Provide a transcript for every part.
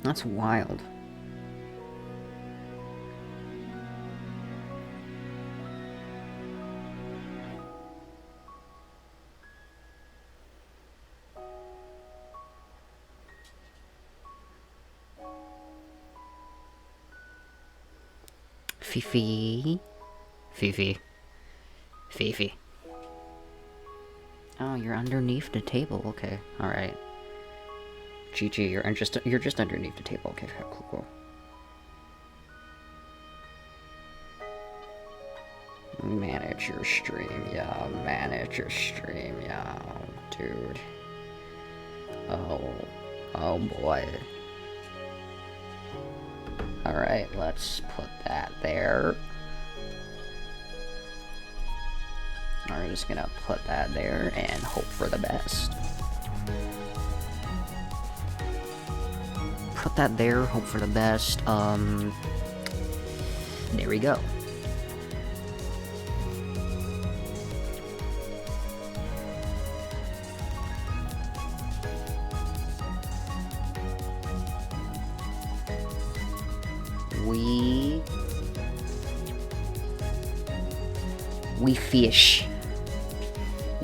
That's wild. Fifi. Fifi. Fifi. Oh, you're underneath the table. Okay, alright. GG, you're just underneath the table. Okay, cool. Manage your stream, yeah. Manage your stream, yeah. Dude. Oh boy. Alright, let's put that there. We're just gonna put that there and hope for the best. Put that there, hope for the best. There we go. We fish.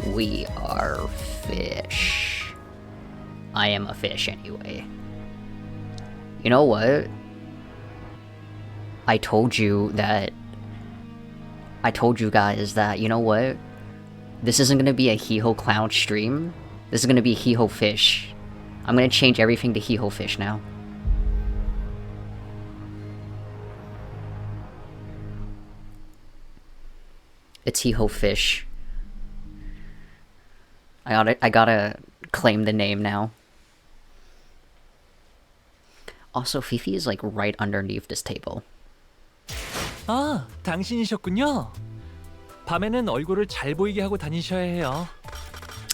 We are fish. I am a fish anyway. You know what? I told you guys that, you know what? This isn't gonna be a Hee-Ho Clown stream. This is gonna be Hee-Ho Fish. I'm gonna change everything to Hee-Ho Fish now. It's Hee-Ho Fish. I gotta claim the name now. Also, Fifi is like right underneath this table. 아, 당신이셨군요. 밤에는 얼굴을 잘 보이게 하고 다니셔야 해요.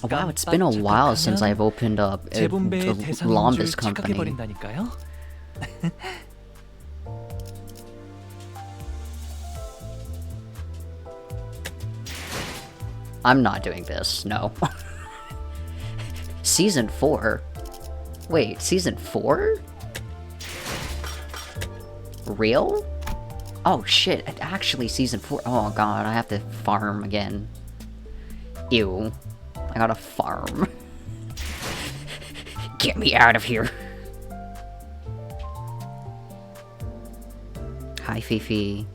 Oh, wow, it's been a while since I've opened up a Limbus company. 착각해버린다니까요. I'm not doing this, no. Season 4? Wait, Season 4? Real? Oh shit, actually Season 4. Oh god, I have to farm again. Ew. I gotta farm. Get me out of here. Hi, Fifi.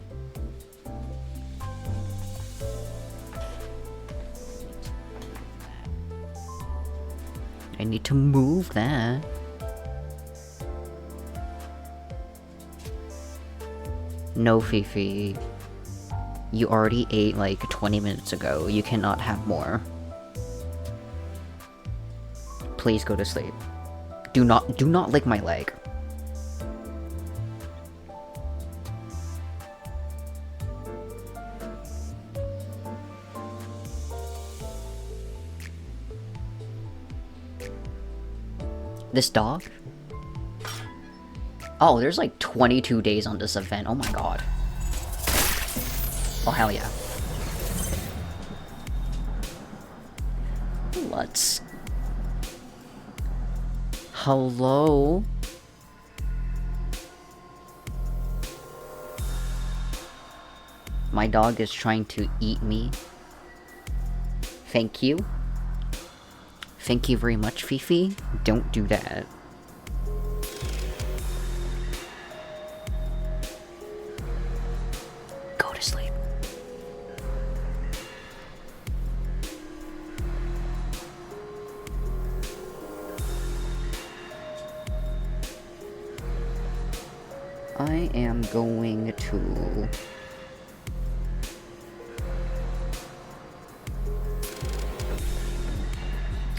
I need to move that. No, Fifi. You already ate like 20 minutes ago. You cannot have more. Please go to sleep. Do not lick my leg. This dog? Oh, there's like 22 days on this event. Oh my god. Oh, hell yeah. Let's... Hello? My dog is trying to eat me. Thank you. Thank you very much, Fifi. Don't do that. Go to sleep. I am going to...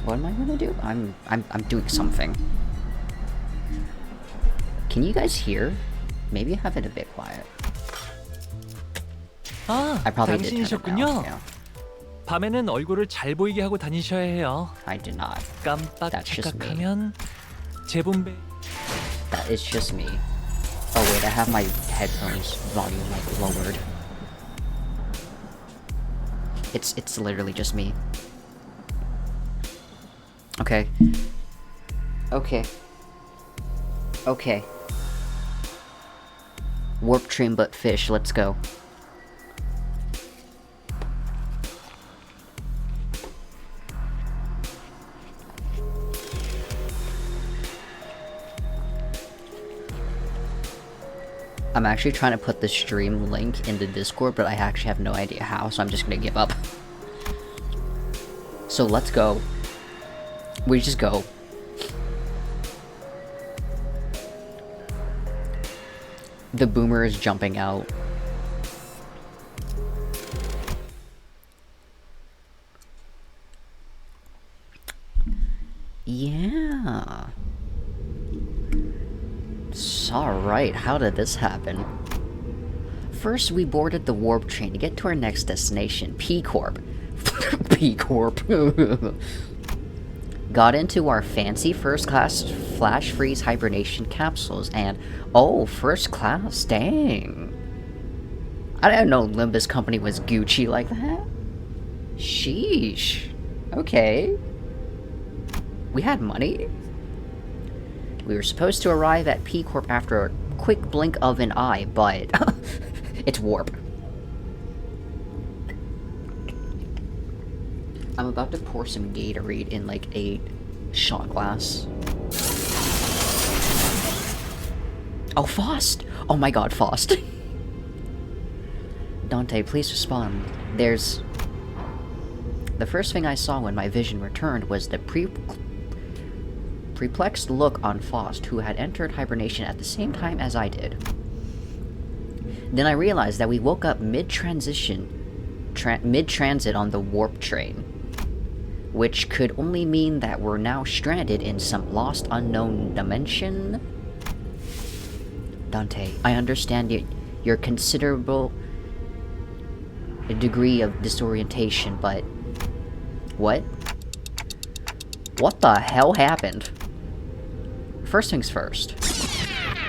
What am I gonna do? I'm doing something. Can you guys hear? Maybe have it a bit quiet. 아, I probably did turn it 당신이셨군요. down. Yeah. 밤에는 얼굴을 잘 보이게 하고 다니셔야 해요. I did not. 깜빡 That's just me. 착각하면 재분배. That is just me. Oh wait, I have my headphones volume like lowered. It's literally just me. Okay. Okay. Okay. Warp train but fish, let's go. I'm actually trying to put the stream link in the Discord, but I actually have no idea how, so I'm just gonna give up. So let's go. We just go. The boomer is jumping out. Yeah. Alright, how did this happen? First, we boarded the warp train to get to our next destination, P-Corp. P-Corp. Got into our fancy first-class flash freeze hibernation capsules, and oh, first class, dang. I didn't know Limbus company was Gucci like that. Sheesh. Okay. We had money? We were supposed to arrive at P-Corp after a quick blink of an eye, but it's warp. I'm about to pour some Gatorade in like a shot glass. Oh, Faust! Oh my god, Faust. Dante, please respond. There's... The first thing I saw when my vision returned was the perplexed look on Faust, who had entered hibernation at the same time as I did. Then I realized that we woke up mid-transit on the warp train, which could only mean that we're now stranded in some lost unknown dimension. Dante, I understand your considerable degree of disorientation, but... What? What the hell happened? First things first.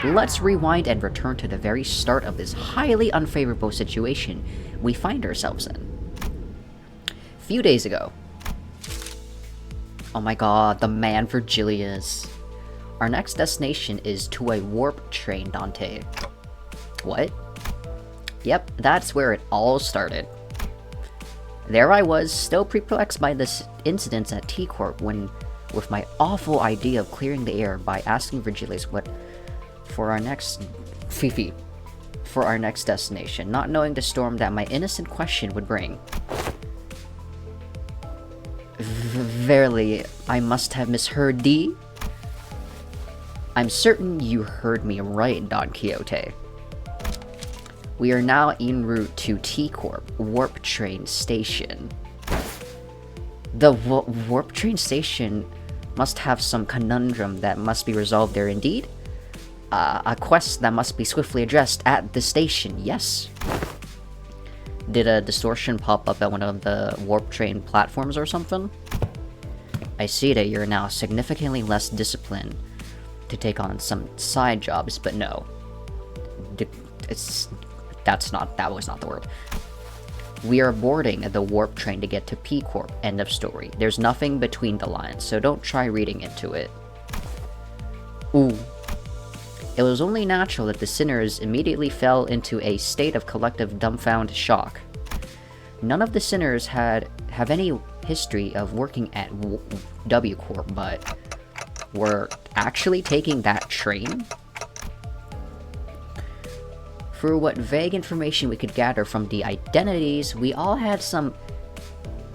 Let's rewind and return to the very start of this highly unfavorable situation we find ourselves in. Few days ago. Oh my god, the man Virgilius. Our next destination is to a warp train, Dante. What? Yep, that's where it all started. There I was, still perplexed by this incident at T-Corp when, with my awful idea of clearing the air by asking Virgilius what for our next destination, not knowing the storm that my innocent question would bring. Verily, I must have misheard thee. I'm certain you heard me right, Don Quixote. We are now en route to T-Corp Warp Train Station. The Warp Train Station must have some conundrum that must be resolved there indeed. A quest that must be swiftly addressed at the station, yes? Did a distortion pop up at one of the Warp Train platforms or something? I see that you're now significantly less disciplined to take on some side jobs, but no. That was not the word. We are boarding the warp train to get to P-Corp, end of story. There's nothing between the lines, so don't try reading into it. Ooh. It was only natural that the sinners immediately fell into a state of collective dumbfounded shock. None of the sinners have any history of working at W Corp, but were actually taking that train? Through what vague information we could gather from the identities, we all had some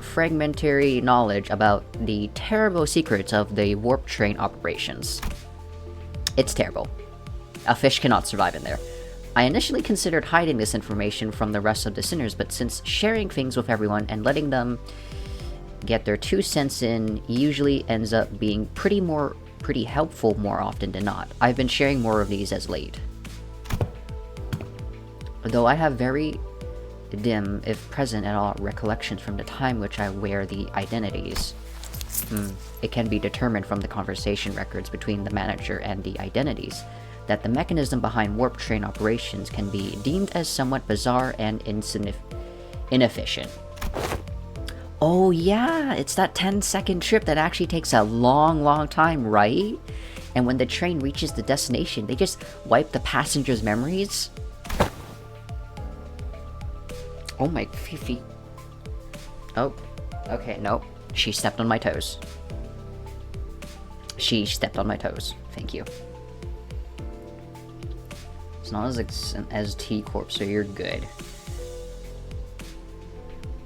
fragmentary knowledge about the terrible secrets of the warp train operations. It's terrible. A fish cannot survive in there. I initially considered hiding this information from the rest of the sinners, but since sharing things with everyone and letting them get their 2 cents in usually ends up being pretty helpful more often than not, I've been sharing more of these as late. Though I have very dim, if present at all, recollections from the time which I wear the identities. It can be determined from the conversation records between the manager and the identities that the mechanism behind warp train operations can be deemed as somewhat bizarre and inefficient. Oh yeah, it's that 10-second trip that actually takes a long time, right? And when the train reaches the destination, they just wipe the passengers' memories? Oh my Fifi. Oh, okay, nope. She stepped on my toes. She stepped on my toes. Thank you. It's not as T Corp, so you're good.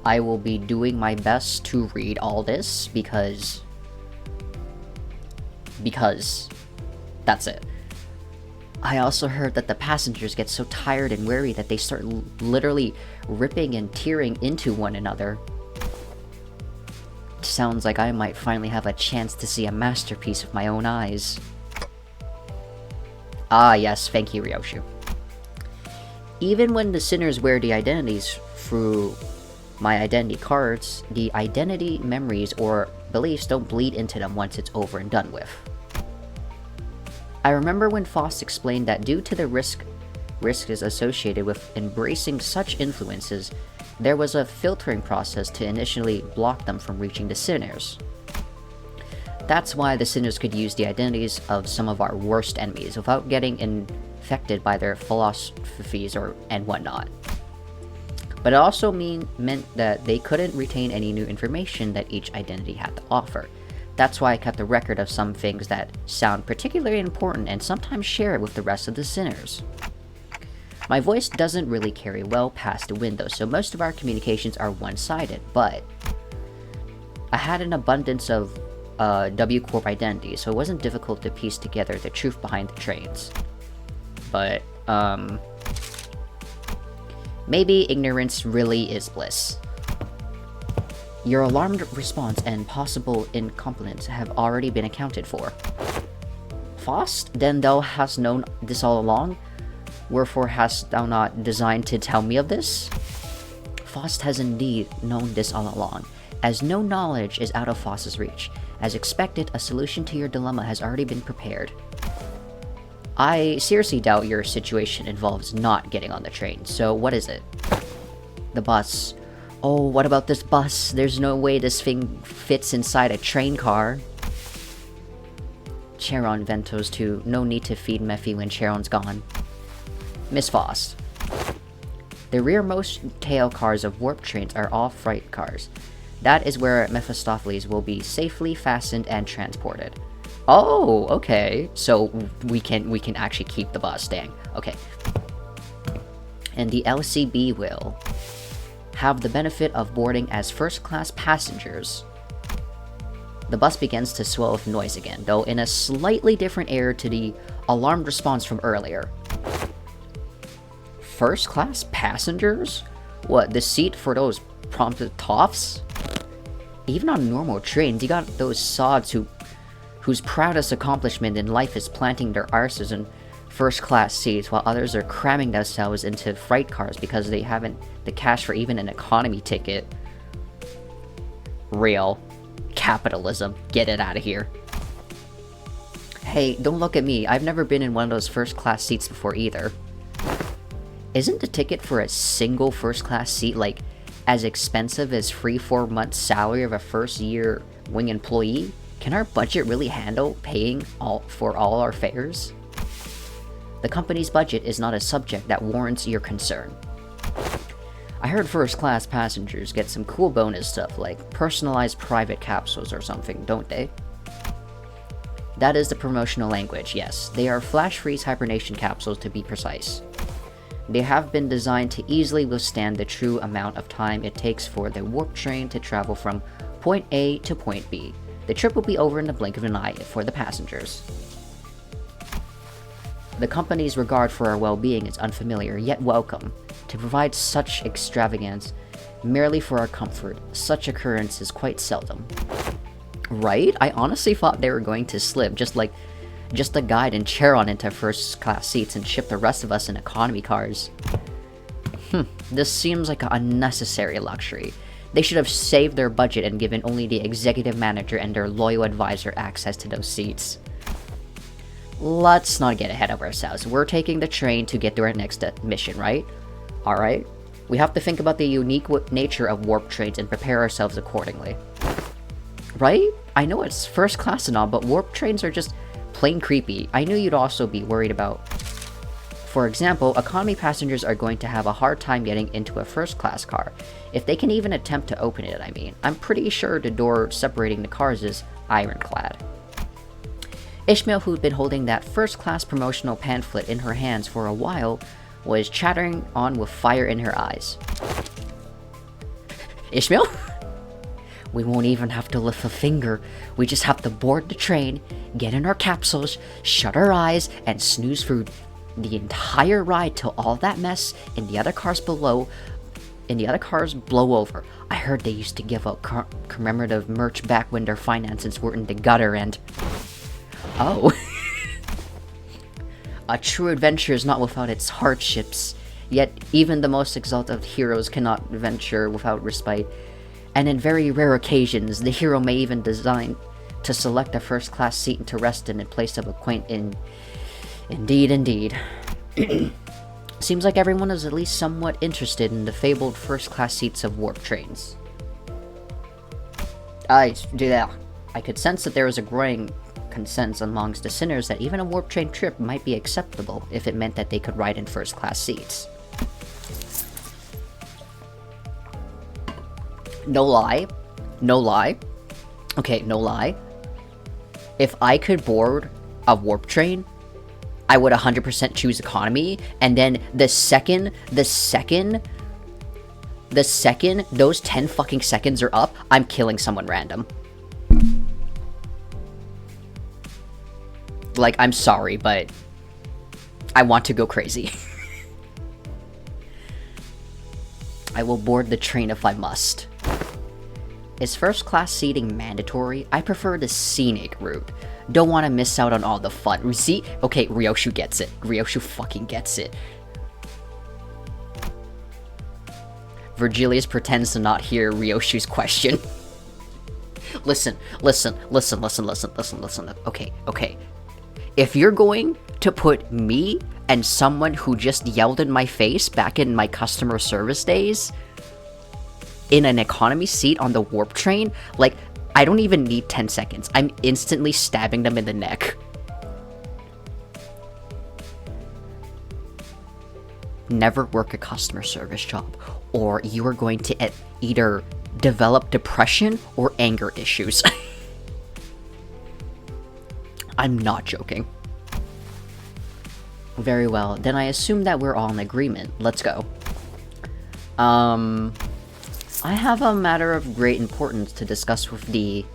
I will be doing my best to read all this because that's it. I also heard that the passengers get so tired and weary that they start literally ripping and tearing into one another. Sounds like I might finally have a chance to see a masterpiece with my own eyes. Ah yes, thank you, Ryoshu. Even when the sinners wear the identities through my identity cards, the identity memories or beliefs don't bleed into them once it's over and done with. I remember when Faust explained that due to the risk is associated with embracing such influences, there was a filtering process to initially block them from reaching the sinners. That's why the sinners could use the identities of some of our worst enemies without getting infected by their philosophies and whatnot. But it also meant that they couldn't retain any new information that each identity had to offer. That's why I kept a record of some things that sound particularly important and sometimes share it with the rest of the sinners. My voice doesn't really carry well past the window, so most of our communications are one-sided, but I had an abundance of W Corp identities, so it wasn't difficult to piece together the truth behind the trains. But, maybe ignorance really is bliss. Your alarmed response and possible incompetence have already been accounted for. Faust, then thou hast known this all along? Wherefore hast thou not designed to tell me of this? Faust has indeed known this all along, as no knowledge is out of Faust's reach. As expected, a solution to your dilemma has already been prepared. I seriously doubt your situation involves not getting on the train, so what is it? The bus. Oh, what about this bus? There's no way this thing fits inside a train car. Charon Ventos too. No need to feed Mephi when Charon's gone. Miss Faust. The rearmost tail cars of warp trains are all freight cars. That is where Mephistopheles will be safely fastened and transported. Oh, okay. So we can actually keep the bus, dang. Okay. And the LCB will have the benefit of boarding as first-class passengers. The bus begins to swell with noise again, though in a slightly different air to the alarmed response from earlier. First-class passengers? What, the seat for those prompted toffs? Even on normal trains, you got those sods whose proudest accomplishment in life is planting their arses in first-class seats, while others are cramming themselves into freight cars because they haven't the cash for even an economy ticket. Real. Capitalism. Get it out of here. Hey, don't look at me. I've never been in one of those first-class seats before either. Isn't the ticket for a single first-class seat, like, as expensive as 3-4 months' salary of a first-year wing employee? Can our budget really handle paying for all our fares? The company's budget is not a subject that warrants your concern. I heard first-class passengers get some cool bonus stuff like personalized private capsules or something, don't they? That is the promotional language, yes. They are flash-freeze hibernation capsules to be precise. They have been designed to easily withstand the true amount of time it takes for the warp train to travel from point A to point B. The trip will be over in the blink of an eye for the passengers. The company's regard for our well-being is unfamiliar, yet welcome. To provide such extravagance merely for our comfort, such occurrence is quite seldom. Right? I honestly thought they were going to slip, just a guide and Charon into first-class seats and ship the rest of us in economy cars. This seems like an unnecessary luxury. They should have saved their budget and given only the executive manager and their loyal advisor access to those seats. Let's not get ahead of ourselves. We're taking the train to get to our next mission, right? Alright. We have to think about the unique nature of warp trains and prepare ourselves accordingly. Right? I know it's first class and all, but warp trains are just plain creepy. I knew you'd also be worried about. For example, economy passengers are going to have a hard time getting into a first-class car. If they can even attempt to open it, I mean. I'm pretty sure the door separating the cars is ironclad. Ishmael, who'd been holding that first-class promotional pamphlet in her hands for a while, was chattering on with fire in her eyes. Ishmael? We won't even have to lift a finger. We just have to board the train, get in our capsules, shut our eyes, and snooze through the entire ride till all that mess in the other cars blow over. I heard they used to give out commemorative merch back when their finances were in the gutter and... Oh. A true adventure is not without its hardships, yet even the most exalted heroes cannot venture without respite. And in very rare occasions, the hero may even design to select a first-class seat to rest in place of a quaint inn. Indeed. Seems like everyone is at least somewhat interested in the fabled first-class seats of warp trains. I could sense that there was a growing consensus amongst the sinners that even a warp train trip might be acceptable if it meant that they could ride in first-class seats. No lie. Okay, no lie. If I could board a warp train, I would 100% choose economy, and then the second those 10 fucking seconds are up, I'm killing someone random. Like, I'm sorry, but I want to go crazy. I will board the train if I must. Is first-class seating mandatory? I prefer the scenic route. Don't want to miss out on all the fun. See? Okay, Ryoshu gets it. Ryoshu fucking gets it. Virgilius pretends to not hear Ryoshu's question. Listen. Okay. If you're going to put me and someone who just yelled in my face back in my customer service days in an economy seat on the warp train, like, I don't even need 10 seconds. I'm instantly stabbing them in the neck. Never work a customer service job, or you are going to either develop depression or anger issues. I'm not joking. Very well, then I assume that we're all in agreement. Let's go. I have a matter of great importance to discuss with the...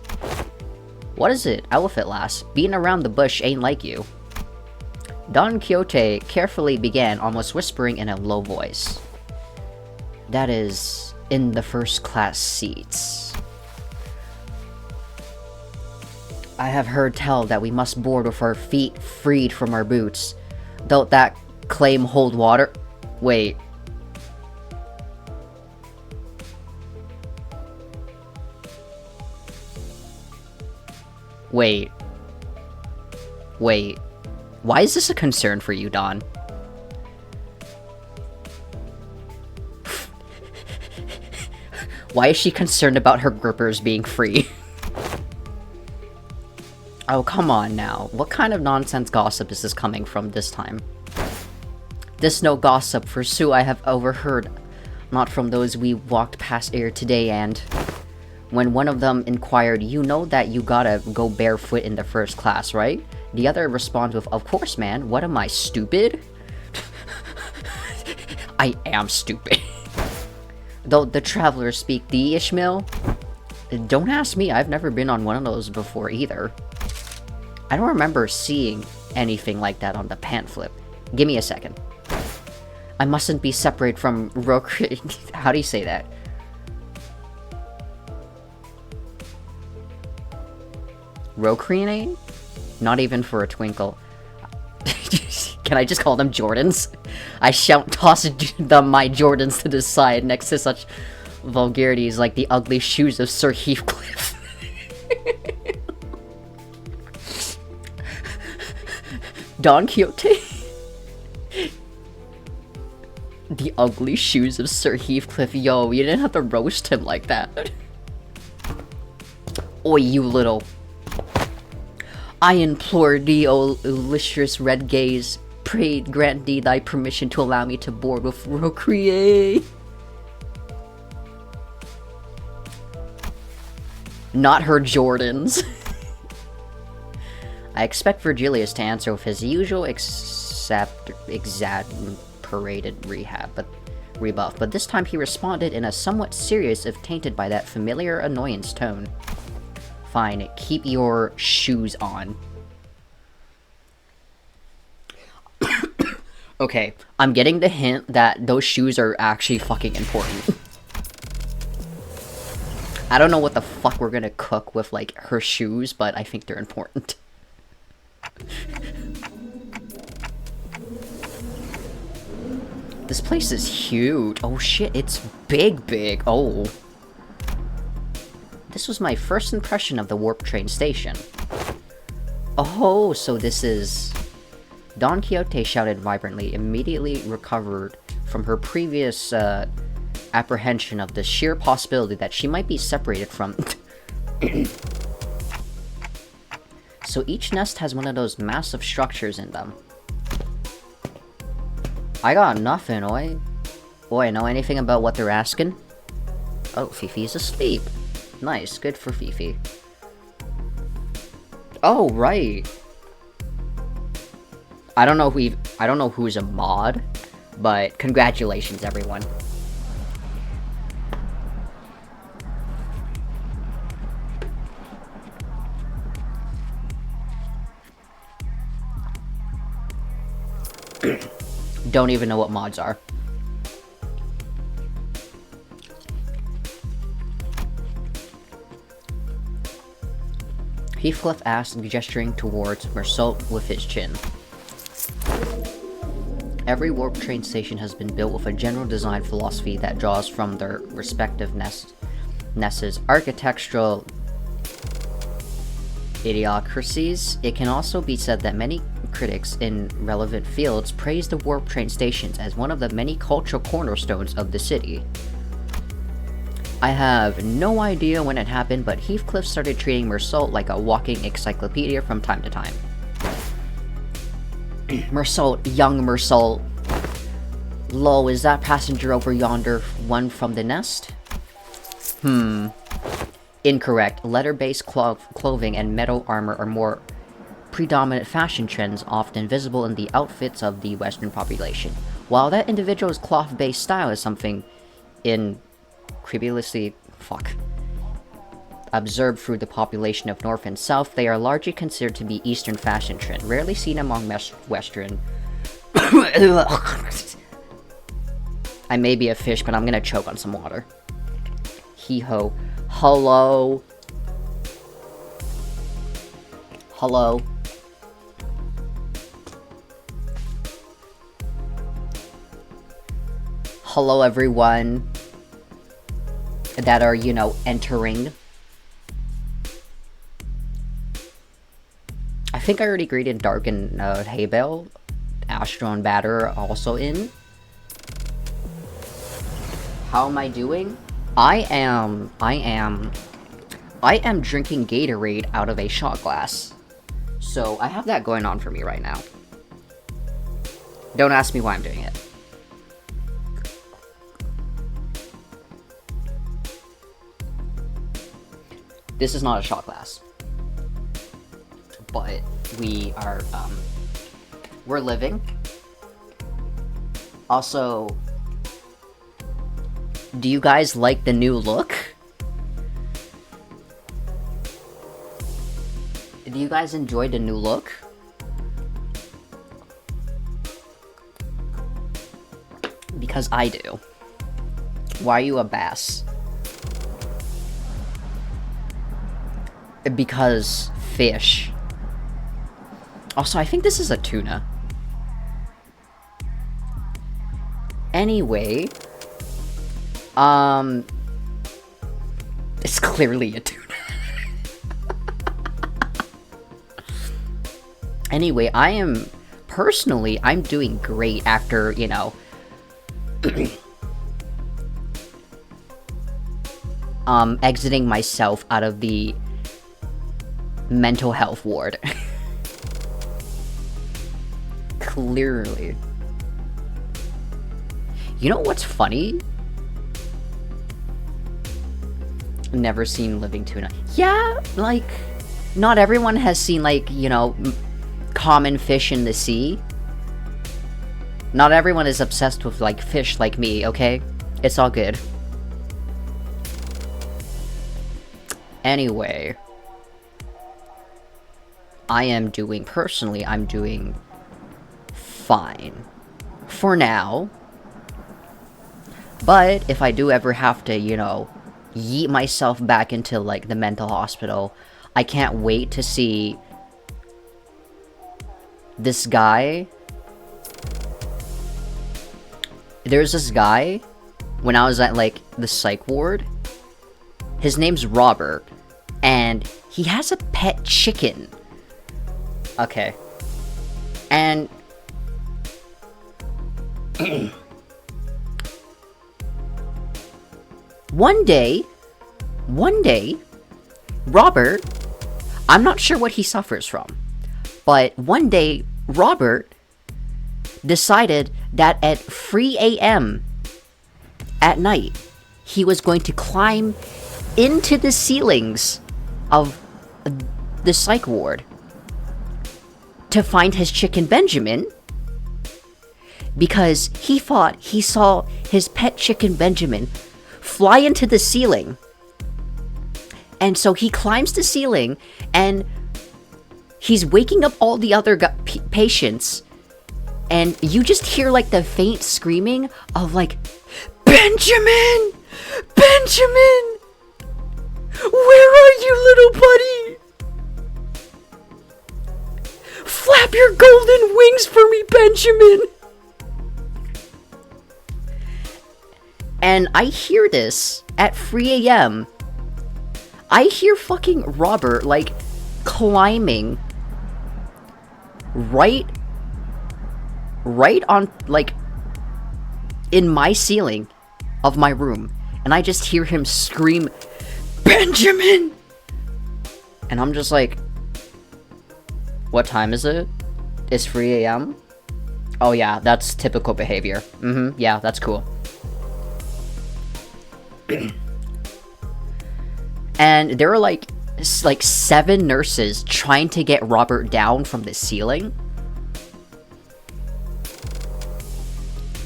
What is it, Elephant Lass? Being around the bush ain't like you. Don Quixote carefully began, almost whispering in a low voice. That is, in the first-class seats. I have heard tell that we must board with our feet freed from our boots. Don't that claim hold water? Wait. Why is this a concern for you, Don? Why is she concerned about her grippers being free? Oh, come on now. What kind of nonsense gossip is this coming from this time? This no gossip, for Sue I have overheard, not from those we walked past here today, and... When one of them inquired, you know that you gotta go barefoot in the first class, right? The other responds with, of course, man. What am I, stupid? I am stupid. Though the travelers speak the Ishmael? Don't ask me, I've never been on one of those before either. I don't remember seeing anything like that on the pamphlet. Give me a second. I mustn't be separate from how do you say that? Rocreanate? Not even for a twinkle. Can I just call them Jordans? I shout, toss my Jordans to the side next to such vulgarities like the ugly shoes of Sir Heathcliff. Don Quixote? The ugly shoes of Sir Heathcliff. Yo, you didn't have to roast him like that. Oi, you little... I implore thee, O illustrious red gaze, pray grant thee thy permission to allow me to board with Procreate. Not her Jordans. I expect Virgilius to answer with his usual exasperated rebuff, but this time he responded in a somewhat serious if tainted by that familiar annoyance tone. Fine, keep your shoes on. Okay, I'm getting the hint that those shoes are actually fucking important. I don't know what the fuck we're gonna cook with, like, her shoes, but I think they're important. This place is huge. Oh shit, it's big. Oh. This was my first impression of the warp train station. Oh, so this is... Don Quixote shouted vibrantly, immediately recovered from her previous, apprehension of the sheer possibility that she might be separated from... So each nest has one of those massive structures in them. I got nothing, oi. Oi, know anything about what they're asking? Oh, Fifi's asleep. Nice, good for Fifi. Oh, right. I don't know who's a mod, but congratulations, everyone. Don't even know what mods are. Heathcliff asked, gesturing towards Mersault with his chin. Every warp train station has been built with a general design philosophy that draws from their respective nests' architectural idiocracies. It can also be said that many critics in relevant fields praise the warp train stations as one of the many cultural cornerstones of the city. I have no idea when it happened, but Heathcliff started treating Mersault like a walking encyclopedia from time to time. Mersault, young Mersault. Lol, is that passenger over yonder one from the nest? Incorrect. Leather-based clothing and metal armor are more predominant fashion trends often visible in the outfits of the Western population. While that individual's cloth-based style is something incredulously observed through the population of North and South, they are largely considered to be Eastern fashion trend, rarely seen among Western. I may be a fish, but I'm gonna choke on some water. Hee-ho. Hello? Hello? Hello, everyone that are, you know, entering. I think I already greeted Dark and Haybale. Astro and Batter are also in. How am I doing? I am drinking Gatorade out of a shot glass. So I have that going on for me right now. Don't ask me why I'm doing it. This is not a shot glass. But we are, we're living. Also, do you guys like the new look? Do you guys enjoy the new look? Because I do. Why are you a bass? Because fish. Also, I think this is a tuna. Anyway, it's clearly a tuna. Anyway, I'm doing great after, you know, exiting myself out of the mental health ward. Clearly. You know what's funny? Never seen living tuna. Yeah, like, not everyone has seen, like, you know, common fish in the sea. Not everyone is obsessed with, like, fish like me, okay? It's all good. Anyway. Personally, I'm doing fine. For now. But, if I do ever have to, you know, yeet myself back into, like, the mental hospital, I can't wait to see this guy. There's this guy, when I was at, like, the psych ward. His name's Robert, and he has a pet chicken. Okay. And one day, Robert, I'm not sure what he suffers from, but one day, Robert decided that at 3 a.m. at night, he was going to climb into the ceilings of the psych ward to find his chicken Benjamin, because he thought he saw his pet chicken Benjamin fly into the ceiling. And so he climbs the ceiling, and he's waking up all the other patients, and you just hear, like, the faint screaming of, like, Benjamin! Benjamin! Where are you, little buddy? Flap your golden wings for me, Benjamin! And I hear this at 3 a.m. I hear fucking Robert, like, climbing right on, like, in my ceiling of my room. And I just hear him scream, Benjamin! And I'm just like, what time is it? It's 3 a.m.? Oh yeah, that's typical behavior. Yeah, that's cool. And there are like 7 nurses trying to get Robert down from the ceiling.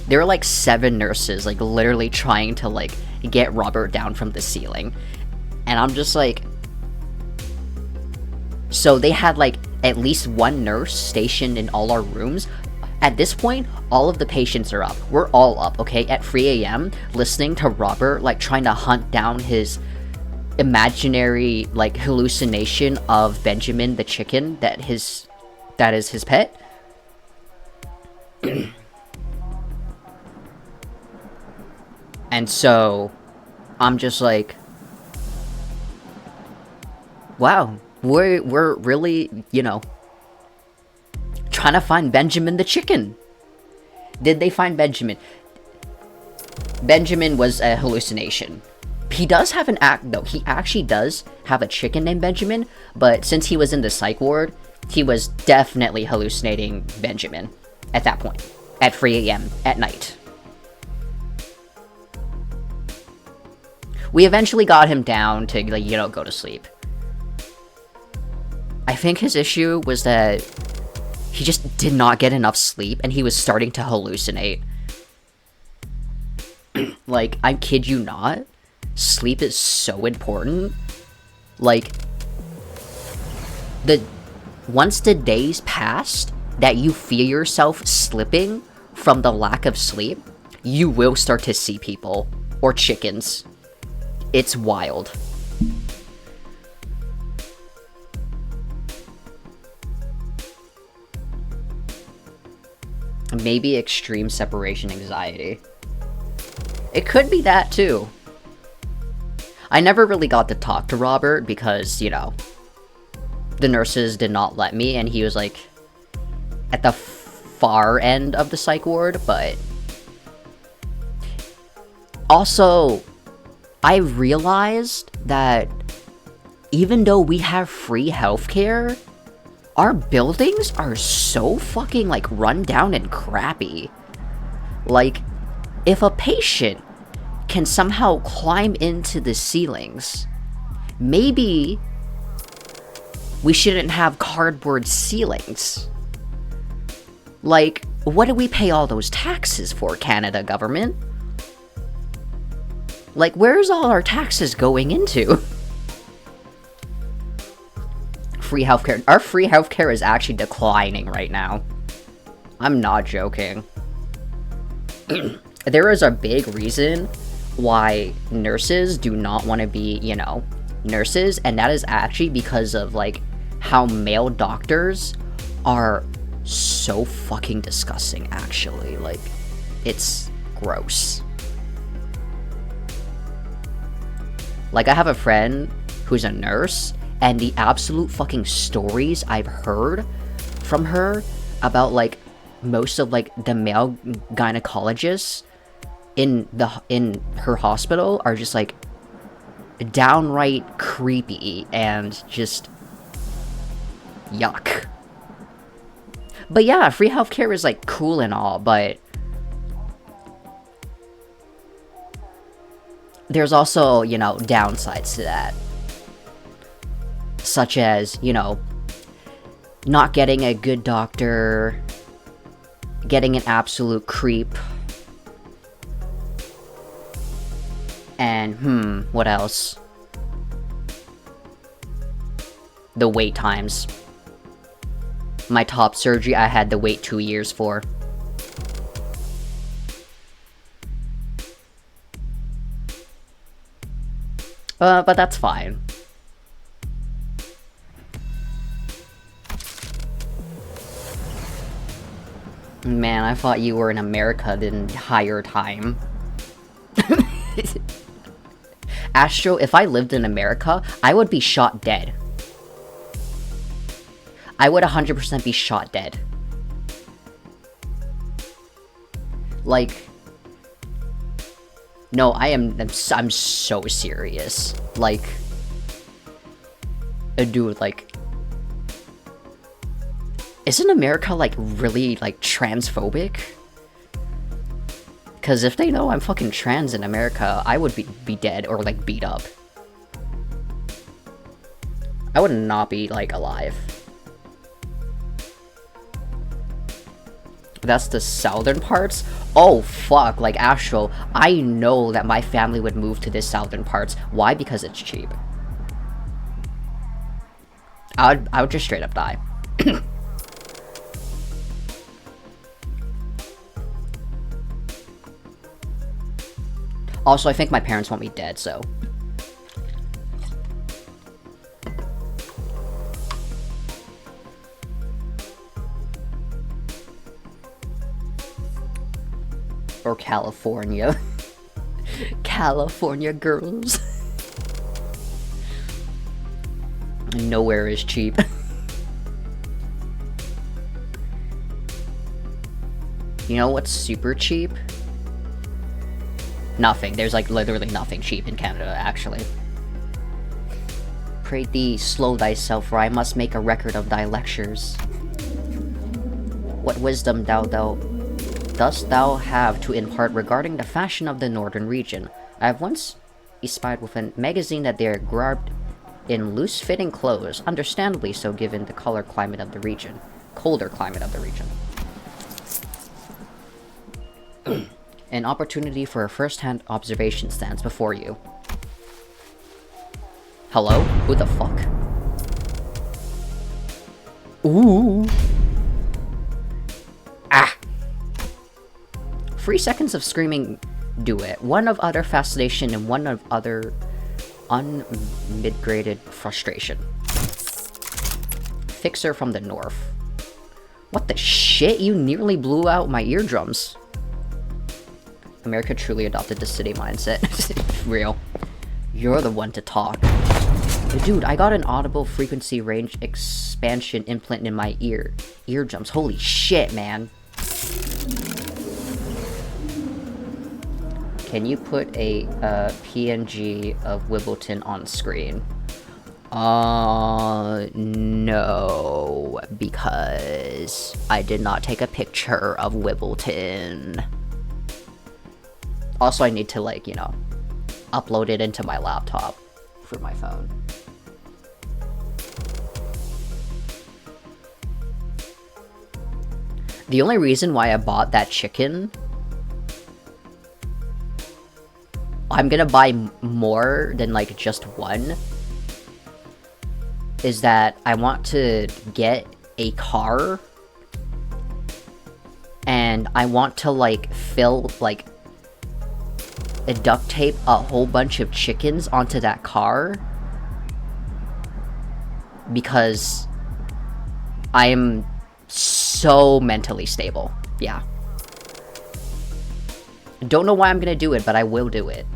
There are like 7 nurses, like, literally trying to, like, get Robert down from the ceiling. And I'm just like... So they had, like, at least 1 nurse stationed in all our rooms. At this point, all of the patients are up. We're all up, okay? At 3 a.m., listening to Robert, like, trying to hunt down his imaginary, like, hallucination of Benjamin the chicken that is his pet. And so, I'm just like, wow, we're really, you know, trying to find Benjamin the chicken. Did they find Benjamin? Benjamin was a hallucination. He does have an act, though. He actually does have a chicken named Benjamin, but since he was in the psych ward, he was definitely hallucinating Benjamin at that point, at 3 a.m. at night. We eventually got him down to, like, you know, go to sleep. I think his issue was that he just did not get enough sleep, and he was starting to hallucinate. Like, I kid you not, sleep is so important. Like, once the days passed that you feel yourself slipping from the lack of sleep, you will start to see people, or chickens. It's wild. Maybe extreme separation anxiety. It could be that too. I never really got to talk to Robert because, you know, the nurses did not let me, and he was like at the far end of the psych ward, but also I realized that even though we have free healthcare, Our buildings are so fucking, like, run down and crappy. Like, if a patient can somehow climb into the ceilings, maybe we shouldn't have cardboard ceilings. Like, what do we pay all those taxes for, Canada government? Like, where's all our taxes going into? Free healthcare. Our free healthcare is actually declining right now. I'm not joking. There is a big reason why nurses do not want to be, you know, nurses, and that is actually because of, like, how male doctors are so fucking disgusting, actually. Like, it's gross. Like, I have a friend who's a nurse, and the absolute fucking stories I've heard from her about, like, most of, like, the male gynecologists in her hospital are just, like, downright creepy and just yuck. But yeah, free healthcare is, like, cool and all, but there's also, you know, downsides to that. Such as, you know, not getting a good doctor, getting an absolute creep, and, what else? The wait times. My top surgery, I had to wait 2 years for. But that's fine. Man, I thought you were in America the entire time. Astro, if I lived in America, I would be shot dead. I would 100% be shot dead. Like, no, I'm so serious. Like, dude, like, isn't America, like, really, like, transphobic? Because if they know I'm fucking trans in America, I would be dead or, like, beat up. I would not be, like, alive. That's the southern parts? Oh, fuck, like, Astro, I know that my family would move to the southern parts. Why? Because it's cheap. I would just straight up die. Also, I think my parents want me dead, so... Or California. California girls. Nowhere is cheap. You know what's super cheap? Nothing. There's, like, literally nothing cheap in Canada, actually. Pray thee, slow thyself, for I must make a record of thy lectures. What wisdom dost thou have to impart regarding the fashion of the northern region? I have once espied with a magazine that they are garbed in loose-fitting clothes, understandably so given the colder climate of the region. An opportunity for a first-hand observation stands before you. Hello? Who the fuck? Ooh. Ah! 3 seconds of screaming do it. One of utter fascination and one of other unmitigated frustration. Fixer from the north. What the shit? You nearly blew out my eardrums. America truly adopted the city mindset. Real. You're the one to talk. Dude, I got an audible frequency range expansion implant in my eardrums. Holy shit, man. Can you put a PNG of Wibbleton on screen? No, because I did not take a picture of Wibbleton. Also, I need to, like, you know, upload it into my laptop for my phone. The only reason why I bought that chicken... I'm gonna buy more than, like, just one. Is that I want to get a car. And I want to, like, fill, like... duct tape a whole bunch of chickens onto that car. Because... I am so mentally stable. Yeah. Don't know why I'm gonna do it, but I will do it.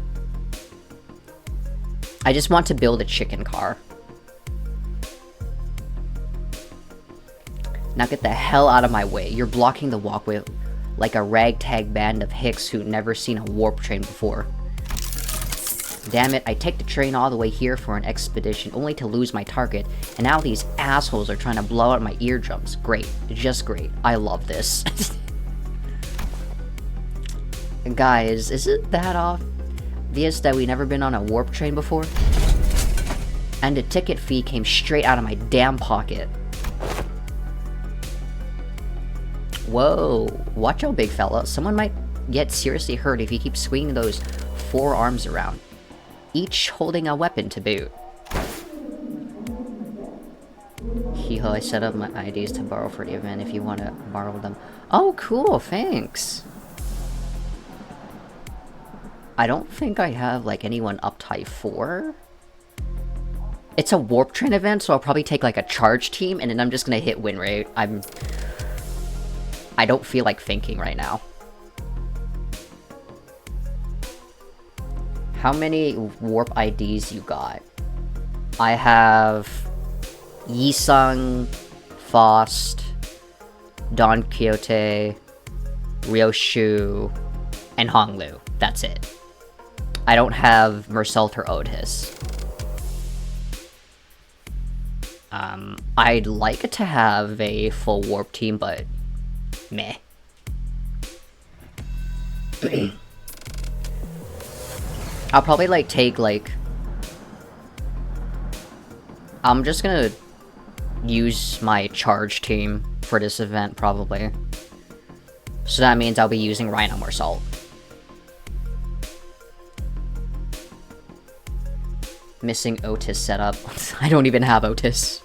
I just want to build a chicken car. Now get the hell out of my way. You're blocking the walkway like a ragtag band of hicks who'd never seen a warp train before. Damn it, I take the train all the way here for an expedition only to lose my target, and now these assholes are trying to blow out my eardrums. Great. Just great. I love this. Guys, is it that obvious that we've never been on a warp train before? And the ticket fee came straight out of my damn pocket. Whoa, watch out, big fella. Someone might get seriously hurt if you keep swinging those 4 arms around. Each holding a weapon to boot. Hee-ho, I set up my IDs to borrow for the event if you want to borrow them. Oh, cool, thanks. I don't think I have, like, anyone up Type 4. It's a warp train event, so I'll probably take, like, a charge team, and then I'm just gonna hit win rate. I don't feel like thinking right now. How many warp IDs you got? I have... Yisung, Faust, Don Quixote, Ryoshu, and Honglu. That's it. I don't have Merselt or Otis. I'd like to have a full warp team, but... meh. I'll probably, like, take, like... I'm just gonna use my charge team for this event, probably. So that means I'll be using Rhino Merselt. Missing Otis setup. I don't even have Otis.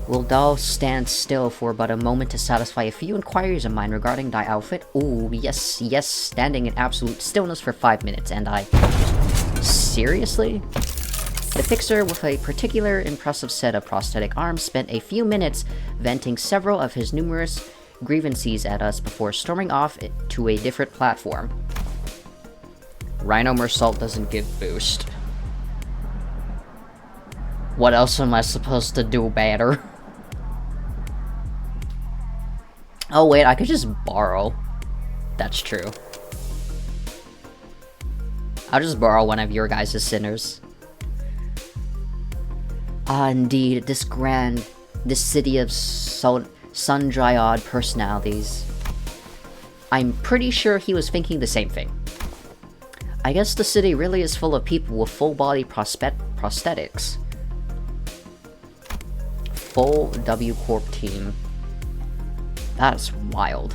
Will thou stand still for but a moment to satisfy a few inquiries of mine regarding thy outfit? Ooh, yes, yes, standing in absolute stillness for 5 minutes, and I... Seriously? The fixer, with a particular impressive set of prosthetic arms, spent a few minutes venting several of his numerous grievances at us before storming off to a different platform. Rhino Merselt doesn't give boost. What else am I supposed to do better? Oh wait, I could just borrow. That's true. I'll just borrow one of your guys' sinners. Ah, indeed, this city of sun-dryad personalities. I'm pretty sure he was thinking the same thing. I guess the city really is full of people with full-body prosthetics. Full W Corp team. That's wild.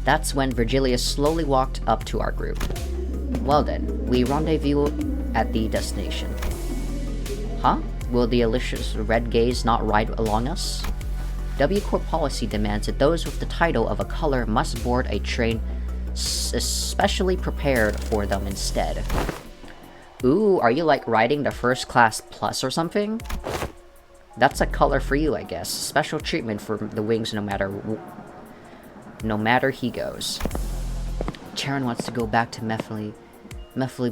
That's when Virgilius slowly walked up to our group. Well then, we rendezvous at the destination. Huh? Will the illustrious Red Gaze not ride along us? W Corp policy demands that those with the title of a color must board a train especially prepared for them instead. Ooh, are you like riding the first class plus or something? That's a color for you, I guess. Special treatment for the wings no matter he goes. Charon wants to go back to Mephily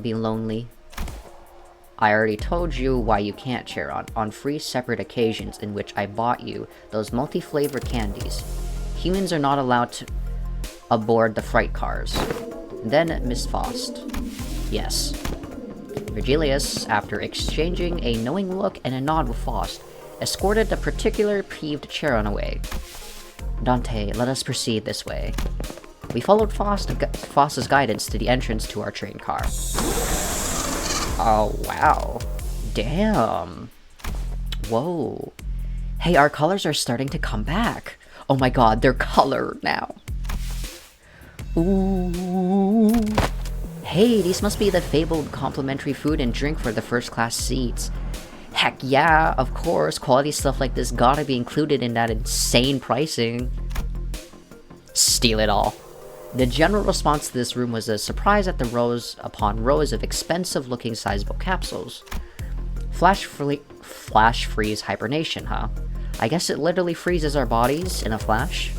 be lonely. I already told you why you can't, Charon, on 3 separate occasions in which I bought you those multi-flavor candies. Humans are not allowed to aboard the freight cars. Then Miss Faust. Yes. Virgilius, after exchanging a knowing look and a nod with Faust, escorted the particular peeved chair on away. Dante, let us proceed this way. We followed Faust's guidance to the entrance to our train car. Oh, wow. Damn. Whoa. Hey, our colors are starting to come back. Oh my god, they're color now. Ooh. Hey, these must be the fabled complimentary food and drink for the first class seats. Heck yeah, of course, quality stuff like this gotta be included in that insane pricing. Steal it all. The general response to this room was a surprise at the rows upon rows of expensive-looking sizable capsules. Flash freeze hibernation, huh? I guess it literally freezes our bodies in a flash.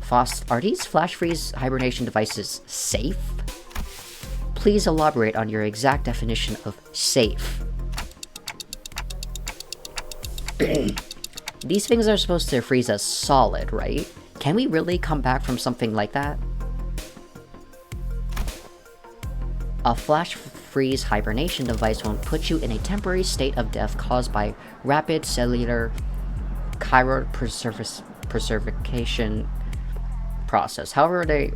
Faust, are these flash freeze hibernation devices safe? Please elaborate on your exact definition of safe. These things are supposed to freeze us solid, right? Can we really come back from something like that? A flash freeze hibernation device won't put you in a temporary state of death caused by rapid cellular cryopreservation process. However, the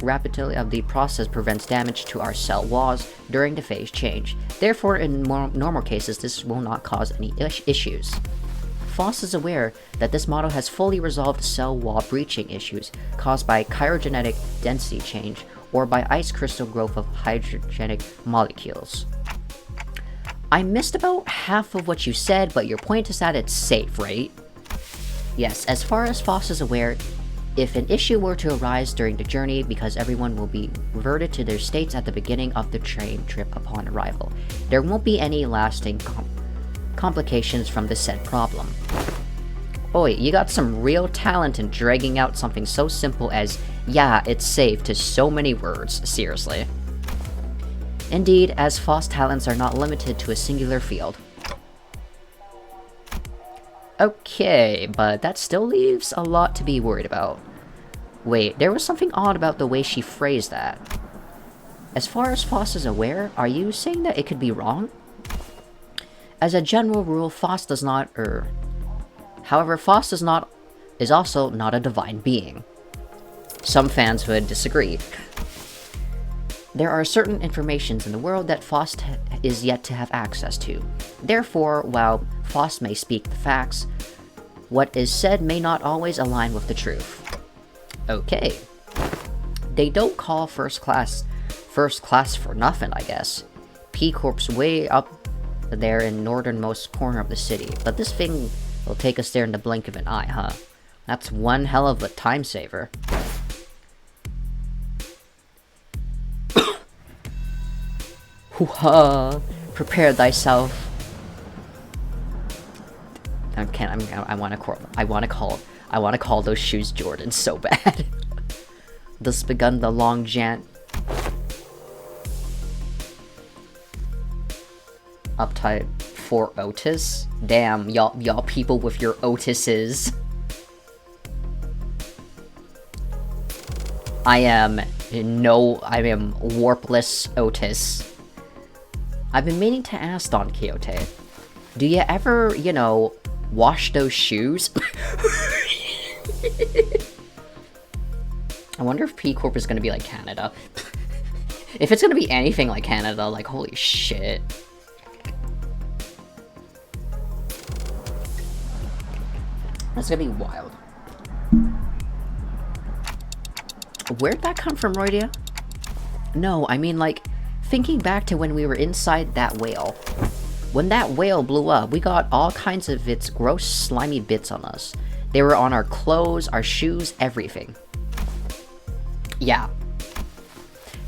rapidity of the process prevents damage to our cell walls during the phase change. Therefore, in normal cases, this will not cause any issues. Faust is aware that this model has fully resolved cell wall breaching issues caused by cryogenetic density change or by ice crystal growth of hydrogenic molecules. I missed about half of what you said, but your point is that it's safe, right? Yes, as far as Faust is aware, if an issue were to arise during the journey because everyone will be reverted to their states at the beginning of the train trip upon arrival, there won't be any lasting complications from the said problem. Oi, you got some real talent in dragging out something so simple as, yeah, it's safe to so many words, seriously. Indeed, as Faust talents are not limited to a singular field. Okay, but that still leaves a lot to be worried about. Wait, there was something odd about the way she phrased that. As far as Faust is aware, are you saying that it could be wrong? As a general rule, Faust does not However, Faust is also not a divine being. Some fans would disagree. There are certain informations in the world that Faust is yet to have access to. Therefore, while Faust may speak the facts, what is said may not always align with the truth. Okay. They don't call first class for nothing, I guess. P-Corp's way up there in northernmost corner of the city, but this thing will take us there in the blink of an eye, huh? That's one hell of a time saver. Hoo-ha! Prepare thyself. I want to call those shoes Jordan so bad. Thus begun the long jaunt. Uptight for Otis? Damn, y'all people with your Otises. I am warpless Otis. I've been meaning to ask Don Quixote, do you ever, wash those shoes? I wonder if P-Corp is gonna be like Canada. If it's gonna be anything like Canada, like, holy shit. That's gonna be wild. Where'd that come from, Roydia? No, I mean, like, thinking back to when we were inside that whale. When that whale blew up, we got all kinds of its gross, slimy bits on us. They were on our clothes, our shoes, everything. Yeah.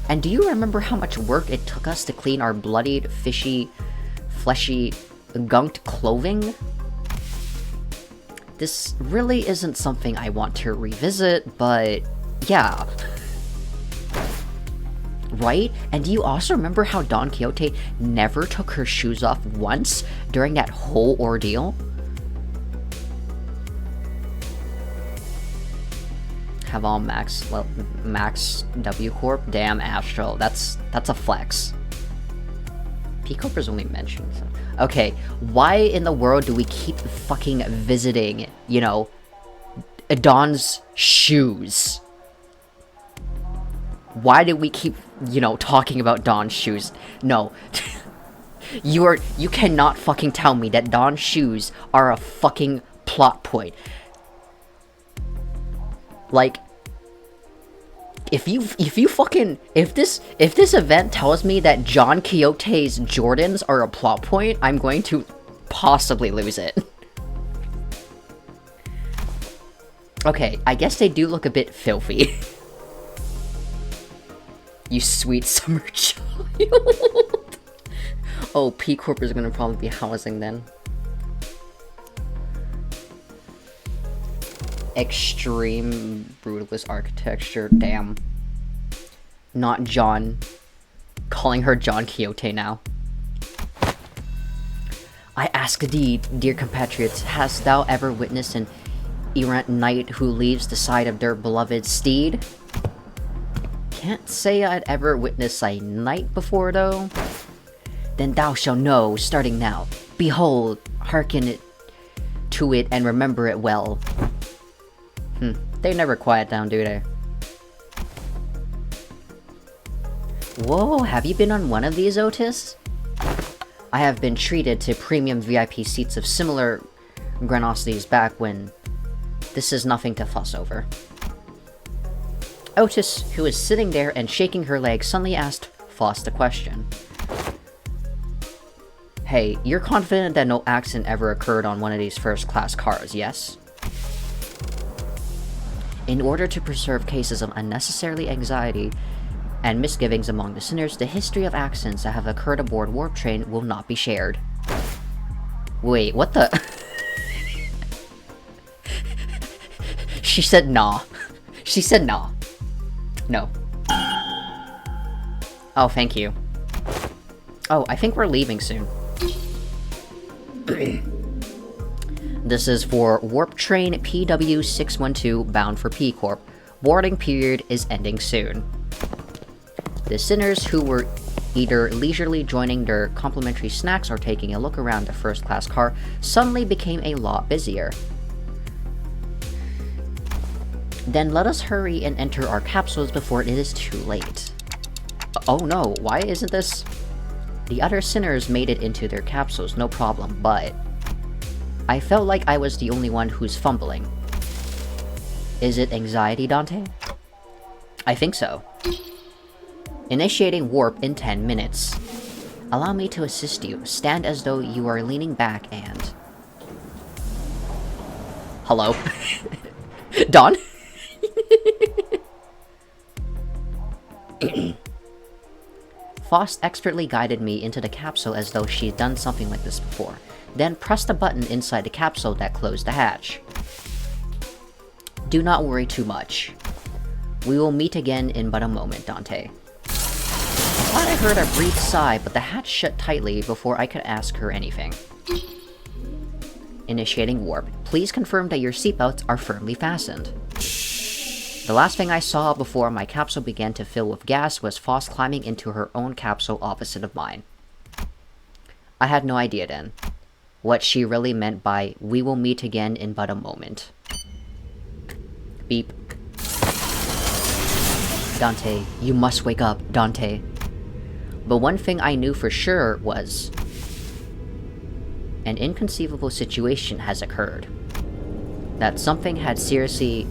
And do you remember how much work it took us to clean our bloodied, fishy, fleshy, gunked clothing? This really isn't something I want to revisit, but yeah. Right? And do you also remember how Don Quixote never took her shoes off once during that whole ordeal? Have all max W Corp? Damn, Astral. That's a flex. P-Corpers only mentioned. Okay, why in the world do we keep fucking visiting, you know, Dawn's shoes? Why do we keep, you know, talking about Dawn's shoes? No. You cannot fucking tell me that Dawn's shoes are a fucking plot point. Like, if this event tells me that John Quixote's Jordans are a plot point, I'm going to possibly lose it. Okay, I guess they do look a bit filthy. You sweet summer child. Oh, P-Corp is gonna probably be housing then. Extreme brutalist architecture, damn. Not John. Calling her John Quixote now. I ask thee, dear compatriots, hast thou ever witnessed an errant knight who leaves the side of their beloved steed? Can't say I'd ever witnessed a knight before, though. Then thou shalt know, starting now. Behold, hearken it to it, and remember it well. They never quiet down, do they? Whoa, have you been on one of these, Otis? I have been treated to premium VIP seats of similar granosities back when. This is nothing to fuss over. Otis, who was sitting there and shaking her leg, suddenly asked Foss the question. Hey, you're confident that no accident ever occurred on one of these first-class cars, yes? In order to preserve cases of unnecessary anxiety and misgivings among the sinners, the history of accidents that have occurred aboard Warp Train will not be shared. Wait, what the? She said nah. She said nah. No. Oh, thank you. Oh, I think we're leaving soon. This is for Warp Train PW612 bound for P-Corp. Boarding period is ending soon. The sinners who were either leisurely joining their complimentary snacks or taking a look around the first-class car suddenly became a lot busier. Then let us hurry and enter our capsules before it is too late. Oh no, why isn't this? The other sinners made it into their capsules, no problem, but I felt like I was the only one who's fumbling. Is it anxiety, Dante? I think so. Initiating warp in 10 minutes. Allow me to assist you. Stand as though you are leaning back and... Hello? Dawn? Foss expertly guided me into the capsule as though she'd done something like this before, then pressed a button inside the capsule that closed the hatch. Do not worry too much. We will meet again in but a moment, Dante. I thought I heard a brief sigh, but the hatch shut tightly before I could ask her anything. Initiating warp. Please confirm that your seatbelts are firmly fastened. The last thing I saw before my capsule began to fill with gas was Foss climbing into her own capsule opposite of mine. I had no idea then what she really meant by "we will meet again in but a moment." Beep. Dante, you must wake up, Dante. But one thing I knew for sure was an inconceivable situation has occurred. That something had seriously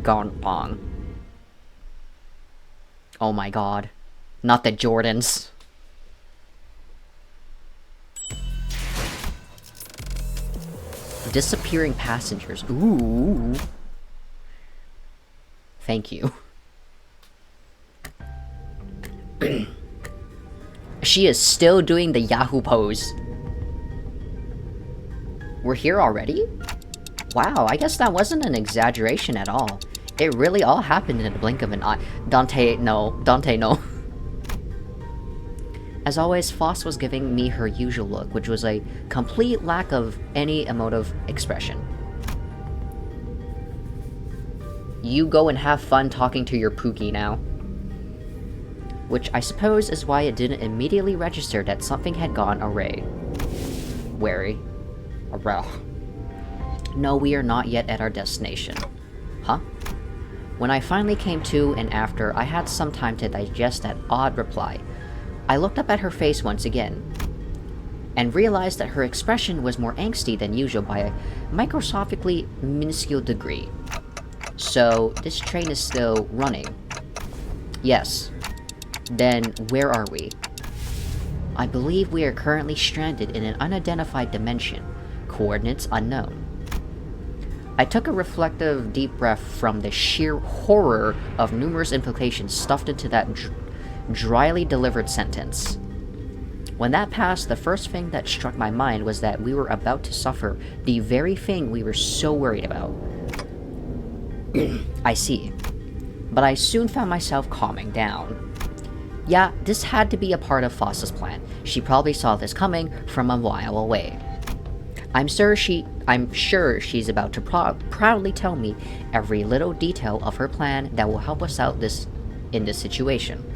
gone wrong. Oh my god. Not the Jordans. Disappearing passengers. Ooh. Thank you. She is still doing the Yahoo pose. We're here already? Wow, I guess that wasn't an exaggeration at all. It really all happened in the blink of an eye. Dante, no. Dante, no. As always, Foss was giving me her usual look, which was a complete lack of any emotive expression. You go and have fun talking to your Pookie now. which I suppose is why it didn't immediately register that something had gone awry. No, we are not yet at our destination. Huh? When I finally came to, and after I had some time to digest that odd reply, I looked up at her face once again, and realized that her expression was more angsty than usual by a microscopically minuscule degree. So, this train is still running. Yes. Then, where are we? I believe we are currently stranded in an unidentified dimension, coordinates unknown. I took a reflective deep breath from the sheer horror of numerous implications stuffed into that dryly delivered sentence. When that passed, the first thing that struck my mind was that we were about to suffer the very thing we were so worried about. I see. But I soon found myself calming down. Yeah, this had to be a part of Foss's plan. She probably saw this coming from a while away. I'm sure she's about to proudly tell me every little detail of her plan that will help us out in this situation.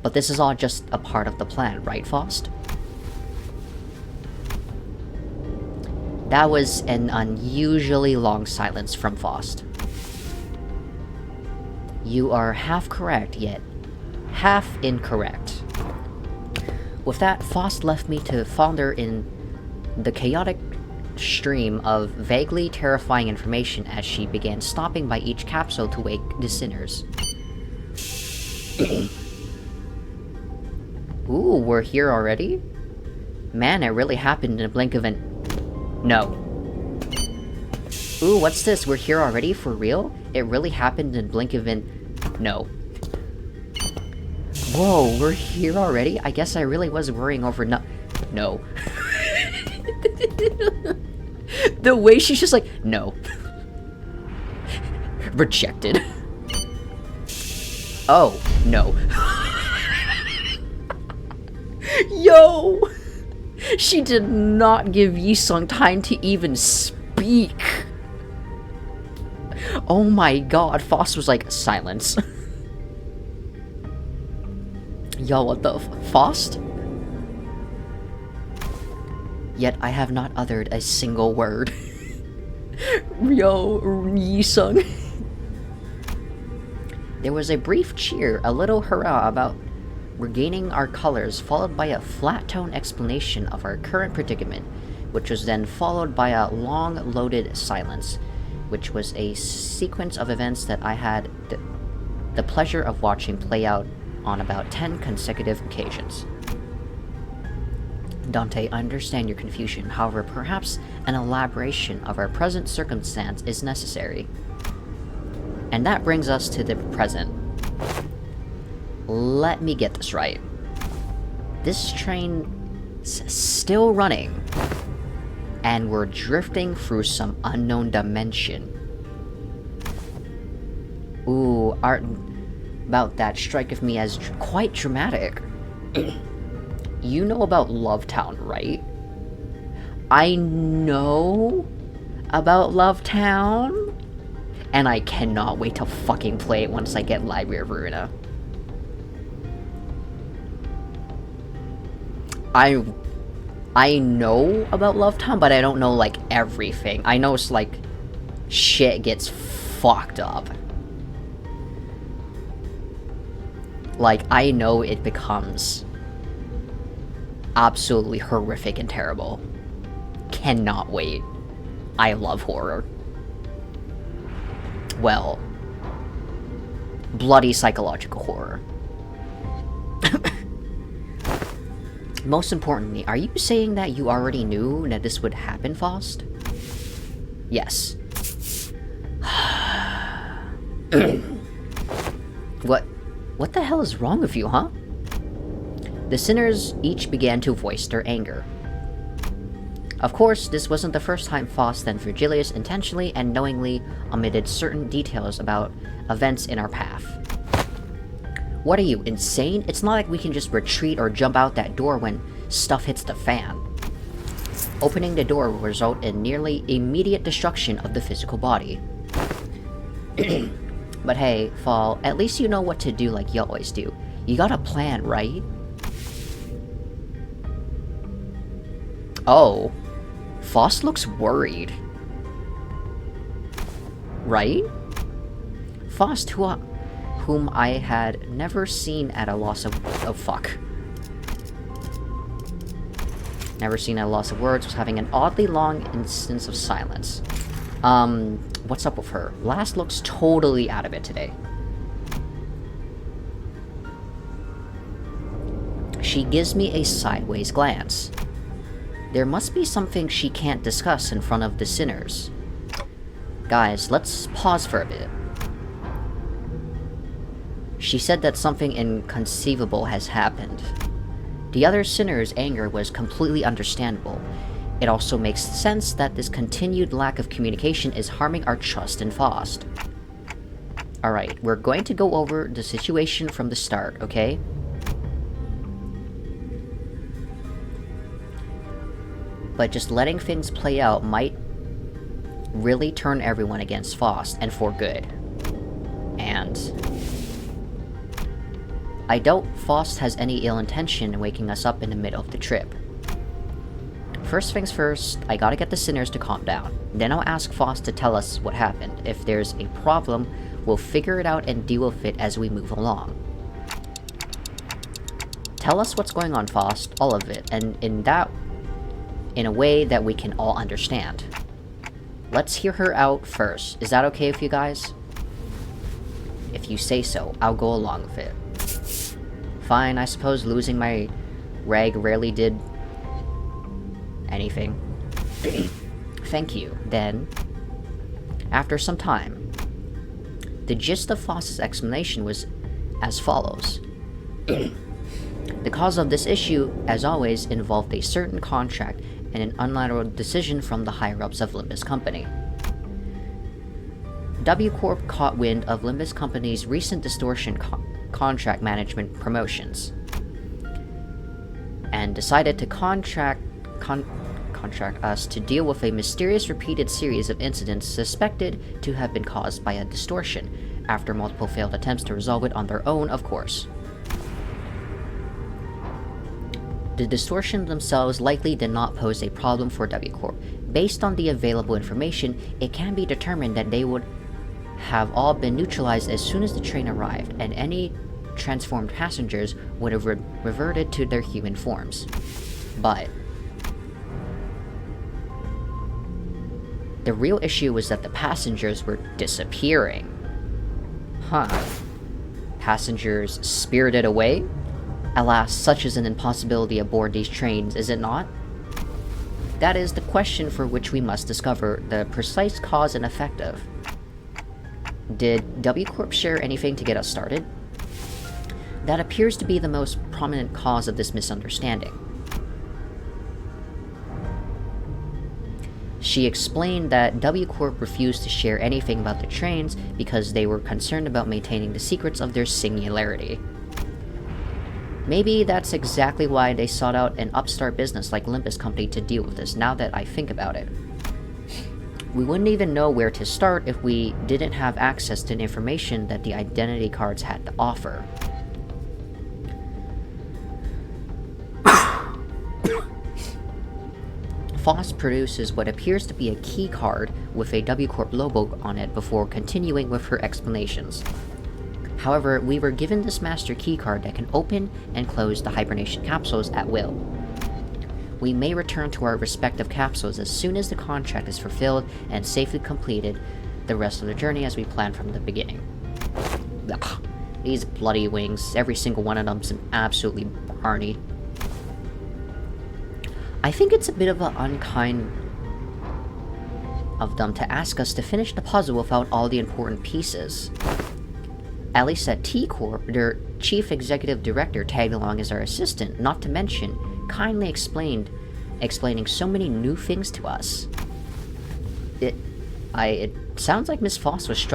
But this is all just a part of the plan, right, Faust? That was an unusually long silence from Faust. You are half correct, yet half incorrect. With that, Faust left me to flounder in the chaotic stream of vaguely terrifying information as she began stopping by each capsule to wake the sinners. Ooh, we're here already? Man, it really happened in a blink of an... No. Ooh, what's this? We're here already? For real? It really happened in a blink of an... No. Whoa, we're here already? I guess I really was worrying over No. The way she's just like, no. Rejected. Oh, no. Yo! She did not give Yi-sung time to even speak. Oh my god, Faust was like, silence. Yo, what the Faust? Yet I have not uttered a single word. Yo, Yi-sung. There was a brief cheer, a little hurrah about regaining our colors, followed by a flat-tone explanation of our current predicament, which was then followed by a long-loaded silence, which was a sequence of events that I had the pleasure of watching play out on about 10 consecutive occasions. Dante, I understand your confusion, however, perhaps an elaboration of our present circumstance is necessary. And that brings us to the present. Let me get this right. This train's still running, and we're drifting through some unknown dimension. Ooh, art about that striketh me as quite dramatic. You know about Love Town, right? I know about Love Town, and I cannot wait to fucking play it once I get Library of Ruina. I know about Love Town, but I don't know, like, everything. I know it's, like, shit gets fucked up. Like, I know it becomes absolutely horrific and terrible. Cannot wait. I love horror. Well, bloody psychological horror. Most importantly, are you saying that you already knew that this would happen, Faust? Yes. What the hell is wrong with you, huh? The sinners each began to voice their anger. Of course, this wasn't the first time Faust and Virgilius intentionally and knowingly omitted certain details about events in our path. What are you, insane? It's not like we can just retreat or jump out that door when stuff hits the fan. Opening the door will result in nearly immediate destruction of the physical body. But hey, Fall, at least you know what to do like you always do. You got a plan, right? Oh. Faust looks worried. Right? Faust, whom I had never seen at a loss of... Oh, fuck. Never seen at a loss of words, was having an oddly long instance of silence. What's up with her? Last looks totally out of it today. She gives me a sideways glance. There must be something she can't discuss in front of the sinners. Guys, let's pause for a bit. She said that something inconceivable has happened. The other sinner's anger was completely understandable. It also makes sense that this continued lack of communication is harming our trust in Faust. Alright, we're going to go over the situation from the start, okay? But just letting things play out might really turn everyone against Faust, and for good. And I doubt Faust has any ill intention in waking us up in the middle of the trip. First things first, I gotta get the sinners to calm down. Then I'll ask Faust to tell us what happened. If there's a problem, we'll figure it out and deal with it as we move along. Tell us what's going on, Faust, all of it, and in a way that we can all understand. Let's hear her out first. Is that okay with you guys? If you say so, I'll go along with it. Fine, I suppose losing my rag rarely did anything. Thank you. Then, after some time, the gist of Faust's explanation was as follows. The cause of this issue, as always, involved a certain contract and an unilateral decision from the higher-ups of Limbus Company. W Corp caught wind of Limbus Company's recent distortion contract management promotions, and decided to contract us to deal with a mysterious repeated series of incidents suspected to have been caused by a distortion, after multiple failed attempts to resolve it on their own, of course. The distortions themselves likely did not pose a problem for W Corp. Based on the available information, it can be determined that they would have all been neutralized as soon as the train arrived, and any transformed passengers would have reverted to their human forms. But the real issue was that the passengers were disappearing. Huh. Passengers spirited away? Alas, such is an impossibility aboard these trains, is it not? That is the question for which we must discover the precise cause and effect of. Did W Corp share anything to get us started? That appears to be the most prominent cause of this misunderstanding. She explained that W Corp refused to share anything about the trains because they were concerned about maintaining the secrets of their singularity. Maybe that's exactly why they sought out an upstart business like Limbus Company to deal with this, now that I think about it. We wouldn't even know where to start if we didn't have access to the information that the identity cards had to offer. Faust produces what appears to be a key card with a W Corp logo on it before continuing with her explanations. However, we were given this master keycard that can open and close the hibernation capsules at will. We may return to our respective capsules as soon as the contract is fulfilled and safely completed the rest of the journey as we planned from the beginning. Ugh, these bloody wings, every single one of them is absolutely barney. I think it's a bit of an unkind of them to ask us to finish the puzzle without all the important pieces. At least at T Corp, their chief executive director tagged along as our assistant, not to mention kindly explaining so many new things to us. It sounds like Miss Faust was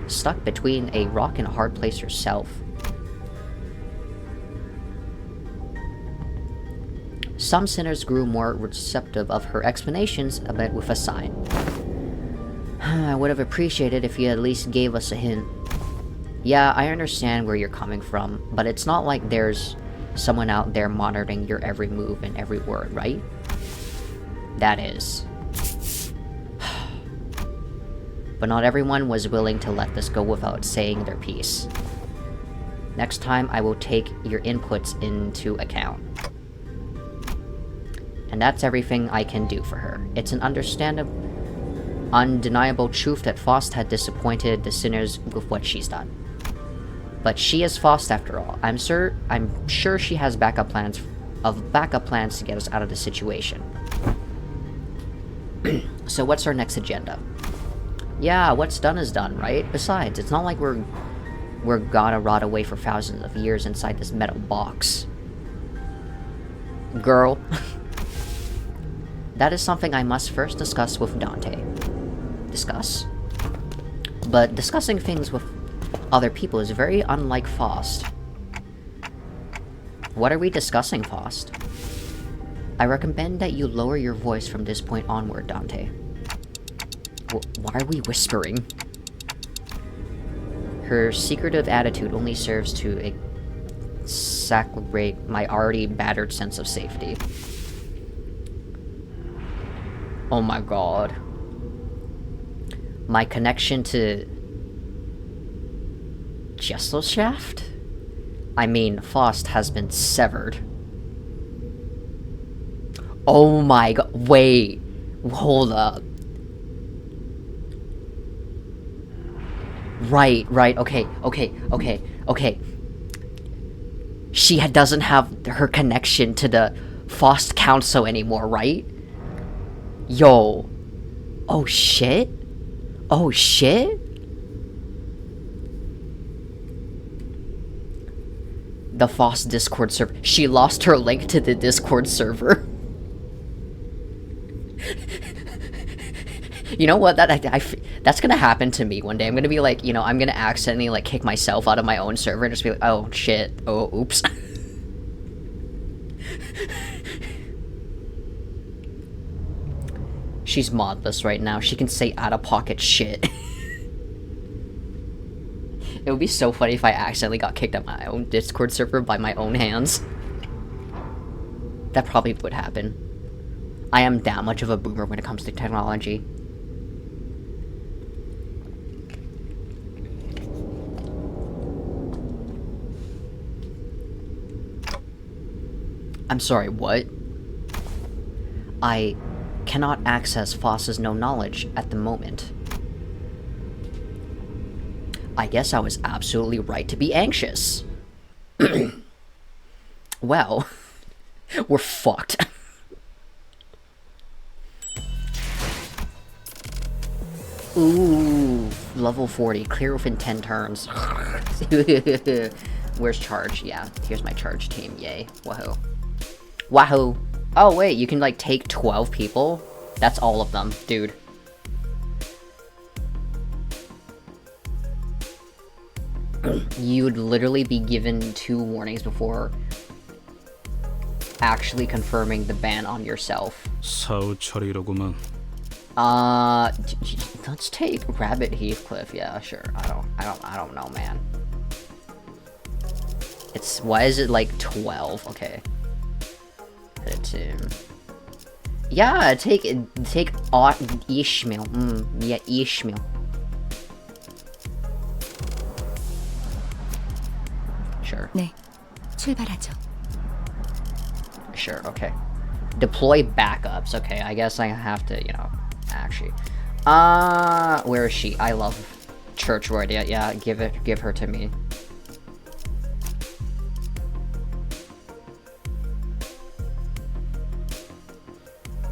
stuck between a rock and a hard place herself. Some sinners grew more receptive of her explanations, but with a sign. I would have appreciated if you at least gave us a hint. Yeah, I understand where you're coming from, but it's not like there's someone out there monitoring your every move and every word, right? That is. But not everyone was willing to let this go without saying their piece. Next time, I will take your inputs into account. And that's everything I can do for her. It's an undeniable truth that Faust had disappointed the sinners with what she's done. But she is Faust after all. I'm sure she has backup plans to get us out of the situation. So what's our next agenda? Yeah, what's done is done, right? Besides, it's not like we're gonna rot away for thousands of years inside this metal box. Girl. That is something I must first discuss with Dante. Discuss? But discussing things with other people is very unlike Faust. What are we discussing, Faust? I recommend that you lower your voice from this point onward, Dante. Why are we whispering? Her secretive attitude only serves to exacerbate my already battered sense of safety. Oh my god. My connection to Gesellschaft? I mean, Faust has been severed. Oh my god. Wait. Hold up. Right, okay. She doesn't have her connection to the Faust Council anymore, right? Yo. Oh shit? Oh shit? The Faust Discord server. She lost her link to the Discord server. You know what? That's gonna happen to me one day. I'm gonna be like, you know, I'm gonna accidentally like kick myself out of my own server and just be like, oh shit, oh oops. She's modless right now. She can say out-of-pocket shit. It would be so funny if I accidentally got kicked out of my own Discord server by my own hands. That probably would happen. I am that much of a boomer when it comes to technology. I'm sorry, what? I cannot access Faust's no knowledge at the moment. I guess I was absolutely right to be anxious. Well, we're fucked. Ooh, level 40, clear within 10 turns. Where's charge? Yeah, here's my charge team, yay. Wahoo. Wahoo! Oh wait, you can like take 12 people? That's all of them, dude. You would literally be given 2 warnings before actually confirming the ban on yourself. 사후처리로구만. Let's take Rabbit Heathcliff. Yeah, sure. I don't know, man. Why is it like 12? Okay. Put it to... Yeah, take Ishmael. Yeah, Ishmael. Sure. 네, 출발하죠. Sure, okay. Deploy backups. Okay, I guess I have to, you know, actually. Where is she? I love Churchward. Yeah, give her to me.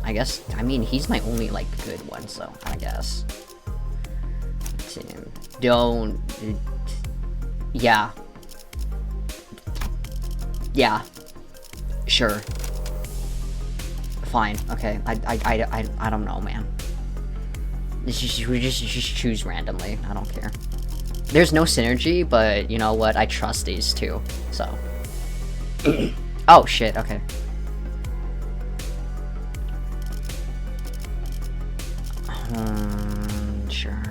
I guess, I mean, he's my only, like, good one, so, I guess. Don't... Yeah. Yeah. Sure. Fine, okay. I don't know, man. We just choose randomly. I don't care. There's no synergy, but you know what? I trust these two, so. Oh, shit, okay. Sure.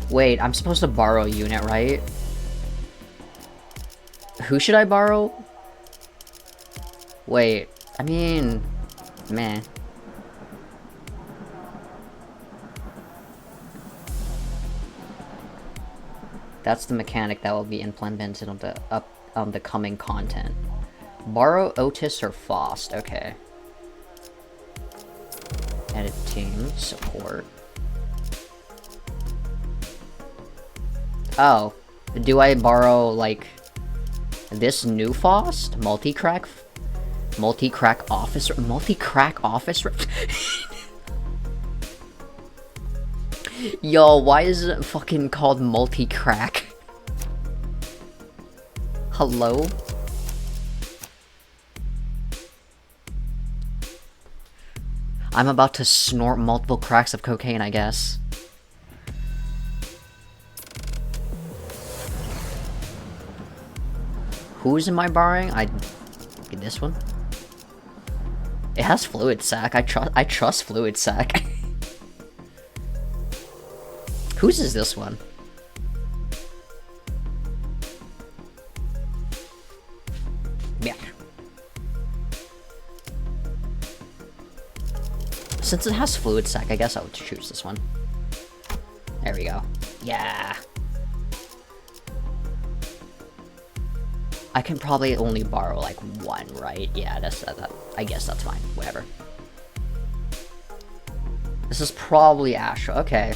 Wait, I'm supposed to borrow a unit, right? Who should I borrow? Wait, I mean, meh. That's the mechanic that will be implemented on the coming content. Borrow Otis or Faust, okay. Edit team, support. Oh, do I borrow, like, this new Faust? Multi-crack officer? Multi-crack officer? Yo, why is it fucking called multi-crack? Hello? I'm about to snort multiple cracks of cocaine, I guess. Who's am I borrowing? This one? It has fluid sac. I trust fluid sac. Whose is this one? Yeah. Since it has fluid sac, I guess I would choose this one. There we go. Yeah. I can probably only borrow like one, right? Yeah, that's I guess that's fine. Whatever. This is probably Astra. Okay.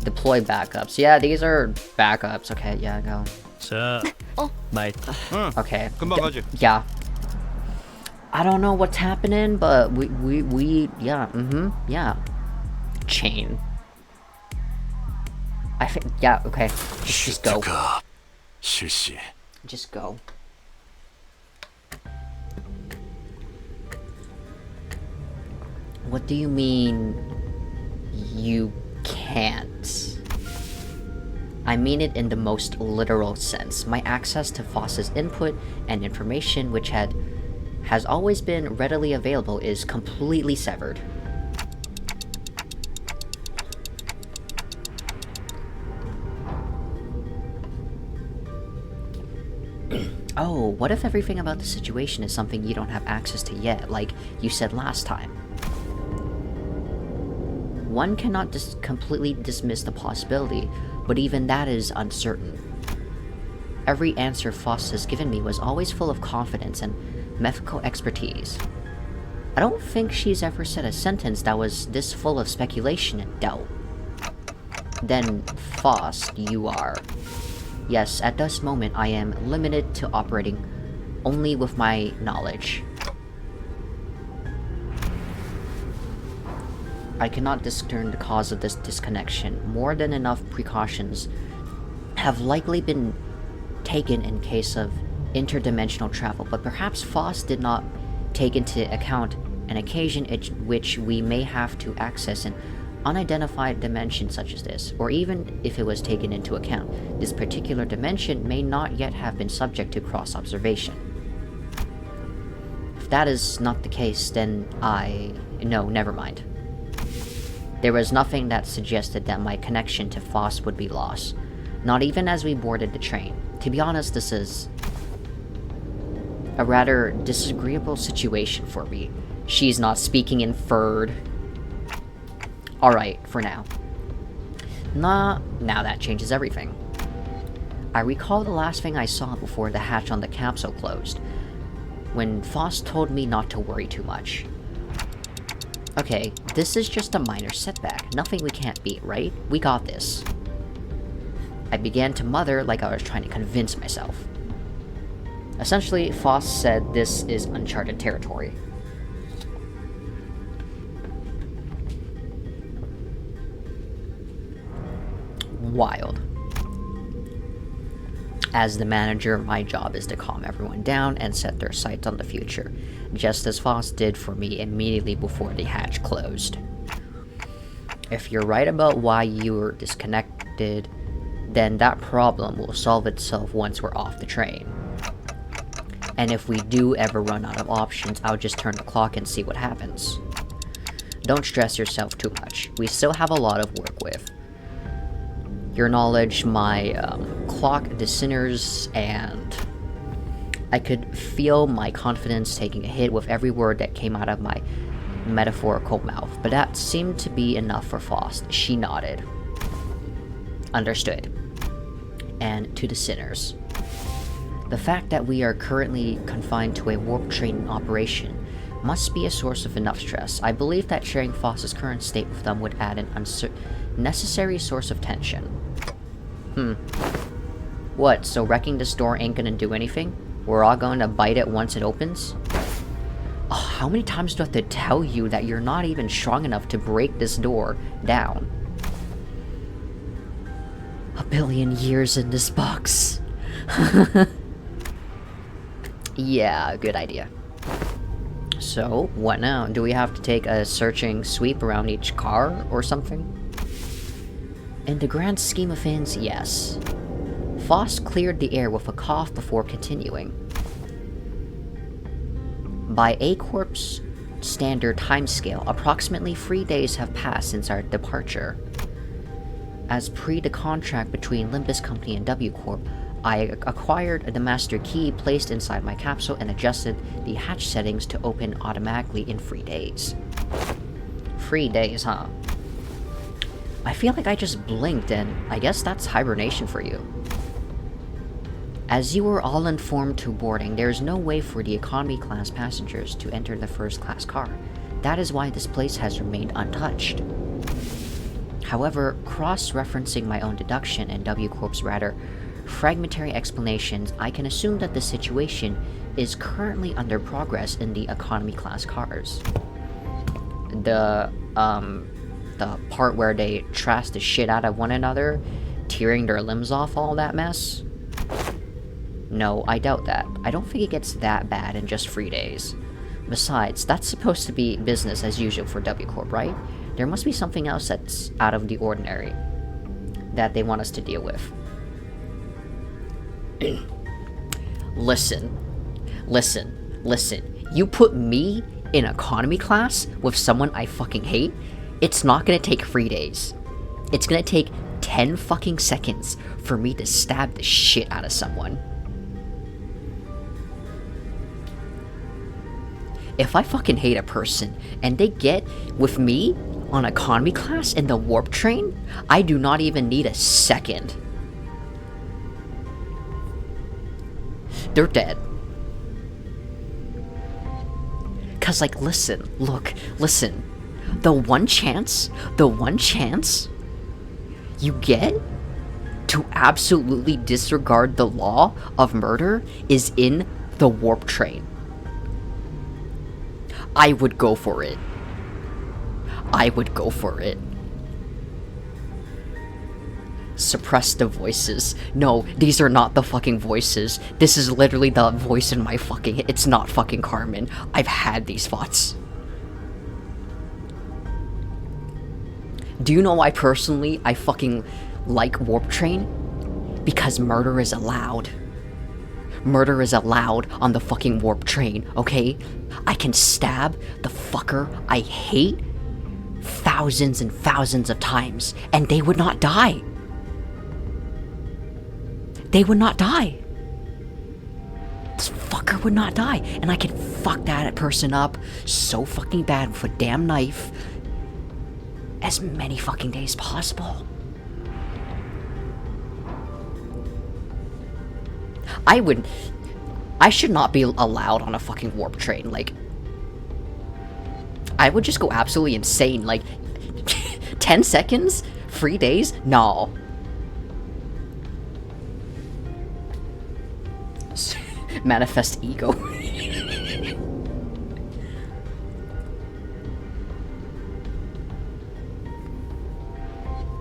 Deploy backups. Yeah, these are backups. Okay, yeah, go. 자, 말. Okay. 금방 가지. Yeah. I don't know what's happening, but we yeah, yeah. Chain. I think, yeah, okay. Just go. 슈트가 실시. Just go. What do you mean you can't? I mean it in the most literal sense. My access to Foss's input and information, which has always been readily available, is completely severed. Oh, what if everything about the situation is something you don't have access to yet, like you said last time? One cannot completely dismiss the possibility, but even that is uncertain. Every answer Foss has given me was always full of confidence and medical expertise. I don't think she's ever said a sentence that was this full of speculation and doubt. Then, Foss, you are. Yes, at this moment I am limited to operating only with my knowledge. I cannot discern the cause of this disconnection. More than enough precautions have likely been taken in case of interdimensional travel, but perhaps Foss did not take into account an occasion in which we may have to access an unidentified dimension such as this, or even if it was taken into account, this particular dimension may not yet have been subject to cross-observation. If that is not the case, then no, never mind. There was nothing that suggested that my connection to Foss would be lost, not even as we boarded the train. To be honest, this is a rather disagreeable situation for me. She's not speaking in third. Alright, for now. Now that changes everything. I recall the last thing I saw before the hatch on the capsule closed, when Foss told me not to worry too much. Okay, this is just a minor setback, nothing we can't beat, right? We got this. I began to mother like I was trying to convince myself. Essentially, Foss said this is uncharted territory. Wild. As the manager, my job is to calm everyone down and set their sights on the future, just as Foss did for me immediately before the hatch closed. If you're right about why you were disconnected, then that problem will solve itself once we're off the train. And if we do ever run out of options, I'll just turn the clock and see what happens. Don't stress yourself too much. We still have a lot of work with. Your knowledge, my clock designers, and I could feel my confidence taking a hit with every word that came out of my metaphorical mouth, but that seemed to be enough for Faust. She nodded. Understood. And to the sinners. The fact that we are currently confined to a warp train operation must be a source of enough stress. I believe that sharing Faust's current state with them would add an unnecessary source of tension. What, so wrecking this door ain't gonna do anything? We're all going to bite it once it opens? Oh, how many times do I have to tell you that you're not even strong enough to break this door down? A billion years in this box. Yeah, good idea. So, what now? Do we have to take a searching sweep around each car or something? In the grand scheme of things, yes. Faust cleared the air with a cough before continuing. By A-Corp's standard timescale, approximately 3 days have passed since our departure. As per the contract between Limbus Company and W-Corp, I acquired the master key placed inside my capsule and adjusted the hatch settings to open automatically in 3 days. 3 days, huh? I feel like I just blinked, and I guess that's hibernation for you. As you were all informed to boarding, there is no way for the economy class passengers to enter the first class car. That is why this place has remained untouched. However, cross-referencing my own deduction and W-Corp's rather fragmentary explanations, I can assume that the situation is currently under progress in the economy class cars. The part where they trash the shit out of one another, tearing their limbs off, all that mess? No, I doubt that. I don't think it gets that bad in just 3 days. Besides, that's supposed to be business as usual for W-Corp, right? There must be something else that's out of the ordinary that they want us to deal with. Listen. You put me in economy class with someone I fucking hate, it's not gonna take 3 days. It's gonna take 10 fucking seconds for me to stab the shit out of someone. If I fucking hate a person and they get with me on economy class in the warp train, I do not even need a second. They're dead. Cause like, listen. The one chance you get to absolutely disregard the law of murder is in the warp train. I would go for it. Suppress the voices. No, these are not the fucking voices. This is literally the voice in my fucking head. It's not fucking Carmen. I've had these thoughts. Do you know why personally I fucking like Warp Train? Because murder is allowed. Murder is allowed on the fucking Warp Train, okay? I can stab the fucker I hate thousands and thousands of times, and they would not die. They would not die. This fucker would not die, and I could fuck that person up so fucking bad with a damn knife as many fucking days possible. I should not be allowed on a fucking warp train. Like, I would just go absolutely insane. Like, 10 seconds? 3 days? No. Manifest ego.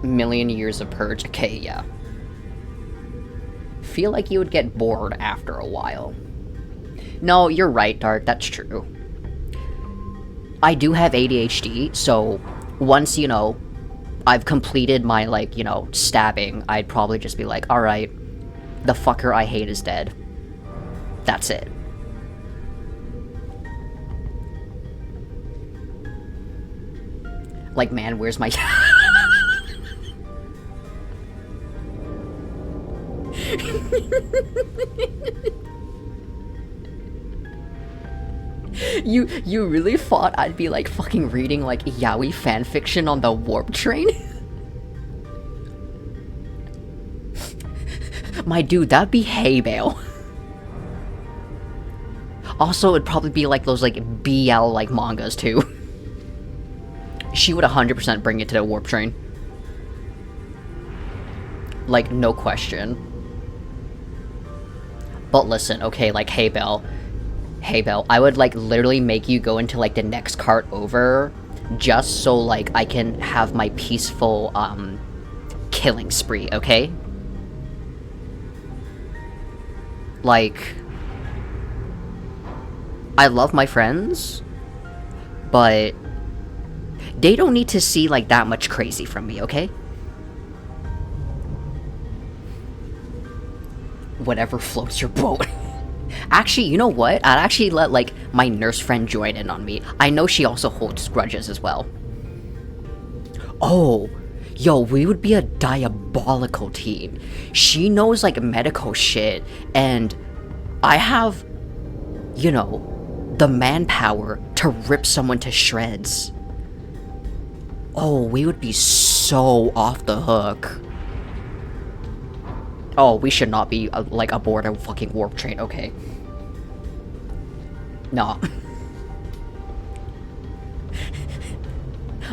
Million years of purge. Okay, yeah. Feel like you would get bored after a while. No, you're right, Dark. That's true. I do have ADHD, so once, you know, I've completed my, like, you know, stabbing, I'd probably just be like, alright, the fucker I hate is dead. That's it. Like, man, where's my... You really thought I'd be like fucking reading like yaoi fanfiction on the warp train? My dude, that'd be hay bale. Also, it'd probably be like those like BL like mangas too. She would 100% bring it to the warp train. Like, no question. But listen, okay, like, hey Belle, I would like literally make you go into like the next cart over just so like I can have my peaceful killing spree, okay? Like, I love my friends, but they don't need to see like that much crazy from me, okay? Whatever floats your boat. Actually, you know what? I'd actually let like my nurse friend join in on me. I know she also holds grudges as well. Oh, yo, we would be a diabolical team. She knows like medical shit, and I have, you know, the manpower to rip someone to shreds. Oh, we would be so off the hook. Oh, we should not be like aboard a fucking warp train, okay. Nah.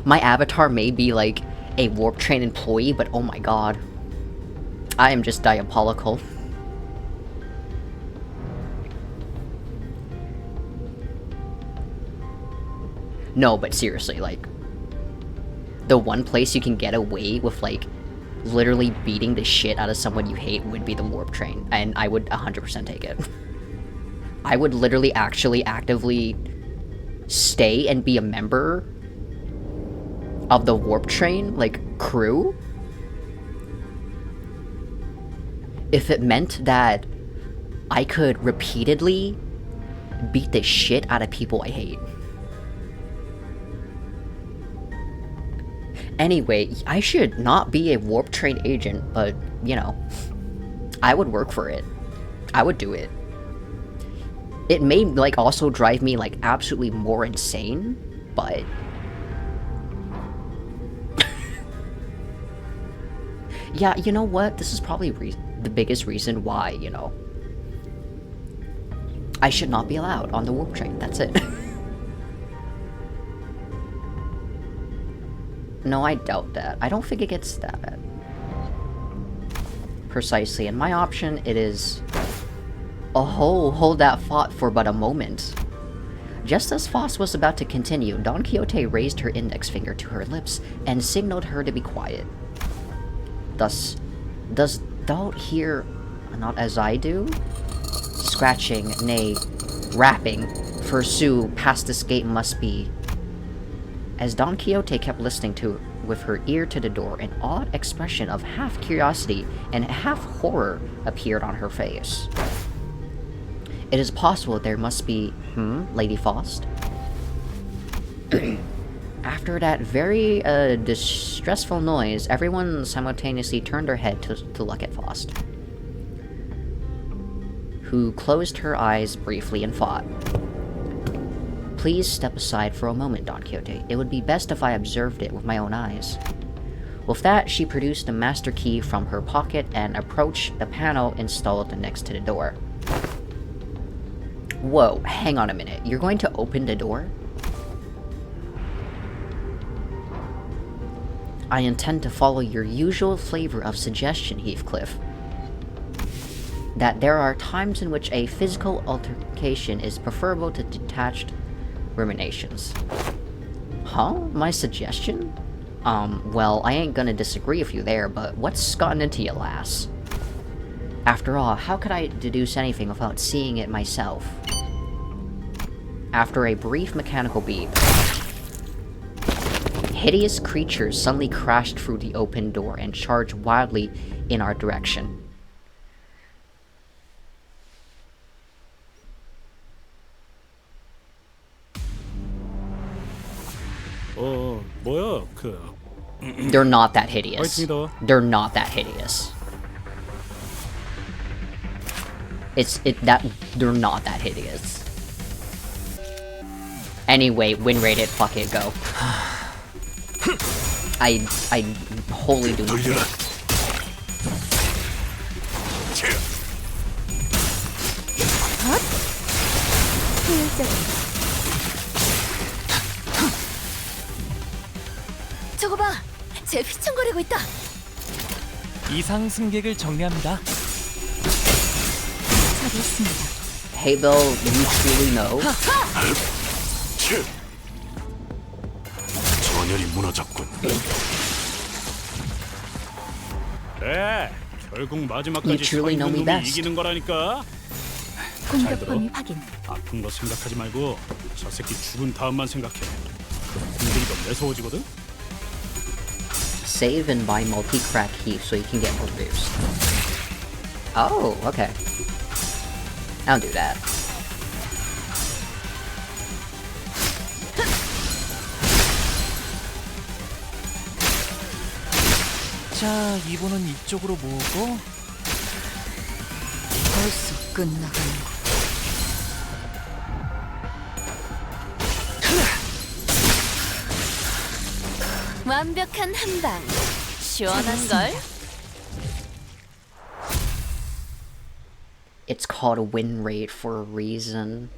My avatar may be like a warp train employee, but oh my god. I am just diabolical. No, but seriously, like, the one place you can get away with, like, literally beating the shit out of someone you hate would be the warp train, and I would 100% take it. I would literally actually actively stay and be a member of the warp train, like, crew, if it meant that I could repeatedly beat the shit out of people I hate. Anyway, I should not be a warp train agent, but, you know, I would work for it. I would do it. It may, like, also drive me, like, absolutely more insane, but... yeah, you know what? This is probably the biggest reason why, you know, I should not be allowed on the warp train. That's it. No, I doubt that. I don't think it gets that bad. Precisely. And my option, it is... oh, hold that thought for but a moment. Just as Foss was about to continue, Don Quixote raised her index finger to her lips and signaled her to be quiet. Thus, does thou hear not as I do? Scratching, nay, rapping, forsooth, past this gate must be. As Don Quixote kept listening to with her ear to the door, an odd expression of half curiosity and half horror appeared on her face. It is possible there must be... Lady Faust? After that very, distressful noise, everyone simultaneously turned their head to look at Faust, who closed her eyes briefly and thought. Please step aside for a moment, Don Quixote. It would be best if I observed it with my own eyes. With that, she produced the master key from her pocket and approached the panel installed next to the door. Whoa, hang on a minute. You're going to open the door? I intend to follow your usual flavor of suggestion, Heathcliff. That there are times in which a physical altercation is preferable to detached ruminations. Huh? My suggestion? Well, I ain't gonna disagree with you there, but what's gotten into you, lass? After all, how could I deduce anything without seeing it myself? After a brief mechanical beep, hideous creatures suddenly crashed through the open door and charged wildly in our direction. 뭐야, They're not that hideous. 화이팅이다. They're not that hideous. They're not that hideous. Anyway, win rate it, fuck it, go. I wholly do not care. 돌려라. 효율적인. 저거 봐! 쟤 휘청거리고 있다! 이상 승객을 정리합니다. 처리했습니다. Hey Bill, you truly know? 전열이 무너졌군. 그래, 결국 You 마지막까지 truly know 서 me 있는 놈이 best. 이기는 거라니까. 공격 들어. 범위 확인. 아픈 거 생각하지 말고 저 새끼 죽은 다음만 생각해. 그럼 힘들이 더 매서워지거든. Save and buy multi-crack heap so you can get more boost. Oh, okay. I'll do that. 자, 이번은 이쪽으로 모으고 벌써 끝나가는 완벽한 한방. 시원한걸? It's called a win rate for a reason.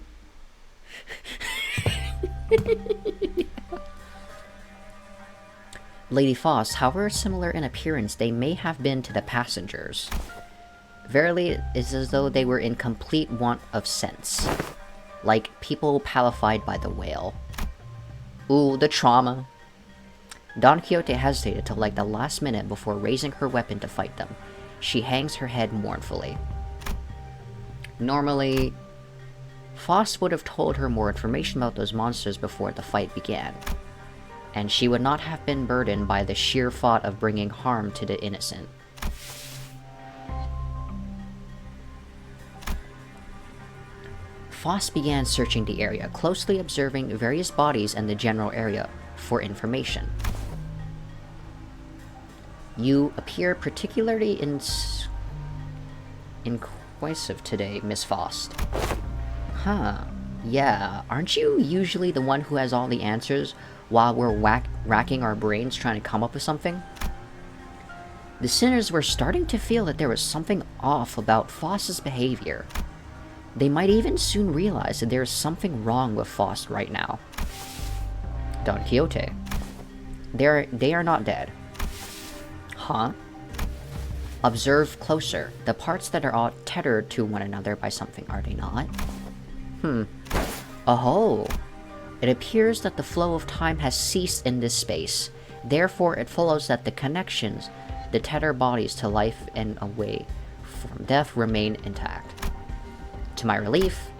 Lady Foss, however similar in appearance they may have been to the passengers, verily it is as though they were in complete want of sense, like people palified by the whale. Ooh, the trauma. Don Quixote hesitated till like the last minute before raising her weapon to fight them. She hangs her head mournfully. Normally, Foss would have told her more information about those monsters before the fight began, and she would not have been burdened by the sheer thought of bringing harm to the innocent. Foss began searching the area, closely observing various bodies and the general area for information. You appear particularly inquisitive today, Miss Foss. Huh. Yeah, aren't you usually the one who has all the answers while we're racking our brains trying to come up with something? The sinners were starting to feel that there was something off about Foss's behavior. They might even soon realize that there is something wrong with Foss right now. Don Quixote. They are not dead. Huh? Observe closer. The parts that are all tethered to one another by something, are they not? Oh. It appears that the flow of time has ceased in this space. Therefore, it follows that the connections, the tether bodies to life and away from death, remain intact. To my relief,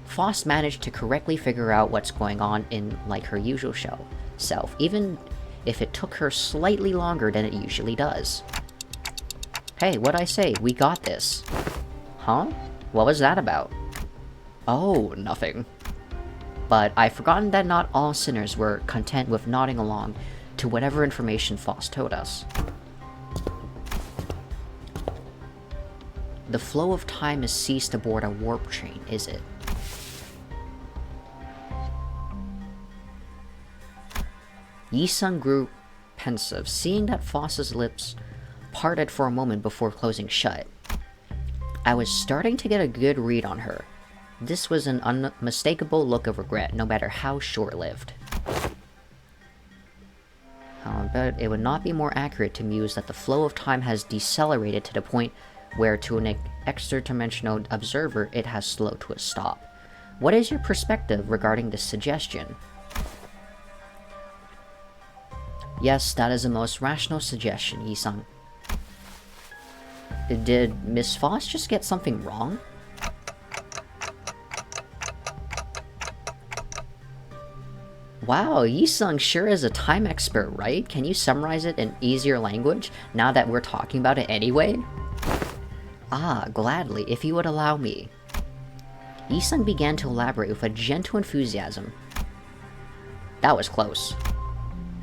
Foss managed to correctly figure out what's going on in like her usual self, even if it took her slightly longer than it usually does. Hey, what'd I say? We got this. Huh? What was that about? Oh, nothing. But I've forgotten that not all sinners were content with nodding along to whatever information Foss told us. The flow of time has ceased aboard a warp train, is it? Yi-sung grew pensive, seeing that Foss's lips parted for a moment before closing shut. I was starting to get a good read on her. This was an unmistakable look of regret, no matter how short-lived. But it would not be more accurate to muse that the flow of time has decelerated to the point where, to an extra-dimensional observer, it has slowed to a stop. What is your perspective regarding this suggestion? Yes, that is the most rational suggestion, Yi-sung. Did Miss Foss just get something wrong? Wow, Yi-sung sure is a time expert, right? Can you summarize it in easier language, now that we're talking about it anyway? Ah, gladly, if you would allow me. Yi-sung began to elaborate with a gentle enthusiasm. That was close.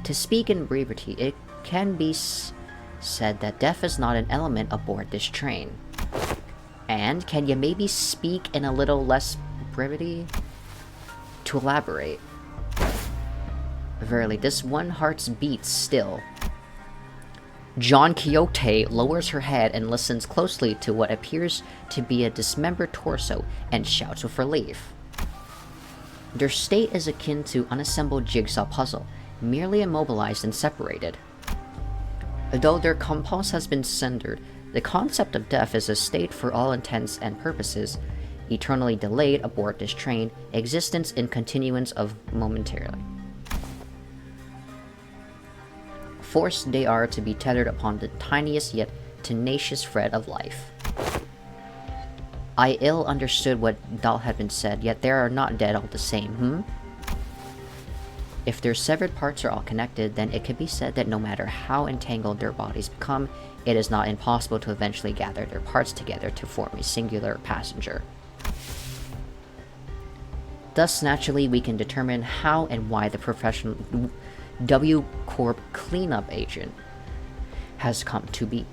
To speak in brevity, it can be said that death is not an element aboard this train. And can you maybe speak in a little less brevity? To elaborate. Verily, this one heart's beats still. John Quixote lowers her head and listens closely to what appears to be a dismembered torso and shouts with relief. Their state is akin to unassembled jigsaw puzzle, merely immobilized and separated. Though their compulse has been sundered, the concept of death is a state for all intents and purposes, eternally delayed aboard this train, existence in continuance of momentarily. Forced they are to be tethered upon the tiniest yet tenacious thread of life. I ill understood what thou had been said, yet they are not dead all the same, If their severed parts are all connected, then it could be said that no matter how entangled their bodies become, it is not impossible to eventually gather their parts together to form a singular passenger. Thus, naturally, we can determine how and why the professional W Corp cleanup agent has come to be.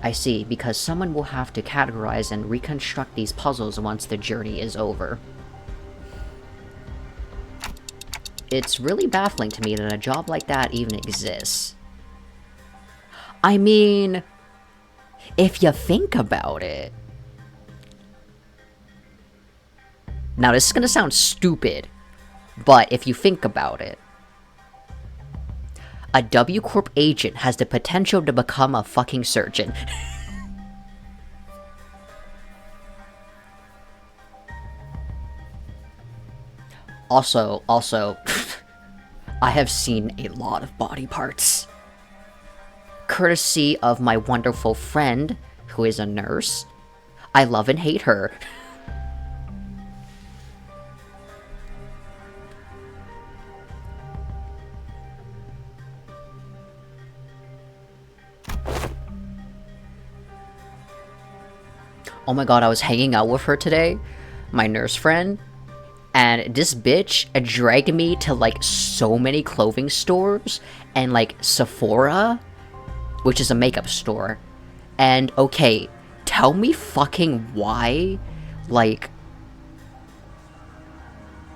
I see, because someone will have to categorize and reconstruct these puzzles once the journey is over. It's really baffling to me that a job like that even exists. I mean, if you think about it. Now, this is gonna sound stupid, but if you think about it, a W Corp agent has the potential to become a fucking surgeon. Also, I have seen a lot of body parts. Courtesy of my wonderful friend, who is a nurse. I love and hate her. Oh my god, I was hanging out with her today, my nurse friend, and this bitch dragged me to like so many clothing stores and like Sephora, which is a makeup store. And okay, tell me fucking why, like,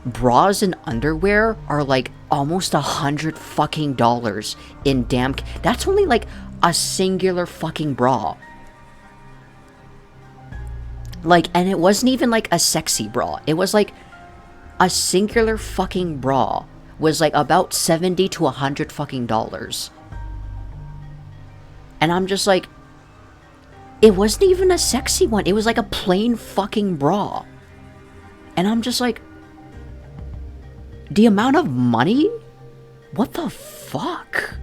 bras and underwear are like almost $100 fucking dollars in damn. That's only like a singular fucking bra. Like, and it wasn't even like a sexy bra. It was like a singular fucking bra was like about $70 to $100 fucking dollars. And I'm just like, it wasn't even a sexy one. It was like a plain fucking bra. And I'm just like, the amount of money? What the fuck?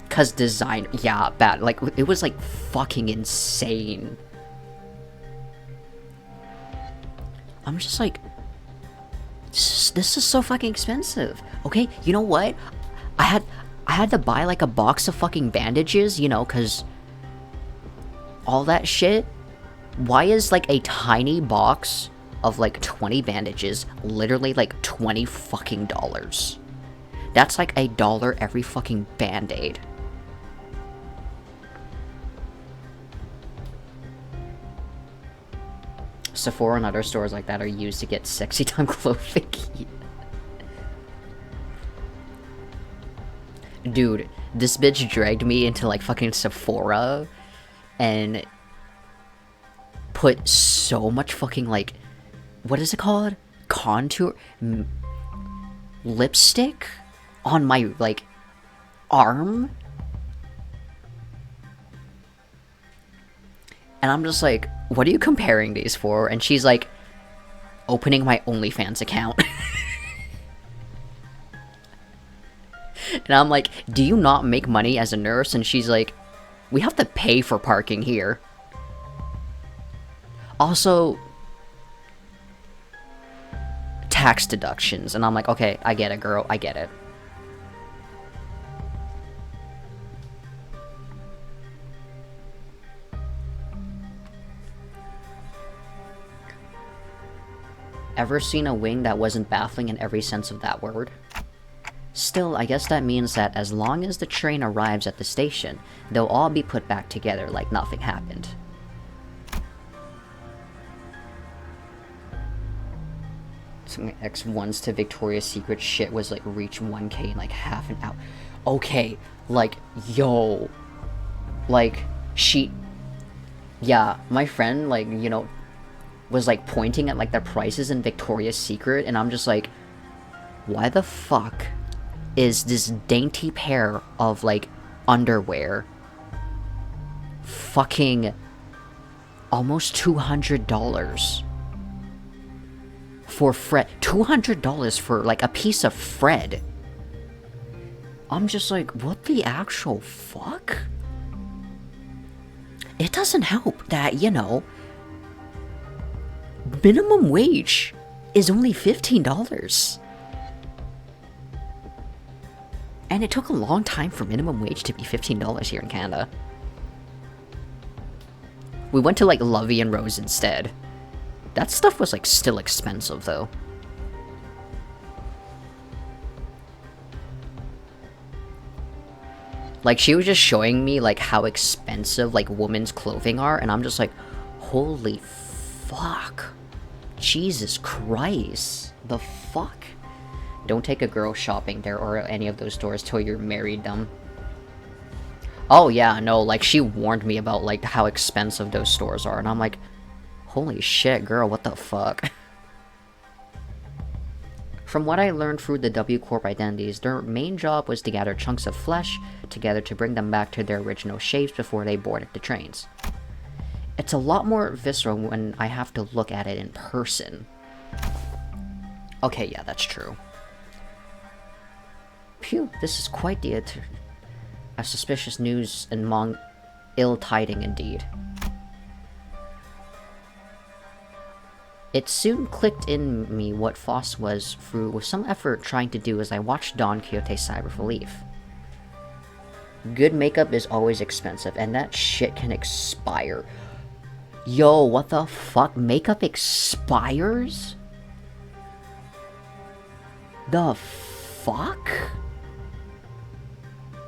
Cause design, yeah, bad. Like, it was like fucking insane. I'm just like, this is so fucking expensive. Okay, you know what? I had to buy like a box of fucking bandages, you know, cause all that shit. Why is like a tiny box of like 20 bandages literally like $20 fucking dollars? That's like $1 every fucking band-aid. Sephora and other stores like that are used to get sexy time clothing. Dude, this bitch dragged me into like fucking Sephora and put so much fucking like, what is it called? Contour lipstick on my like arm. And I'm just like, what are you comparing these for? And she's like, opening my OnlyFans account. And I'm like, do you not make money as a nurse? And she's like, we have to pay for parking here. Also, tax deductions. And I'm like, okay, I get it, girl, I get it. Ever seen a wing that wasn't baffling in every sense of that word? Still, I guess that means that as long as the train arrives at the station, they'll all be put back together like nothing happened. X1s to Victoria's Secret shit was like reach 1K in like half an hour. Okay, like, yo. Like, yeah, my friend, like, you know, was like pointing at like the prices in Victoria's Secret, and I'm just like, why the fuck is this dainty pair of like underwear fucking almost $200 for Fred? $200 for like a piece of Fred. I'm just like, what the actual fuck? It doesn't help that, you know, minimum wage is only $15. And it took a long time for minimum wage to be $15 here in Canada. We went to like Lovey and Rose instead. That stuff was like still expensive though. Like, she was just showing me like how expensive like women's clothing are, and I'm just like, holy fuck. Jesus Christ. The fuck? Don't take a girl shopping there or any of those stores till you're married, dumb. Oh yeah, no, like she warned me about like how expensive those stores are, and I'm like, holy shit, girl, what the fuck? From what I learned through the W Corp identities, their main job was to gather chunks of flesh together to bring them back to their original shapes before they boarded the trains. It's a lot more visceral when I have to look at it in person. Okay, yeah, that's true. Phew, this is quite the a suspicious news and ill tiding indeed. It soon clicked in me what Foss was through with some effort trying to do as I watched Don Quixote's sigh of relief. Good makeup is always expensive, and that shit can expire. Yo, what the fuck? Makeup expires? The fuck?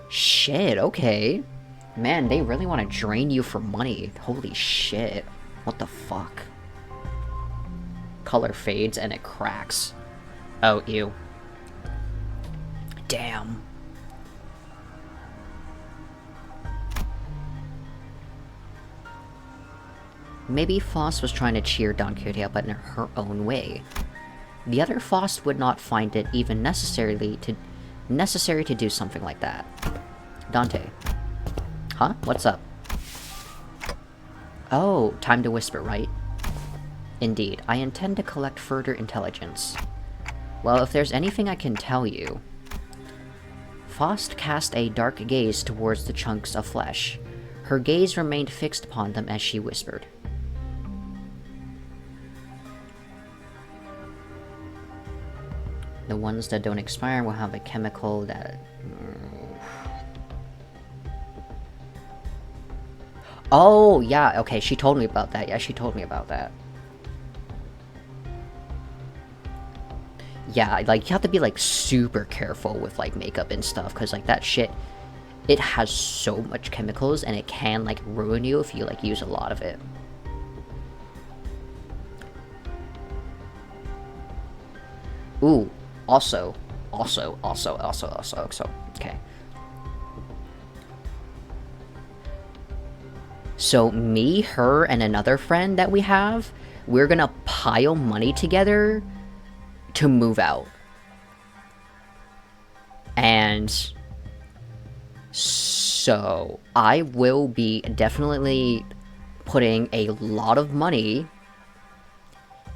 Shit, okay. Man, they really want to drain you for money. Holy shit. What the fuck? Color fades and it cracks. Oh, ew. Damn. Maybe Foss was trying to cheer Don Quixote up in her own way. The other Foss would not find it even necessary to do something like that. Dante. Huh? What's up? Oh, time to whisper, right? Indeed, I intend to collect further intelligence. Well, if there's anything I can tell you... Faust cast a dark gaze towards the chunks of flesh. Her gaze remained fixed upon them as she whispered. The ones that don't expire will have a chemical that... Oh, yeah, okay, she told me about that. Yeah, she told me about that. Yeah, like, you have to be, like, super careful with, like, makeup and stuff, because, like, that shit, it has so much chemicals, and it can, like, ruin you if you, like, use a lot of it. Ooh, also, okay. So, me, her, and another friend that we have, we're gonna pile money together to move out. And so I will be definitely putting a lot of money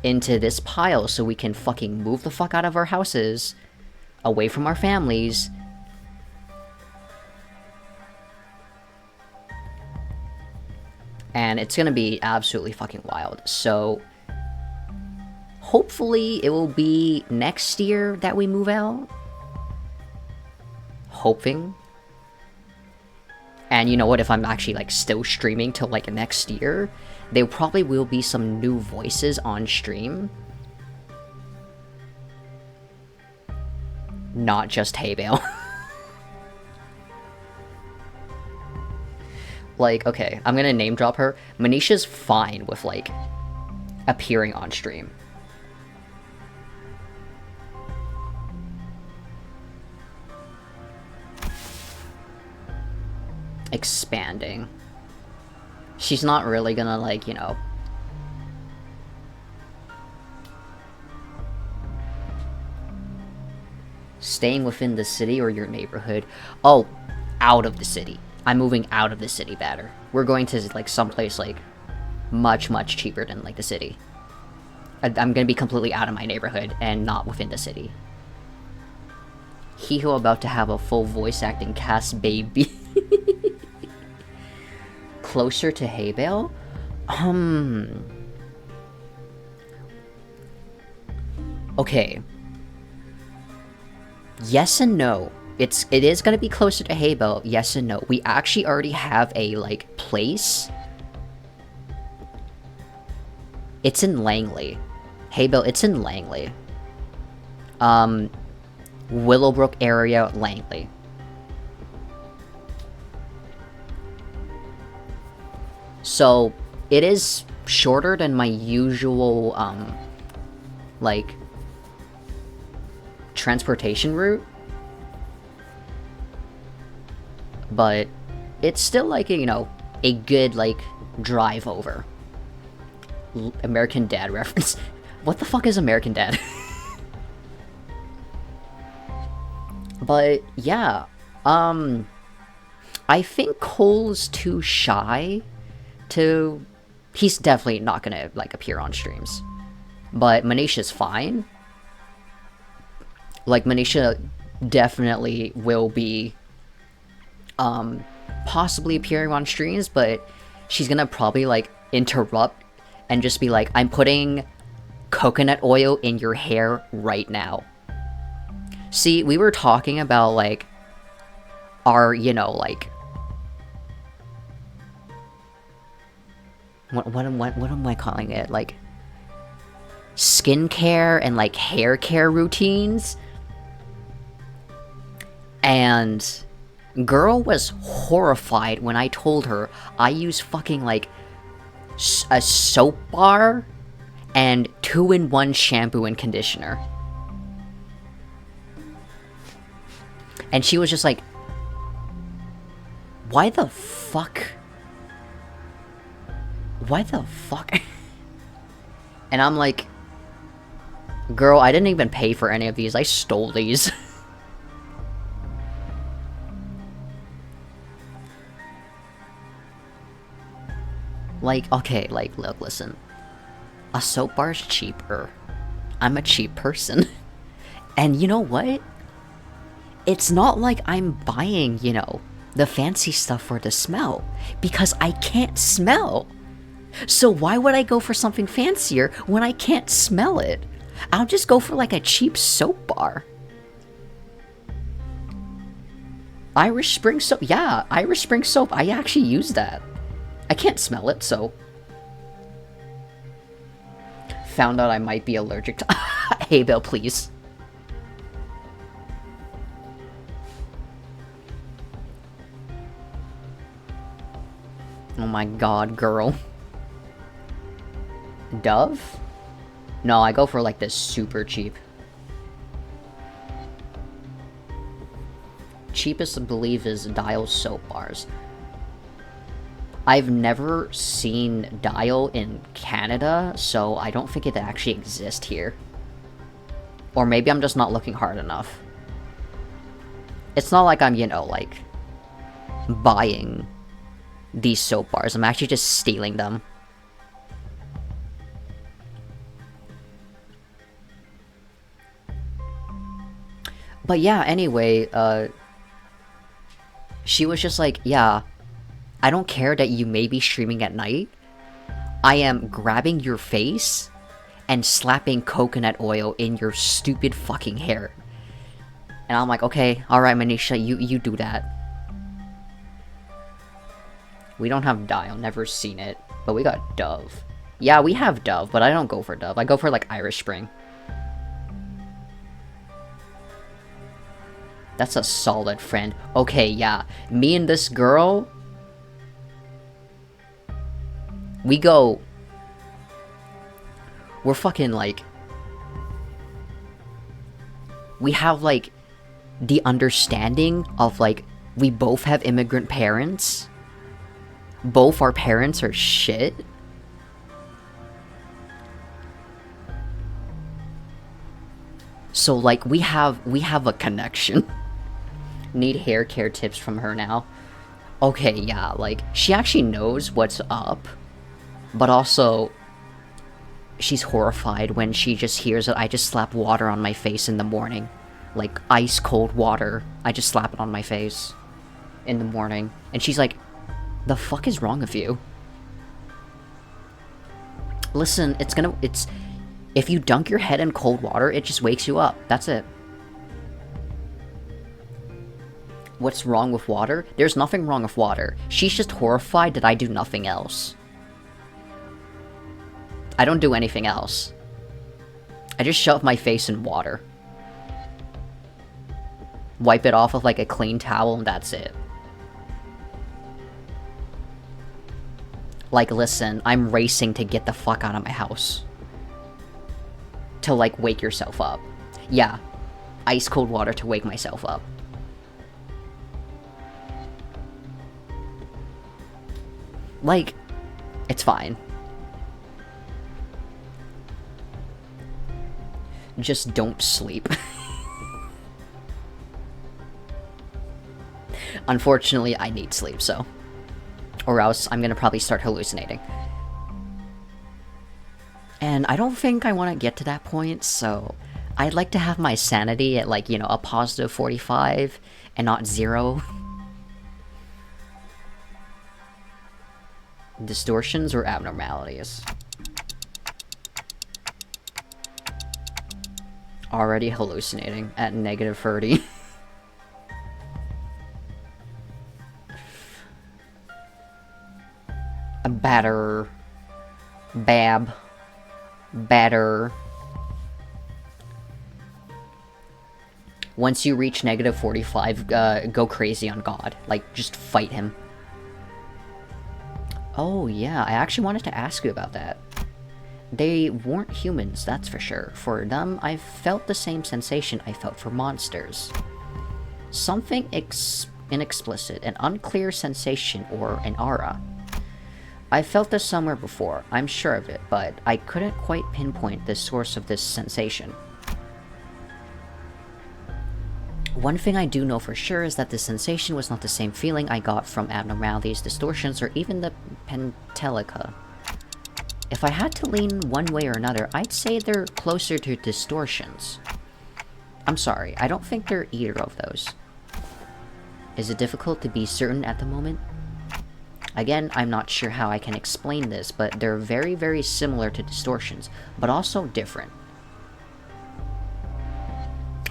into this pile so we can fucking move the fuck out of our houses, away from our families, and it's gonna be absolutely fucking wild. So hopefully it will be next year that we move out. Hoping. And you know what, if I'm actually like still streaming till like next year, there probably will be some new voices on stream. Not just Hey Bale. Like, okay, I'm gonna name drop her. Manisha's fine with like appearing on stream. expanding. She's not really gonna, like, you know... Staying within the city or your neighborhood. Oh, out of the city. I'm moving out of the city better. We're going to, like, someplace, like, much, much cheaper than, like, the city. I'm gonna be completely out of my neighborhood and not within the city. He who about to have a full voice acting cast, baby. Closer to Haybale? Okay. Yes and no. It is gonna be closer to Haybale, yes and no. We actually already have a, like, place. It's in Langley. Haybale, it's in Langley. Willowbrook area, Langley. So, it is shorter than my usual, like, transportation route. But it's still, like, you know, a good, like, drive over. American Dad reference. What the fuck is American Dad? But, yeah. I think Cole's too shy to... He's definitely not gonna, like, appear on streams. But Manisha's fine. Like, Manisha definitely will be, possibly appearing on streams, but she's gonna probably, like, interrupt and just be like, I'm putting coconut oil in your hair right now. See, we were talking about, like, our, you know, like... What am I calling it? Like, skincare and, like, hair care routines? And... Girl was horrified when I told her I use fucking, like, a soap bar and 2-in-1 shampoo and conditioner. And she was just like, why the fuck? Why the fuck? And I'm like, girl, I didn't even pay for any of these. I stole these. Like, okay, like, look, listen. A soap bar's cheaper. I'm a cheap person. And you know what? It's not like I'm buying, you know, the fancy stuff for the smell. Because I can't smell. So why would I go for something fancier when I can't smell it? I'll just go for, like, a cheap soap bar. Irish Spring soap? Yeah, Irish Spring soap. I actually use that. I can't smell it, so... Found out I might be allergic to... Hey, Bill, please. Oh my god, girl. Dove? No, I go for, like, this super cheap. Cheapest, I believe, is Dial soap bars. I've never seen Dial in Canada, so I don't think it actually exists here. Or maybe I'm just not looking hard enough. It's not like I'm, you know, like, buying these soap bars. I'm actually just stealing them. But yeah, anyway, she was just like, yeah, I don't care that you may be streaming at night. I am grabbing your face and slapping coconut oil in your stupid fucking hair. And I'm like, okay, alright, Manisha, you do that. We don't have Dial, never seen it. But we got Dove. Yeah, we have Dove, but I don't go for Dove. I go for, like, Irish Spring. That's a solid friend. Okay, yeah. Me and this girl... We go... We're fucking, like... We have, like, the understanding of, like, We both have immigrant parents. Both our parents are shit. So like we have a connection. Need hair care tips from her now. Okay, yeah, like she actually knows what's up, but also she's horrified when she just hears that I just slap water on my face in the morning. Like ice cold water. I just slap it on my face in the morning. And she's like, the fuck is wrong with you? Listen, if you dunk your head in cold water, it just wakes you up. That's it. What's wrong with water? There's nothing wrong with water. She's just horrified that I do nothing else. I don't do anything else. I just shove my face in water. Wipe it off with like a clean towel and that's it. Like, listen, I'm racing to get the fuck out of my house. To, like, wake yourself up. Yeah. Ice cold water to wake myself up. Like, it's fine. Just don't sleep. Unfortunately, I need sleep, so... Or else I'm gonna probably start hallucinating. And I don't think I want to get to that point, so... I'd like to have my sanity at, like, you know, a positive 45, and not 0. Distortions or abnormalities? Already hallucinating at negative 30. Batter. Bab. Batter. Once you reach negative 45, go crazy on God. Like, just fight him. Oh yeah, I actually wanted to ask you about that. They weren't humans, that's for sure. For them, I felt the same sensation I felt for monsters. Something inexplicit, an unclear sensation or an aura. I felt this somewhere before, I'm sure of it, but I couldn't quite pinpoint the source of this sensation. One thing I do know for sure is that the sensation was not the same feeling I got from abnormalities, distortions, or even the pentelica. If I had to lean one way or another, I'd say they're closer to distortions. I'm sorry, I don't think they're either of those. Is it difficult to be certain at the moment? Again, I'm not sure how I can explain this, but they're very, very similar to distortions, but also different.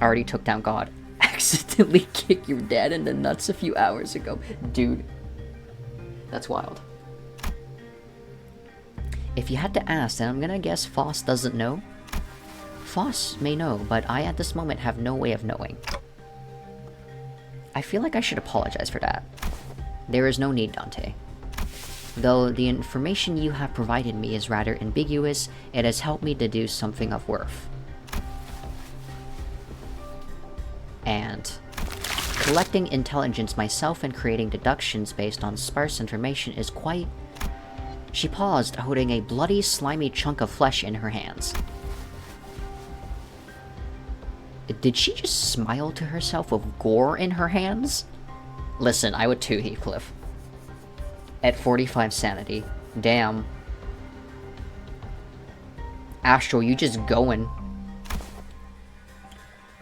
I already took down God. Accidentally kicked your dad in the nuts a few hours ago. Dude. That's wild. If you had to ask, then I'm gonna guess Foss doesn't know. Foss may know, but I at this moment have no way of knowing. I feel like I should apologize for that. There is no need, Dante. Though the information you have provided me is rather ambiguous, it has helped me deduce something of worth. And collecting intelligence myself and creating deductions based on sparse information is quite... She paused, holding a bloody, slimy chunk of flesh in her hands. Did she just smile to herself with gore in her hands? Listen, I would too, Heathcliff. At 45 sanity. Damn. Astral, you just going.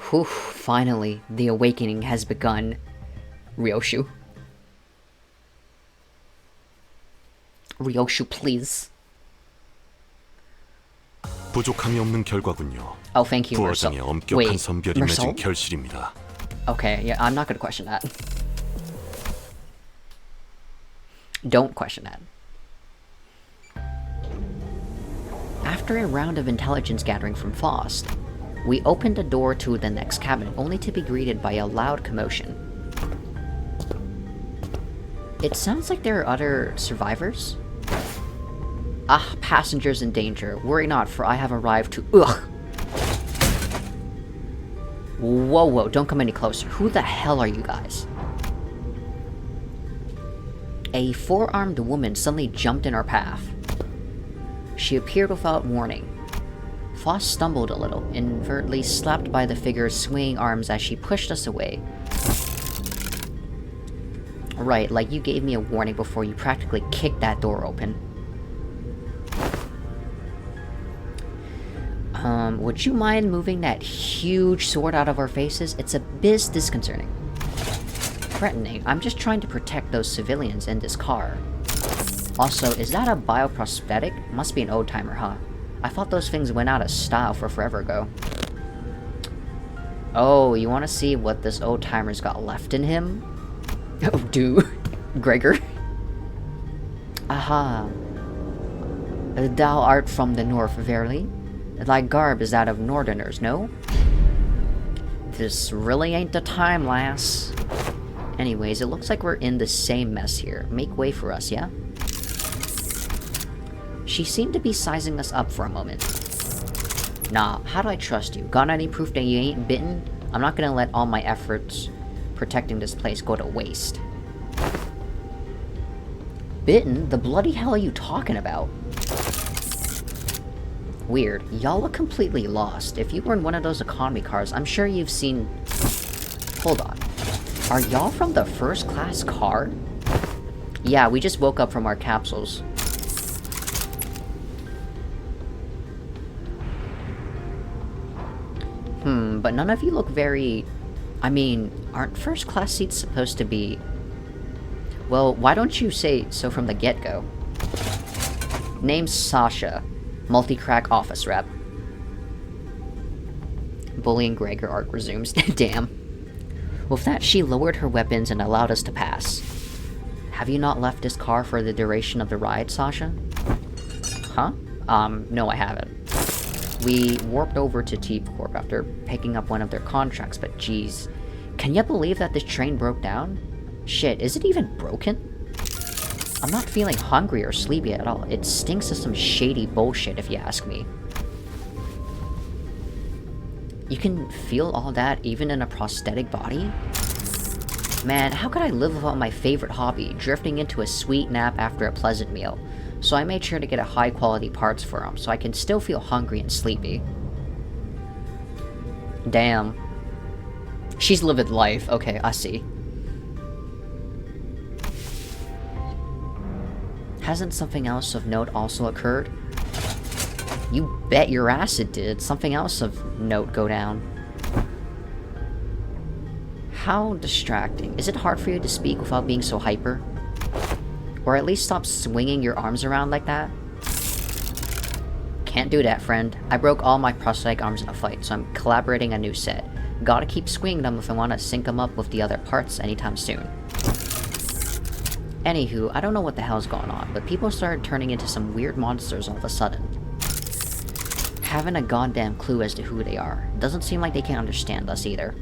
Whew, finally, the awakening has begun. Ryoshu. Ryoshu, please. 부족함이 없는 결과군요. Oh, thank you, Mercel. 부어장의 엄격한 Wait, 선별이 Mercel? 맺은 결실입니다. Okay, yeah, I'm not gonna question that. Don't question that. After a round of intelligence gathering from Faust, we opened a door to the next cabinet, only to be greeted by a loud commotion. It sounds like there are other survivors? Ah, passengers in danger. Worry not, for I have arrived to— Ugh! Whoa, whoa, don't come any closer. Who the hell are you guys? A four-armed woman suddenly jumped in our path. She appeared without warning. Foss stumbled a little, inadvertently slapped by the figure's swinging arms as she pushed us away. Right, like you gave me a warning before you practically kicked that door open. Would you mind moving that huge sword out of our faces? It's a bit disconcerting. Threatening. I'm just trying to protect those civilians in this car. Also, is that a bioprosthetic? Must be an old-timer, huh? I thought those things went out of style for forever ago. Oh, you want to see what this old-timer's got left in him? Oh, dude. Gregor. Aha. Thou art from the north, verily. Thy garb is that of northerners, no? This really ain't the time, lass. Anyways, it looks like we're in the same mess here. Make way for us, yeah? She seemed to be sizing us up for a moment. Nah, how do I trust you? Got any proof that you ain't bitten? I'm not gonna let all my efforts protecting this place go to waste. Bitten? The bloody hell are you talking about? Weird. Y'all look completely lost. If you were in one of those economy cars, I'm sure you've seen... Hold on. Are y'all from the first class car? Yeah, we just woke up from our capsules. But none of you look very... I mean, aren't first class seats supposed to be... Well, why don't you say so from the get-go? Name's Sasha. Multi-crack office rep. Bullying Gregor arc resumes. Damn. With that, she lowered her weapons and allowed us to pass. Have you not left this car for the duration of the ride, Sasha? Huh? No I haven't. We warped over to T Corp after picking up one of their contracts, but geez. Can you believe that this train broke down? Shit, is it even broken? I'm not feeling hungry or sleepy at all. It stinks of some shady bullshit, if you ask me. You can feel all that even in a prosthetic body? Man, how could I live without my favorite hobby, drifting into a sweet nap after a pleasant meal? So I made sure to get a high-quality parts for him, so I can still feel hungry and sleepy. Damn. She's lived life. Okay, I see. Hasn't something else of note also occurred? You bet your ass it did. Something else of note go down. How distracting. Is it hard for you to speak without being so hyper? Or at least stop swinging your arms around like that? Can't do that, friend. I broke all my prosthetic arms in a fight, so I'm collaborating a new set. Gotta keep swinging them if I want to sync them up with the other parts anytime soon. Anywho, I don't know what the hell's going on, but people started turning into some weird monsters all of a sudden. Haven't a goddamn clue as to who they are. Doesn't seem like they can understand us either.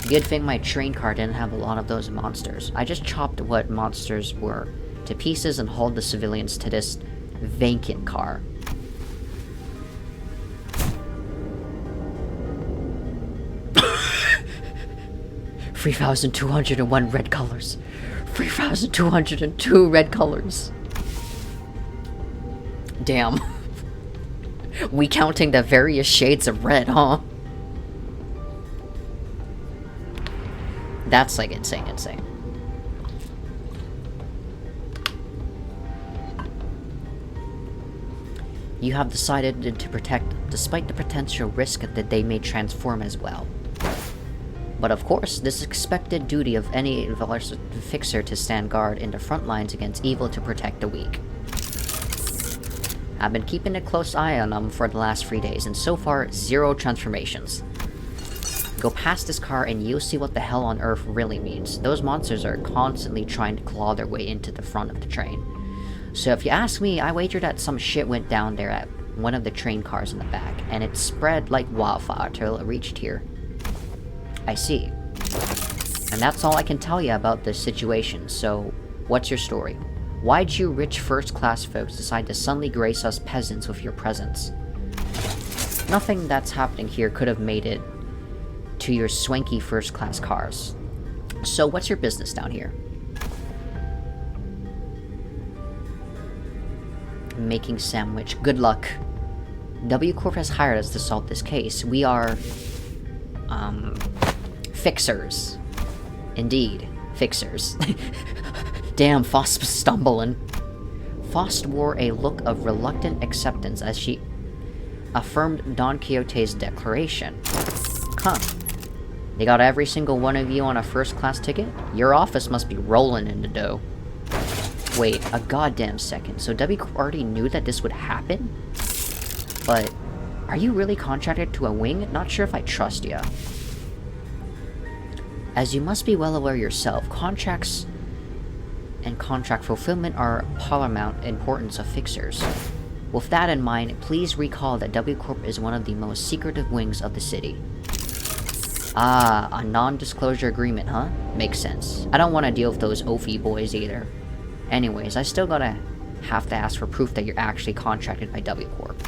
Good thing my train car didn't have a lot of those monsters. I just chopped what monsters were to pieces and hauled the civilians to this vacant car. $3,201 red colors. 3,202 red colors. Damn. We counting the various shades of red, huh? That's like insane. You have decided to protect, despite the potential risk that they may transform as well. But of course, this is expected duty of any fixer to stand guard in the front lines against evil to protect the weak. I've been keeping a close eye on them for the last 3 days, and so far, 0 transformations. Go past this car and you'll see what the hell on earth really means. Those monsters are constantly trying to claw their way into the front of the train. So if you ask me, I wager that some shit went down there at one of the train cars in the back, and it spread like wildfire till it reached here. I see. And that's all I can tell you about this situation, so what's your story? Why'd you rich first-class folks decide to suddenly grace us peasants with your presence? Nothing that's happening here could have made it to your swanky first-class cars. So what's your business down here? making sandwich. Good luck. W Corp has hired us to solve this case. We are... fixers. Indeed. Fixers. Damn, Fost was stumbling. Fost wore a look of reluctant acceptance as she affirmed Don Quixote's declaration. Huh. They got every single one of you on a first-class ticket? Your office must be rolling in the dough. Wait, a goddamn second. So W already knew that this would happen? But, are you really contracted to a wing? Not sure if I trust ya. As you must be well aware yourself, contracts and contract fulfillment are paramount importance of fixers. With that in mind, please recall that W Corp is one of the most secretive wings of the city. Ah, a non-disclosure agreement, huh? Makes sense. I don't want to deal with those Ophi boys either. Anyways, I still gotta have to ask for proof that you're actually contracted by W Corp.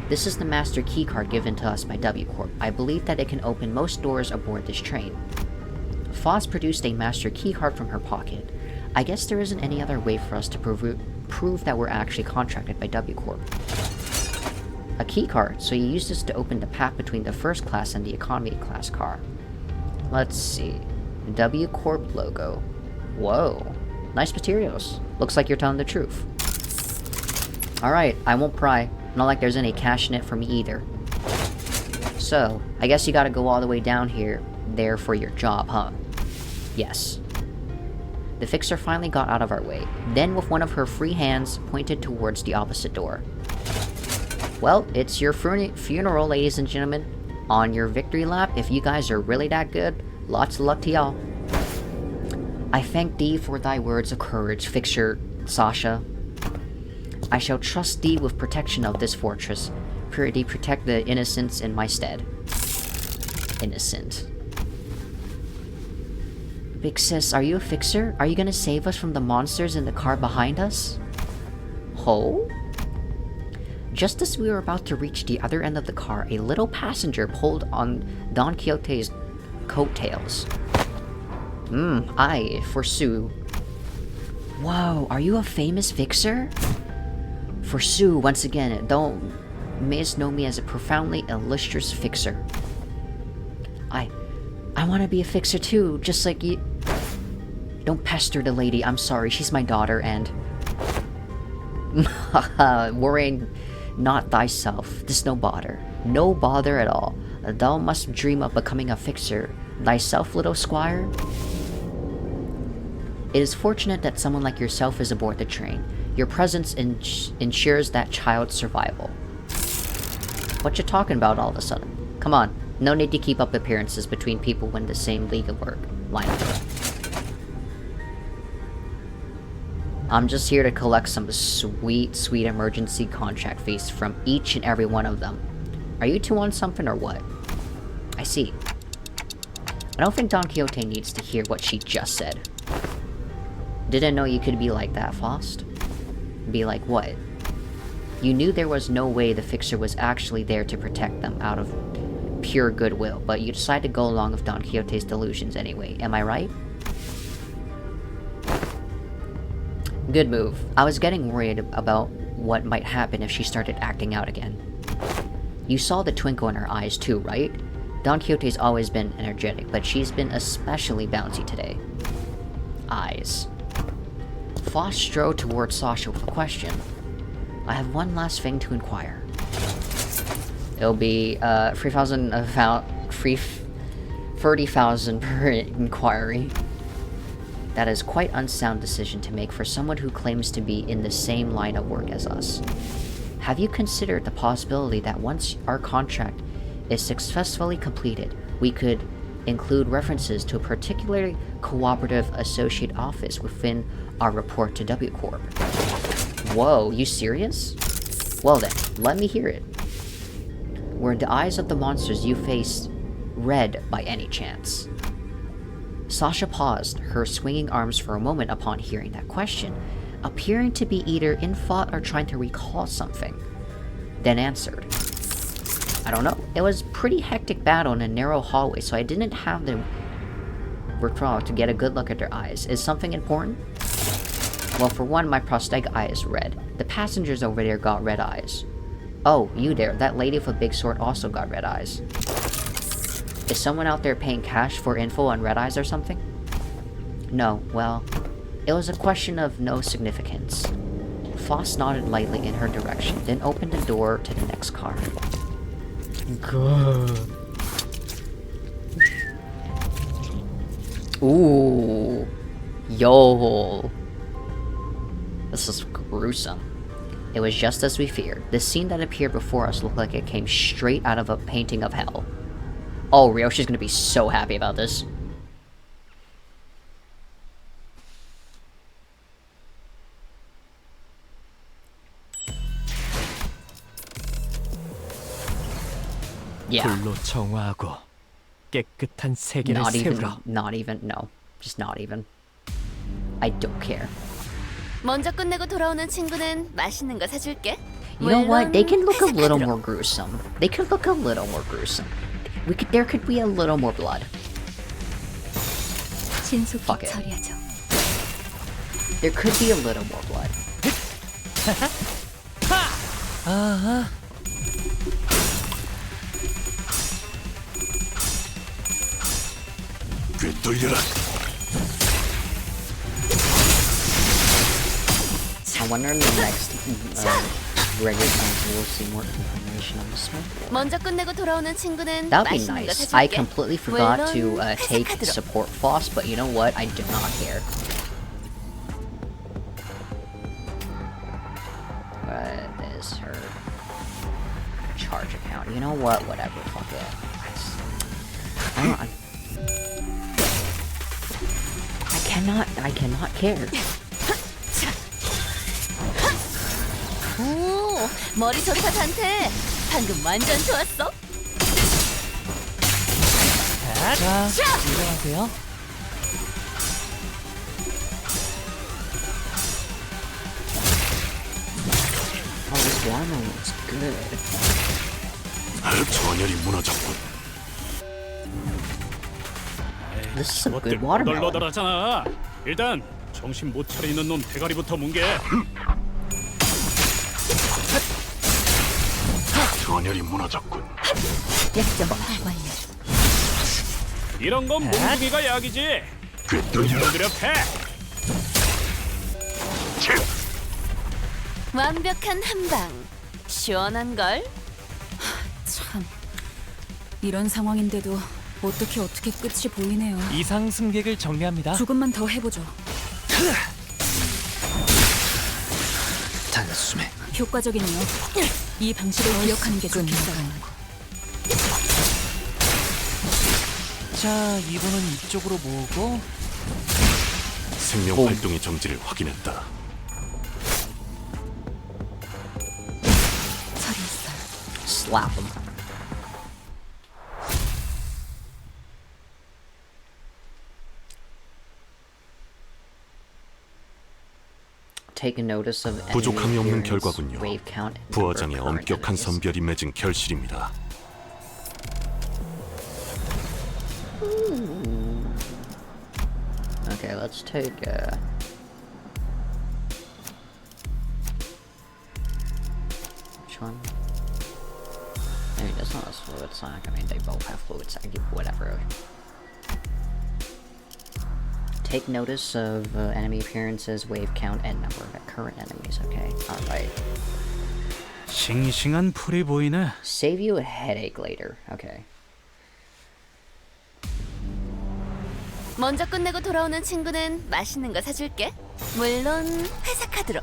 This is the master keycard given to us by W Corp. I believe that it can open most doors aboard this train. Foss produced a master keycard from her pocket. I guess there isn't any other way for us to prove that we're actually contracted by W Corp. A keycard, so you use this to open the path between the first class and the economy class car. Let's see. W Corp logo. Whoa. Nice materials. Looks like you're telling the truth. Alright, I won't pry. Not like there's any cash in it for me either. So, I guess you gotta go all the way down there for your job, huh? Yes. The fixer finally got out of our way, then with one of her free hands pointed towards the opposite door. Well, it's your funeral, ladies and gentlemen. On your victory lap, if you guys are really that good, lots of luck to y'all. I thank thee for thy words of courage, Fixer Sasha. I shall trust thee with protection of this fortress. Thee protect the innocents in my stead. Innocent. Big sis, are you a fixer? Are you gonna save us from the monsters in the car behind us? Ho? Just as we were about to reach the other end of the car, a little passenger pulled on Don Quixote's coattails. Aye, forsooth. Whoa, are you a famous fixer? Forsooth, once again, don't know me as a profoundly illustrious fixer. I want to be a fixer too, just like you. Don't pester the lady, I'm sorry, she's my daughter, and... Worrying not thyself, this no bother. No bother at all. Thou must dream of becoming a fixer. Thyself, little squire? It is fortunate that someone like yourself is aboard the train. Your presence ensures that child's survival. What you talking about all of a sudden? Come on, no need to keep up appearances between people in the same league of work. Line of work. I'm just here to collect some sweet, sweet emergency contract fees from each and every one of them. Are you two on something or what? I see. I don't think Don Quixote needs to hear what she just said. Didn't know you could be like that, Faust. Be like what? You knew there was no way the fixer was actually there to protect them out of pure goodwill, but you decided to go along with Don Quixote's delusions anyway, am I right? Good move. I was getting worried about what might happen if she started acting out again. You saw the twinkle in her eyes too, right? Don Quixote's always been energetic, but she's been especially bouncy today. Eyes. Foss strode towards Sasha with a question. I have one last thing to inquire. It'll be 30,000 per inquiry. That is quite unsound decision to make for someone who claims to be in the same line of work as us. Have you considered the possibility that once our contract is successfully completed, we could include references to a particularly cooperative associate office within our report to W Corp? Whoa, you serious? Well then, let me hear it. Were the eyes of the monsters you faced red by any chance? Sasha paused, her swinging arms for a moment upon hearing that question, appearing to be either in thought or trying to recall something. Then answered. I don't know. It was a pretty hectic battle in a narrow hallway, so I didn't have the recall to get a good look at their eyes. Is something important? Well, for one, my prosthetic eye is red. The passengers over there got red eyes. Oh, you there. That lady with a big sword also got red eyes. Is someone out there paying cash for info on red eyes or something? No, well, it was a question of no significance. Foss nodded lightly in her direction, then opened the door to the next car. Good. Ooh. Yo. This is gruesome. It was just as we feared. The scene that appeared before us looked like it came straight out of a painting of hell. Oh, Ryoshi's gonna be so happy about this. Yeah. 불로 정화하고 깨끗한 세계를 Not even, 세우라. no. Just not even. I don't care. 먼저 끝내고 돌아오는 친구는 맛있는 거 사줄게. You know what? They can look a 회사 little 카드로. more gruesome. They could look a little more gruesome. There could be a little more blood. 신속히 Fuck it. 처리하죠. There could be a little more blood. 아하. 꿰뚫려라. I wonder in the next regular times we'll see more information on the smoke war. 먼저 끝내고 돌아오는 친구는 That would be 맛있는 거 nice. 사줄게. I completely forgot 물론 to 회사 take 카드로. support Foss, but you know what? I do not care. What is her charge account? You know what? Whatever. Fuck it. I cannot care. 오, 머리 조리사 단테. 방금 완전 좋았어. 자, 일어나세요. Oh, this watermelon looks good. 전열이 무너졌군. This is a 것들 good watermelon. 너덜너덜하잖아. 일단 정신 못 차리는 놈 대가리부터 뭉개. 전열이 무너졌군. 약점 완료. 이런 건 몽둥이가 약이지. 꿰뚫려라. 두드려 패. 완벽한 한방. 시원한 걸. 참, 이런 상황인데도 어떻게 끝이 보이네요. 이상 승객을 정리합니다. 조금만 더 해보죠. 단숨에 효과적이네요. 이 방식을 기억하는 게 좋겠어요. 자, 이분은 이쪽으로 모으고 생명 활동의 정지를 확인했다. 처리했어요. Slap him. Take notice of enemy 부족함이 없는 appearance, 결과군요. wave count, and number of 부하장의 current 엄격한 enemies. 선별이 맺은 결실입니다. Okay, let's take which one? I mean, that's not a fluid sac. I mean, they both have fluid sac. Whatever. Take notice of enemy appearances, wave count, and number of current enemies. Okay, alright. 싱싱한 풀이 보이네. Save you a headache later. Okay. 먼저 끝내고 돌아오는 친구는 맛있는 거 사줄게. 물론 회사 카드로.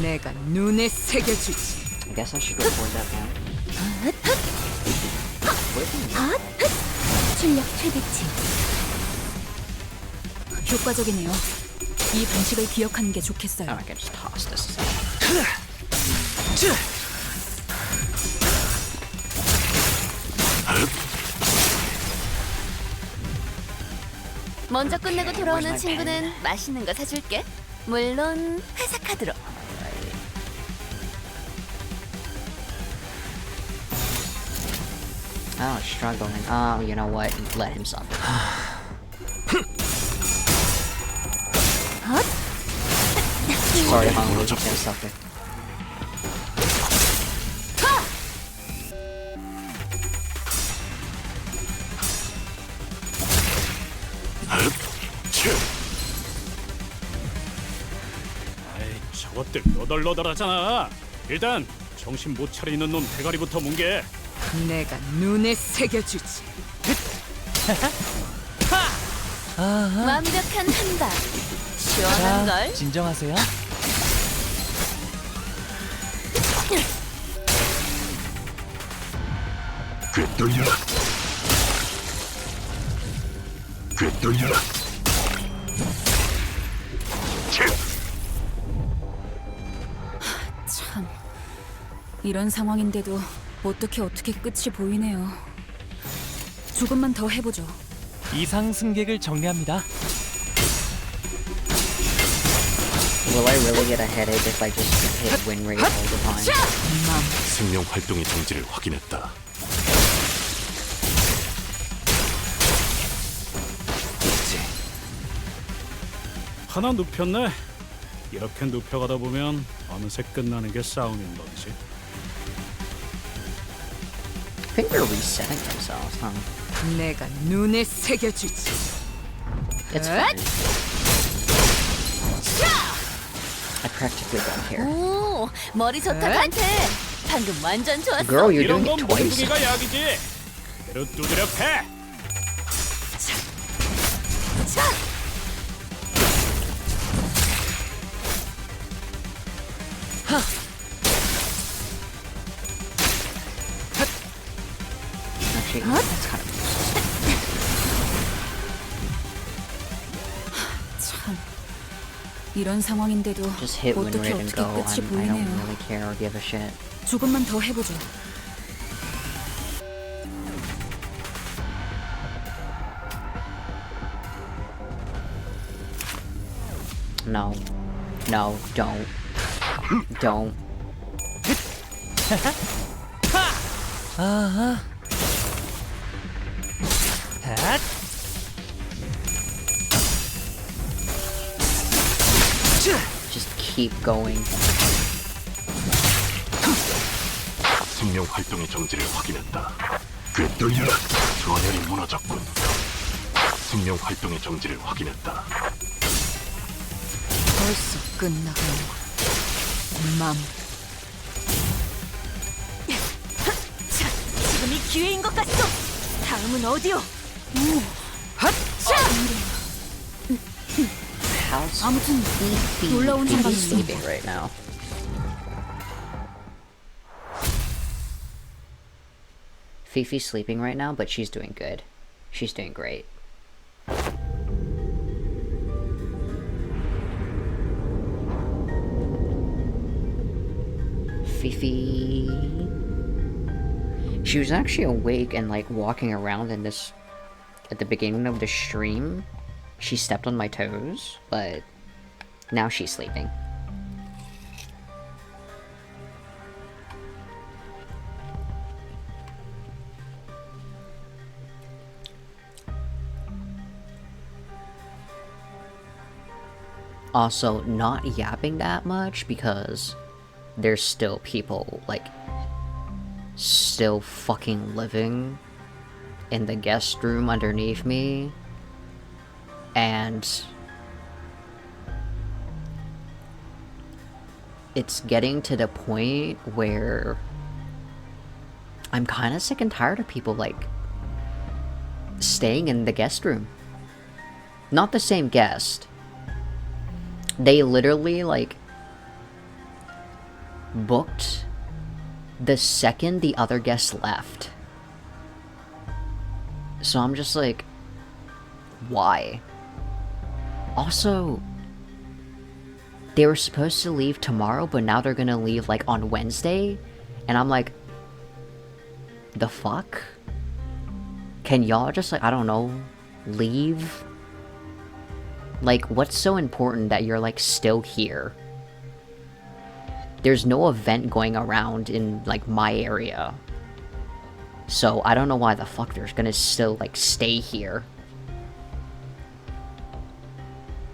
내가 눈에 새겨주지. I guess I should record that now. 출력 최대치. 효과적이네요. 이 방식을 기억하는 게 좋겠어요. Oh, I can just toss this. 먼저 끝내고 돌아오는 친구는 맛있는 거 사줄게. 물론 회사 카드로. Oh, struggling. Oh, you know what? Let him suffer. Sorry, Hong, you can't stop it. 아이, 저것들 너덜너덜하잖아. 일단 정신 못 차리는 놈 대가리부터 뭉개. 내가 눈에 새겨주지. 완벽한 한방. 시원한 걸. 진정하세요. 꿰뚫려라. 꿰뚫려라. 참, 이런 상황인데도 어떻게 끝이 보이네요. 조금만 더 해보죠. 이상 승객을 정리합니다. Will I really get a headache if I just hit win rate all the time? 생명 활동의 정지를 확인했다. 하나 눕혔네. 이렇게 눕혀가다 보면 어느새 끝나는 게 싸움인 거지. I think they're resetting themselves, huh? 내가 눈에 새겨주지. It's fine. I practically don't care. 오, 머리 좋다 단테. 방금 완전 좋았어. Girl, you're 이런 doing 건 it twice. 몽둥이가 약이지. 그대로 두드려 패. 자, Actually, that's kind of 참, 이런 상황인데도 just hit win rate and go. 끝이 I don't 보이네요. really care or give a shit. 조금만 더 해보죠. No. No, don't. Don't. 핫! Just keep going. 생명 활동의 정지를 확인했다. 꿰뚫려라. 전열이 무너졌군. 생명 활동의 정지를 확인했다. 벌써 끝나가는 맘. 자, 지금이 기회인 것 같소. 다음은 어디요? How's 아무튼 Fifi 놀라운 생각이 sleeping right now? Fifi's sleeping right now, but she's doing good. She's doing great. Fifi. She was actually awake and like walking around in this at the beginning of the stream. She stepped on my toes, but now she's sleeping. Also, not yapping that much because there's still people, like, still fucking living in the guest room underneath me. And it's getting to the point where I'm kind of sick and tired of people, like, staying in the guest room. Not the same guest. They literally, like, booked the second the other guest left. So I'm just like, why? Also, they were supposed to leave tomorrow, but now they're gonna leave, like, on Wednesday? And I'm like, the fuck? Can y'all just, like, I don't know, leave? Like, what's so important that you're, like, still here? There's no event going around in, like, my area. So, I don't know why the fuck they're gonna still, like, stay here.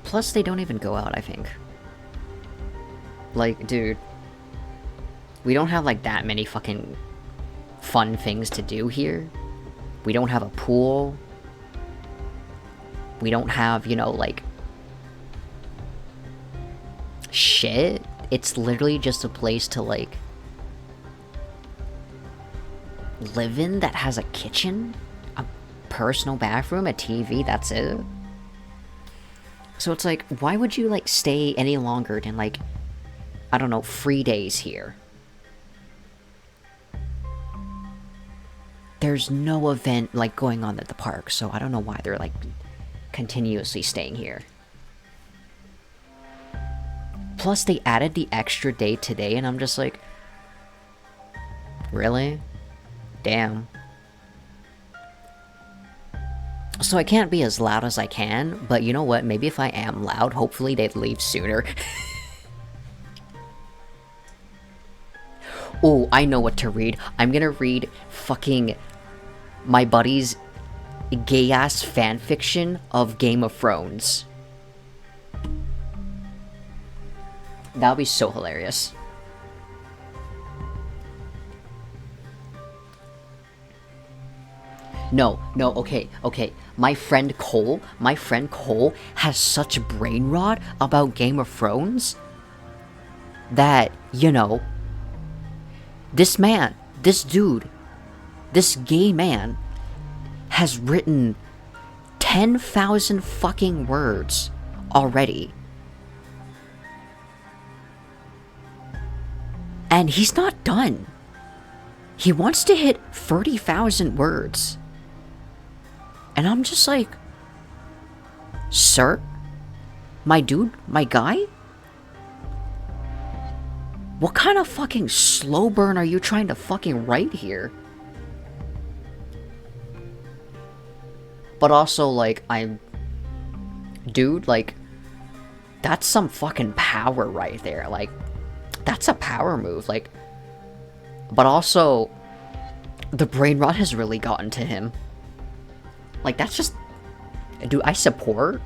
Plus, they don't even go out, I think. Like, dude. We don't have, like, that many fucking fun things to do here. We don't have a pool. We don't have, you know, like... shit. It's literally just a place to, like... live in that has a kitchen, a personal bathroom, a TV, that's it. So it's like, why would you, like, stay any longer than, like, I don't know, 3 days here? There's no event, like, going on at the park, so I don't know why they're, like, continuously staying here. Plus, they added the extra day today, and I'm just like... really? Damn. So I can't be as loud as I can, but you know what? Maybe if I am loud, hopefully they'd leave sooner. Oh, I know what to read. I'm gonna read fucking my buddy's gay-ass fanfiction of Game of Thrones. That would be so hilarious. No, okay. My friend Cole has such brain rot about Game of Thrones that, you know, this man, this dude, this gay man has written 10,000 fucking words already. And he's not done. He wants to hit 30,000 words. And I'm just like, sir? My dude? My guy? What kind of fucking slow burn are you trying to fucking write here? But also, like, dude, like, that's some fucking power right there. Like, that's a power move, like... But also, the brain rot has really gotten to him. Like, that's just... Dude, I support.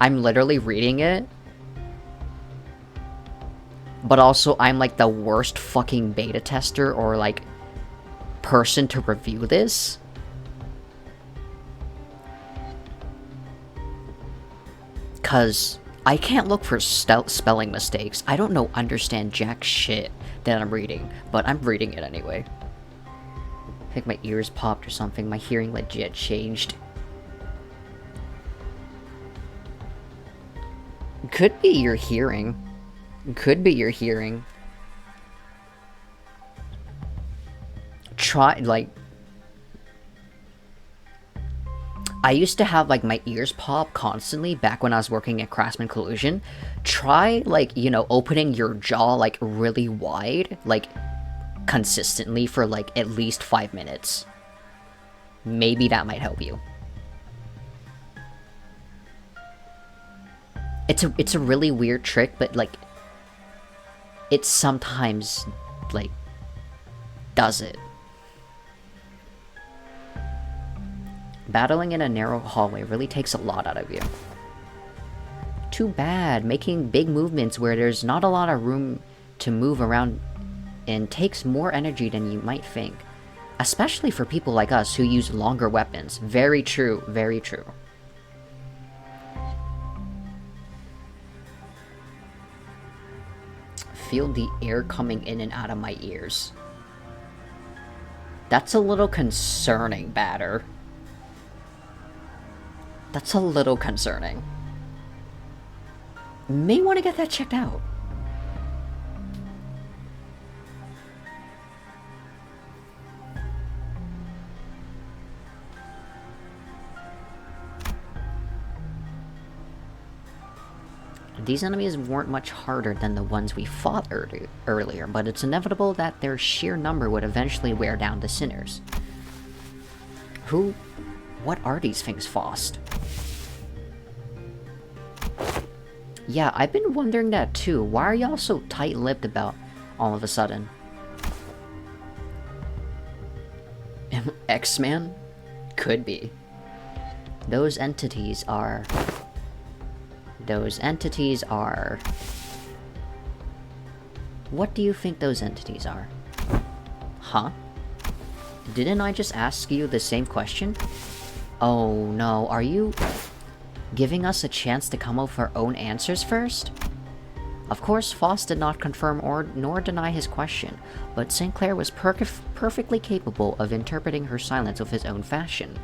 I'm literally reading it. But also, I'm like the worst fucking beta tester or like person to review this. Cause I can't look for spelling mistakes. I don't understand jack shit that I'm reading, but I'm reading it anyway. I think my ears popped or something. My hearing legit changed. Could be your hearing. Could be your hearing. Try, like... I used to have, like, my ears pop constantly back when I was working at Craftsman Collusion. Try, like, you know, opening your jaw, like, really wide, like, consistently for, like, at least 5 minutes. Maybe that might help you. It's a really weird trick, but, like, it sometimes, like, does it. Battling in a narrow hallway really takes a lot out of you. Too bad, making big movements where there's not a lot of room to move around and takes more energy than you might think. Especially for people like us who use longer weapons. Very true, very true. Feel the air coming in and out of my ears. That's a little concerning, Batter. That's a little concerning. May want to get that checked out. These enemies weren't much harder than the ones we fought earlier, but it's inevitable that their sheer number would eventually wear down the sinners. What are these things, Faust? Yeah, I've been wondering that too. Why are y'all so tight-lipped about all of a sudden? X-Man? Could be. Those entities are... What do you think those entities are? Huh? Didn't I just ask you the same question? Oh no, are you giving us a chance to come up with our own answers first? Of course, Foss did not confirm nor deny his question, but Sinclair was perfectly capable of interpreting her silence of his own fashion.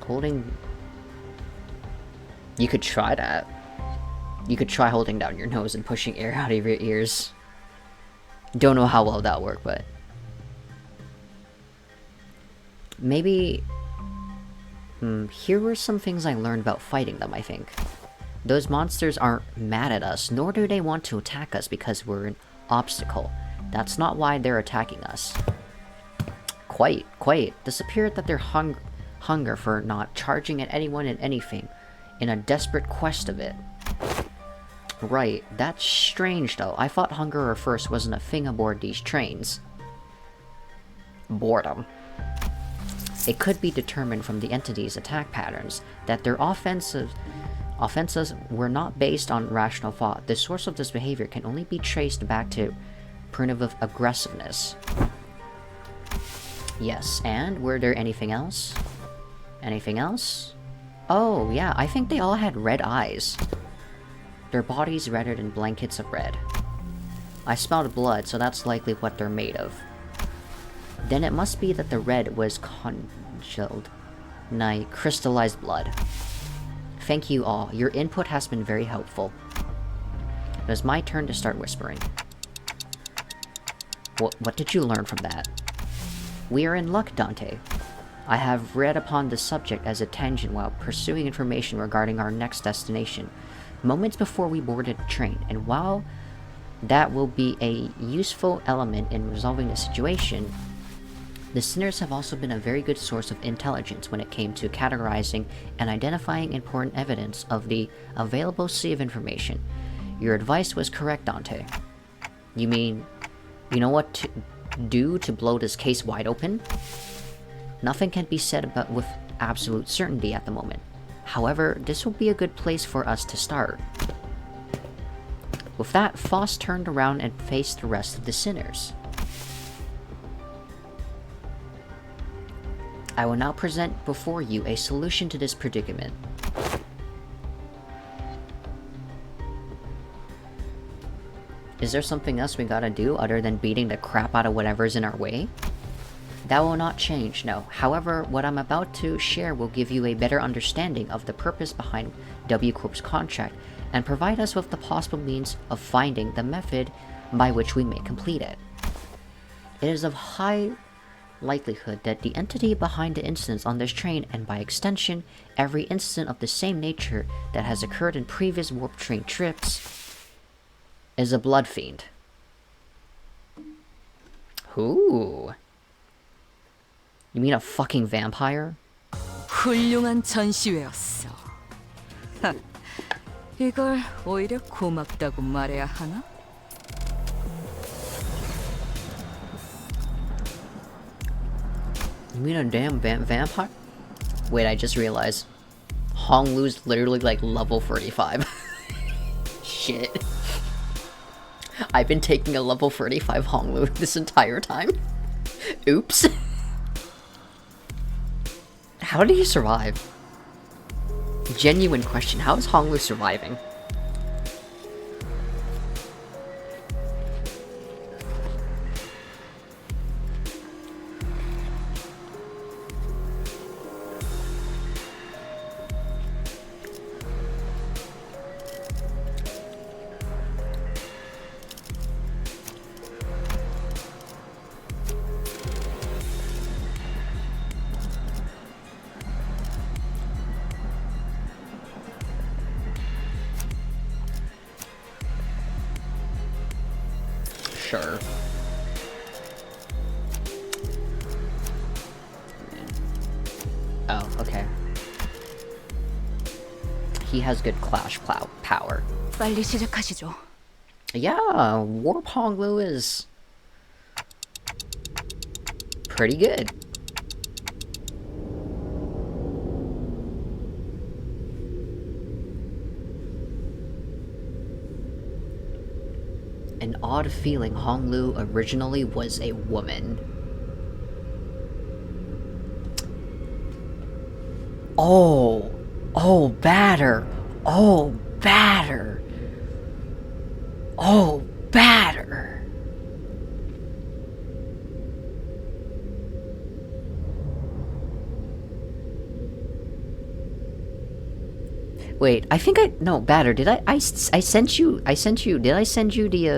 Holding... You could try that. You could try holding down your nose and pushing air out of your ears. Don't know how well that'll work, but... Maybe... here were some things I learned about fighting them, I think. Those monsters aren't mad at us, nor do they want to attack us because we're an obstacle. That's not why they're attacking us. Quite. This appeared that their hunger for not charging at anyone and anything, in a desperate quest of it. Right, that's strange though. I thought hunger or thirst wasn't a thing aboard these trains. Boredom. It could be determined from the entity's attack patterns that their offenses were not based on rational thought. The source of this behavior can only be traced back to primitive aggressiveness. Yes, and were there anything else? Anything else? Oh, yeah, I think they all had red eyes. Their bodies redder than blankets of red. I smelled blood, so that's likely what they're made of. Then it must be that the red was congealed, nigh crystallized blood. Thank you all. Your input has been very helpful. It was my turn to start whispering. What did you learn from that? We are in luck, Dante. I have read upon this subject as a tangent while pursuing information regarding our next destination, moments before we boarded the train, and while that will be a useful element in resolving the situation, the sinners have also been a very good source of intelligence when it came to categorizing and identifying important evidence of the available sea of information. Your advice was correct, Dante. You mean, you know what to do to blow this case wide open? Nothing can be said about with absolute certainty at the moment. However, this will be a good place for us to start. With that, Foss turned around and faced the rest of the sinners. I will now present before you a solution to this predicament. Is there something else we gotta do other than beating the crap out of whatever's in our way? That will not change, no. However, what I'm about to share will give you a better understanding of the purpose behind W Corp's contract and provide us with the possible means of finding the method by which we may complete it. It is of high likelihood that the entity behind the incidents on this train, and by extension, every incident of the same nature that has occurred in previous warp train trips, is a blood fiend. Ooh. You mean a fucking vampire? 훌륭한 전시회였어. 하, 이걸 오히려 고맙다고 말해야 하나? You mean a damn vampire? Wait, I just realized. Honglu's literally like level 35. Shit. I've been taking a level 35 Honglu this entire time. Oops. How did he survive? Genuine question, how is Honglu surviving? Sure. Oh, okay. He has good clash power. 빨리 시작하시죠. Yeah, Warp Honglu is pretty good. odd feeling Hong Lu originally was a woman. Oh, batter. Oh, batter. Oh, batter. Wait, I think no, batter. Did I sent you, did I send you the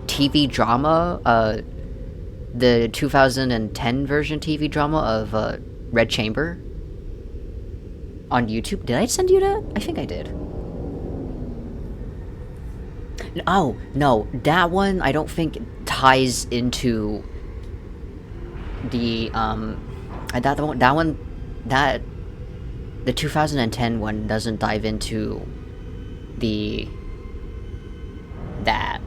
TV drama, the 2010 version TV drama of, Red Chamber? On YouTube? Did I send you that? I think I did. Oh, no, that one I don't think ties into the, the 2010 one doesn't dive into that.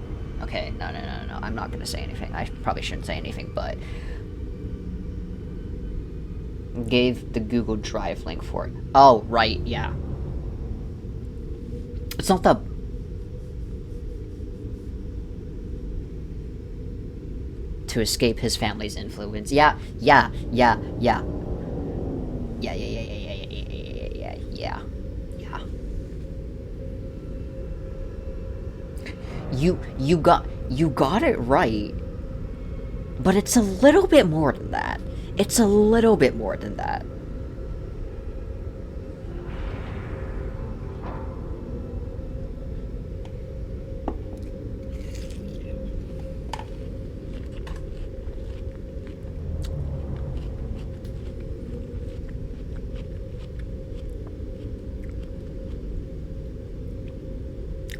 Okay, no, I'm not gonna say anything. I probably shouldn't say anything, but gave the Google Drive link for it. Oh, right, yeah. It's not the... To escape his family's influence. Yeah. You got it right. But it's a little bit more than that. It's a little bit more than that.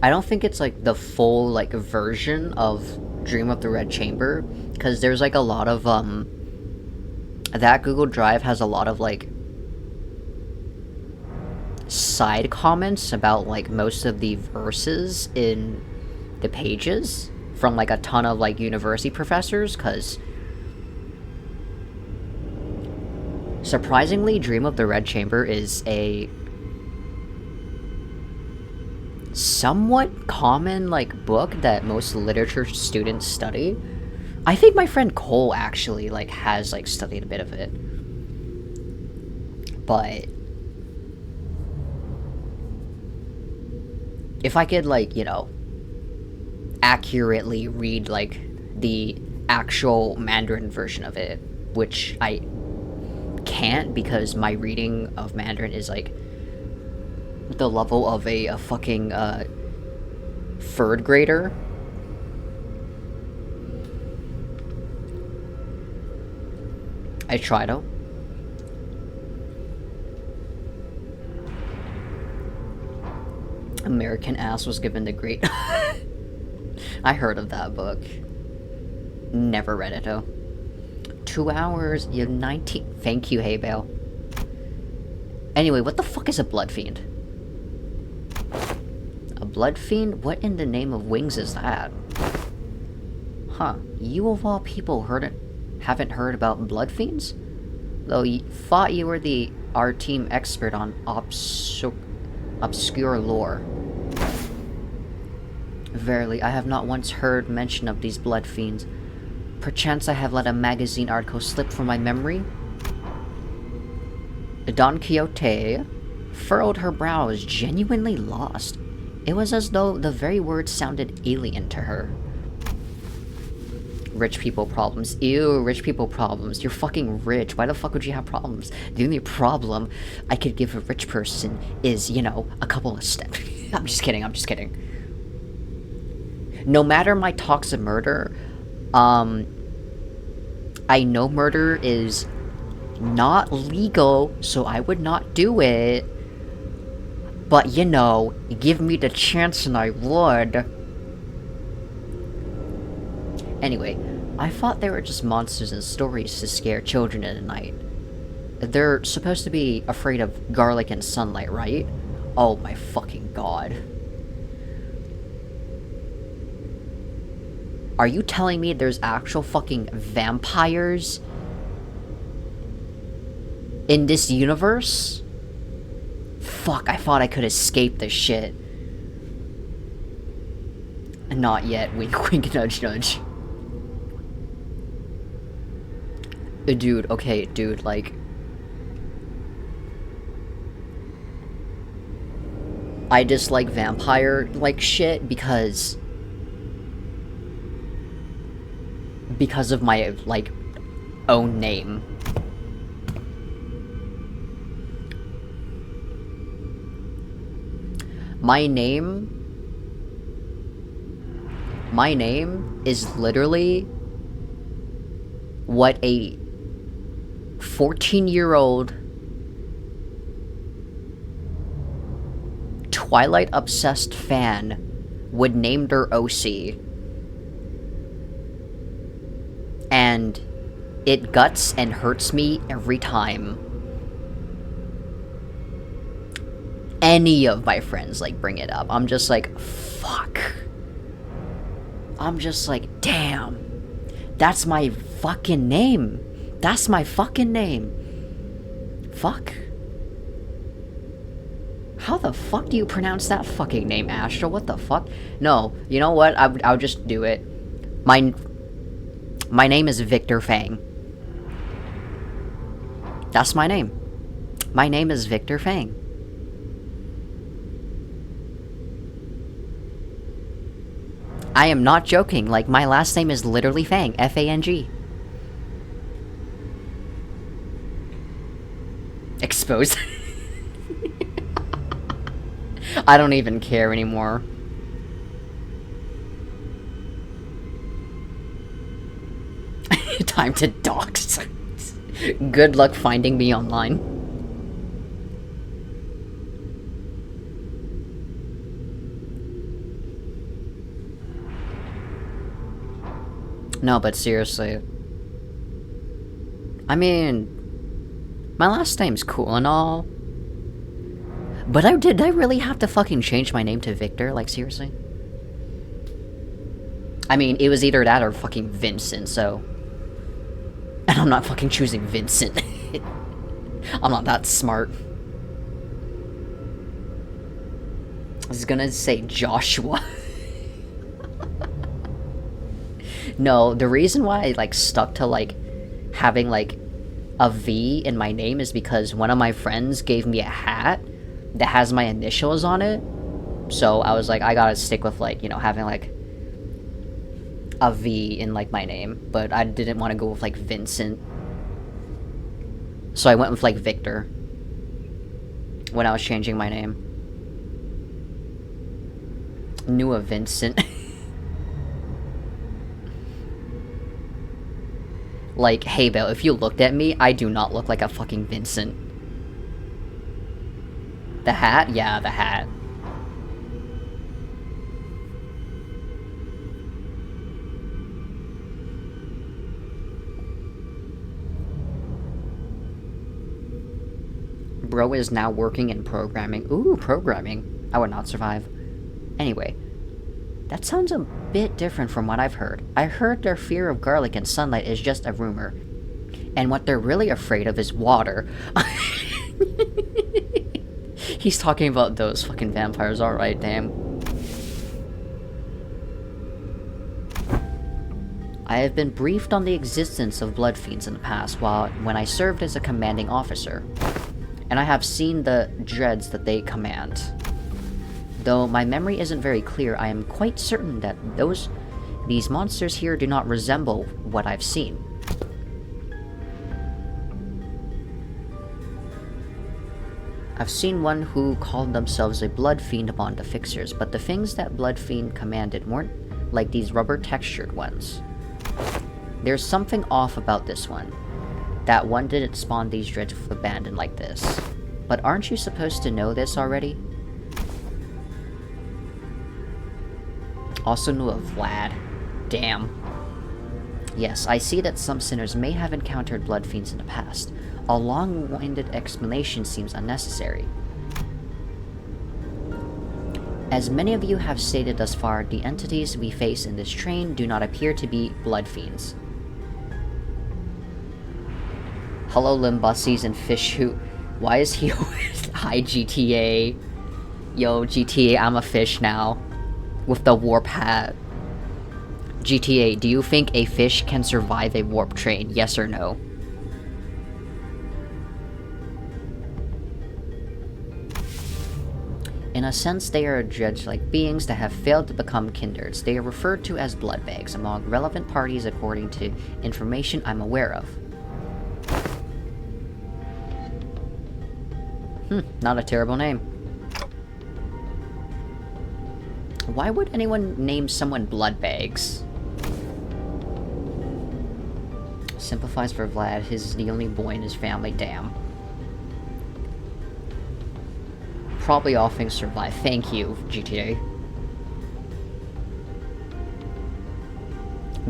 I don't think it's like the full like version of Dream of the Red Chamber, because there's like a lot of that Google Drive has a lot of like side comments about like most of the verses in the pages from like a ton of like university professors, because surprisingly Dream of the Red Chamber is a somewhat common like book that most literature students study. I think my friend Cole actually like has like studied a bit of it, but if I could like, you know, accurately read like the actual Mandarin version of it, which I can't because my reading of Mandarin is like the level of a fucking third grader. I try to. American Ass was given the great... I heard of that book. Never read it though. 2 hours, you have 19... Thank you, Hay Bale. Anyway, what the fuck is a blood fiend? A blood fiend? What in the name of wings is that? Huh. You of all people haven't heard about blood fiends? Though you thought you were our team expert on obscure lore. Verily, I have not once heard mention of these blood fiends. Perchance I have let a magazine article slip from my memory? Don Quixote furrowed her brows, genuinely lost. It was as though the very words sounded alien to her. Rich people problems. Ew, rich people problems. You're fucking rich. Why the fuck would you have problems? The only problem I could give a rich person is, you know, a couple of steps. I'm just kidding. No matter my talks of murder, I know murder is not legal, so I would not do it. But, you know, give me the chance and I would. Anyway, I thought they were just monsters and stories to scare children in the night. They're supposed to be afraid of garlic and sunlight, right? Oh my fucking god. Are you telling me there's actual fucking vampires in this universe? Fuck, I thought I could escape this shit. Not yet. Wink, wink, nudge, nudge. Dude, okay, dude, like... I dislike vampire, like, shit because of my, like, own name. My name is literally what a 14-year-old Twilight-obsessed fan would name their OC. And it guts and hurts me every time any of my friends, like, bring it up. I'm just like, fuck. I'm just like, damn. That's my fucking name. That's my fucking name. Fuck. How the fuck do you pronounce that fucking name, Astral? What the fuck? No, you know what? I'll just do it. My name is Victor Fang. That's my name. My name is Victor Fang. I am not joking, like, my last name is literally Fang, F-A-N-G. Exposed. I don't even care anymore. Time to dox. Good luck finding me online. No, but seriously. I mean, my last name's cool and all. But did I really have to fucking change my name to Victor? Like, seriously? I mean, it was either that or fucking Vincent, so... And I'm not fucking choosing Vincent. I'm not that smart. I was gonna say Joshua. No, the reason why I, like, stuck to, like, having, like, a V in my name is because one of my friends gave me a hat that has my initials on it. So I was like, I gotta stick with, like, you know, having, like, a V in, like, my name. But I didn't want to go with, like, Vincent. So I went with, like, Victor when I was changing my name. Knew a Vincent. Like, hey, Bill, if you looked at me, I do not look like a fucking Vincent. The hat? Yeah, the hat. Bro is now working in programming. Ooh, programming. I would not survive. Anyway. That sounds a bit different from what I've heard. I heard their fear of garlic and sunlight is just a rumor. And what they're really afraid of is water. He's talking about those fucking vampires, alright, damn. I have been briefed on the existence of blood fiends in the past when I served as a commanding officer. And I have seen the dreads that they command. Though my memory isn't very clear, I am quite certain that these monsters here do not resemble what I've seen. I've seen one who called themselves a blood fiend among the fixers, but the things that blood fiend commanded weren't like these rubber textured ones. There's something off about this one. That one didn't spawn these dreads with abandon like this. But aren't you supposed to know this already? Also knew of Vlad. Damn. Yes, I see that some sinners may have encountered blood fiends in the past. A long-winded explanation seems unnecessary. As many of you have stated thus far, the entities we face in this train do not appear to be blood fiends. Hello, Limbuses and Fish Who... Why is he always... Hi, GTA. Yo, GTA, I'm a fish now. with the warp hat. GTA, do you think a fish can survive a warp train? Yes or no? In a sense, they are judged like beings that have failed to become kindreds. They are referred to as blood bags among relevant parties according to information I'm aware of. Not a terrible name. Why would anyone name someone blood bags? Sympathize for Vlad, he's the only boy in his family, damn. Probably all things survive. Thank you, GTA.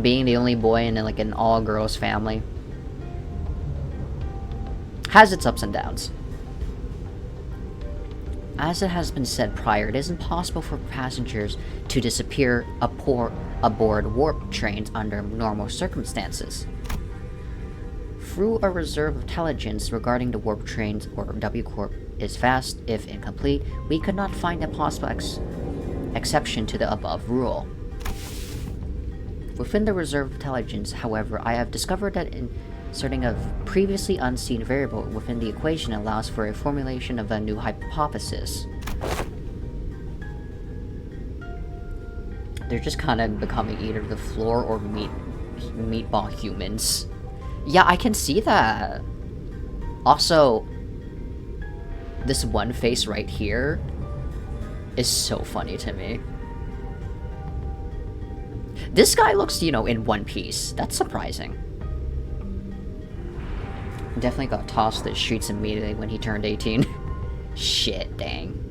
Being the only boy in like an all-girls family has its ups and downs. As it has been said prior, it is impossible for passengers to disappear aboard warp trains under normal circumstances. Through a reserve of intelligence regarding the warp trains, or W Corp, is vast, if incomplete, we could not find a possible exception to the above rule. Within the reserve of intelligence, however, I have discovered that inserting a previously unseen variable within the equation allows for a formulation of a new hypothesis. They're just kind of becoming either the floor or meatball humans. Yeah, I can see that. Also, this one face right here is so funny to me. This guy looks, you know, in one piece. That's surprising. Definitely got tossed to the streets immediately when he turned 18. Shit, dang.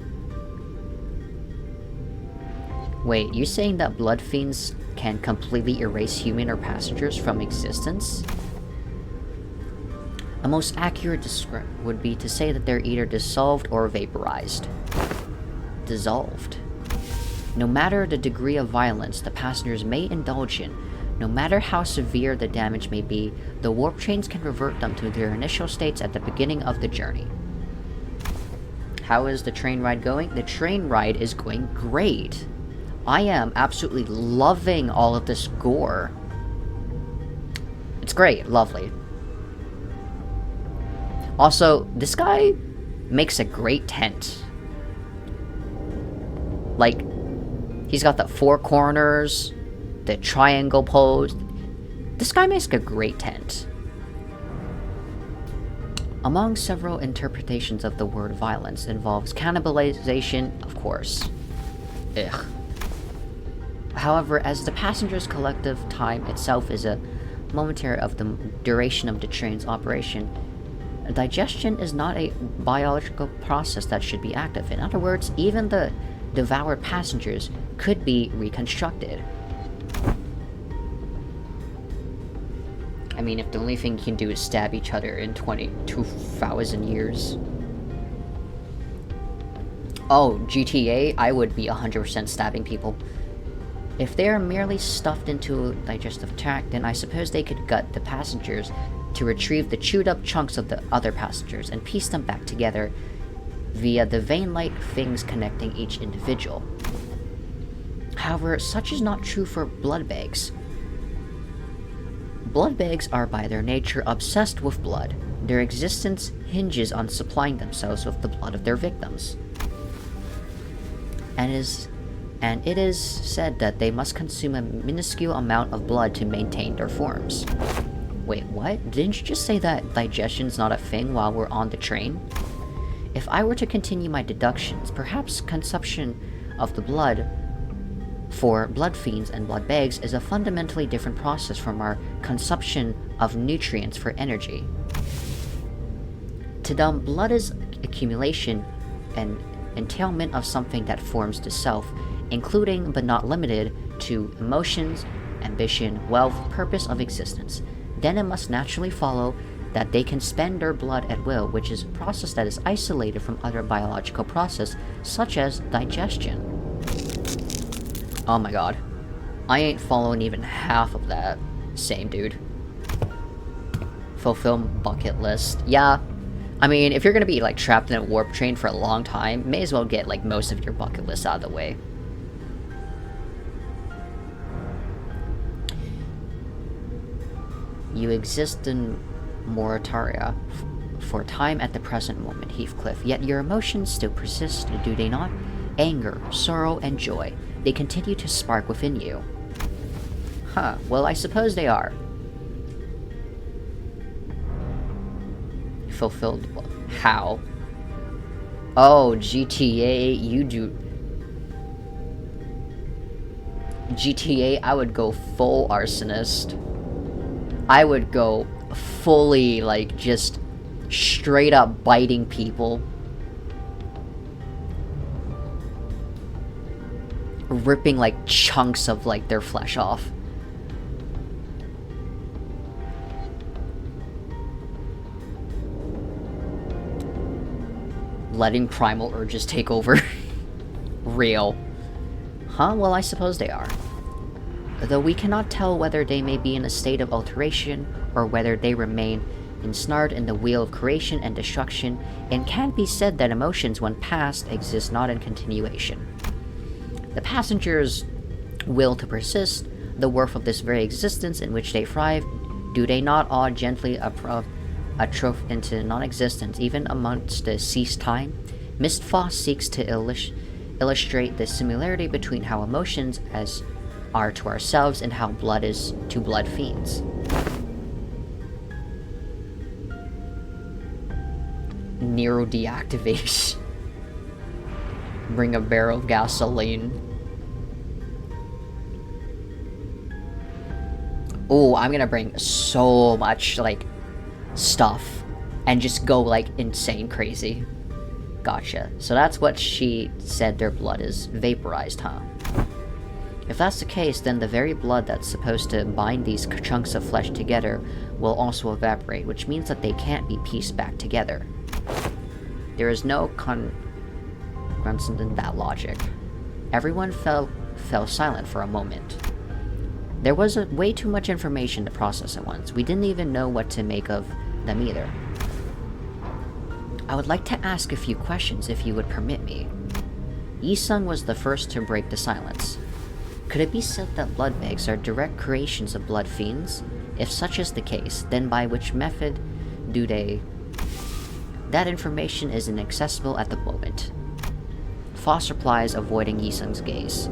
Wait, you saying that blood fiends can completely erase human or passengers from existence? A most accurate description would be to say that they're either dissolved or vaporized. Dissolved. No matter the degree of violence the passengers may indulge in, no matter how severe the damage may be, the warp trains can revert them to their initial states at the beginning of the journey. How is the train ride going? The train ride is going great. I am absolutely loving all of this gore. It's great, lovely. Also, this guy makes a great tent. Like, he's got the four corners, the triangle pose. This guy makes a great tent. Among several interpretations of the word violence involves cannibalization, of course. Ugh. However, as the passenger's collective time itself is a momentary of the duration of the train's operation, digestion is not a biological process that should be active. In other words, even the devoured passengers could be reconstructed. I mean, if the only thing you can do is stab each other in 22,000 years. Oh, GTA, I would be 100% stabbing people. If they are merely stuffed into a digestive tract, then I suppose they could gut the passengers to retrieve the chewed up chunks of the other passengers and piece them back together via the vein-like things connecting each individual. However, such is not true for blood bags. Blood bags are by their nature obsessed with blood. Their existence hinges on supplying themselves with the blood of their victims. And it is said that they must consume a minuscule amount of blood to maintain their forms. Wait, what? Didn't you just say that digestion's not a thing while we're on the train? If I were to continue my deductions, perhaps consumption of the blood for blood fiends and blood bags is a fundamentally different process from our consumption of nutrients for energy. To them, blood is accumulation and entailment of something that forms the self, including but not limited to emotions, ambition, wealth, purpose of existence. Then it must naturally follow that they can spend their blood at will, which is a process that is isolated from other biological processes, such as digestion. Oh my god. I ain't following even half of that. Same, dude. Fulfill bucket list. Yeah. I mean, if you're gonna be, like, trapped in a warp train for a long time, may as well get, like, most of your bucket list out of the way. You exist in Morataria for time at the present moment, Heathcliff, yet your emotions still persist, do they not? Anger, sorrow, and joy. They continue to spark within you. Huh, well, I suppose they are. Fulfilled. How? Oh, GTA, you do. GTA, I would go full arsonist. I would go fully, like, just straight up biting people. Ripping, like, chunks of, like, their flesh off. Letting primal urges take over. Real. Huh? Well, I suppose they are. Though we cannot tell whether they may be in a state of alteration, or whether they remain ensnared in the wheel of creation and destruction, it can be said that emotions, when passed, exist not in continuation. The passengers' will to persist, the worth of this very existence in which they thrive, do they not all gently atroph into non-existence, even amongst the ceased time? Mistfoss seeks to illustrate the similarity between how emotions are to ourselves and how blood is to blood fiends. Nero deactivation. Bring a barrel of gasoline. Oh, I'm gonna bring so much, like, stuff and just go, like, insane crazy. Gotcha. So that's what she said their blood is vaporized, huh? If that's the case, then the very blood that's supposed to bind these chunks of flesh together will also evaporate, which means that they can't be pieced back together. There is no congruence in that logic. Everyone fell silent for a moment. There was way too much information to process at once. We didn't even know what to make of them either. I would like to ask a few questions if you would permit me. Yi-sung was the first to break the silence. Could it be said that blood bags are direct creations of blood fiends? If such is the case, then by which method do they... That information is inaccessible at the moment. Foss replies, avoiding Yi-sung's gaze.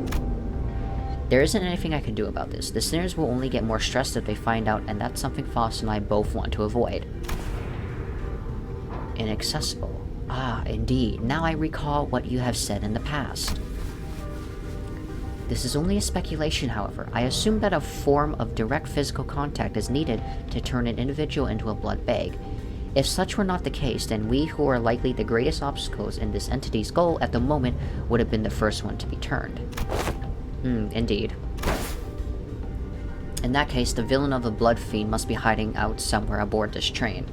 There isn't anything I can do about this. The sinners will only get more stressed if they find out, and that's something Foss and I both want to avoid. Inaccessible. Ah, indeed. Now I recall what you have said in the past. This is only a speculation, however. I assume that a form of direct physical contact is needed to turn an individual into a blood bag. If such were not the case, then we who are likely the greatest obstacles in this entity's goal at the moment would have been the first one to be turned. Indeed. In that case, the villain of the blood fiend must be hiding out somewhere aboard this train.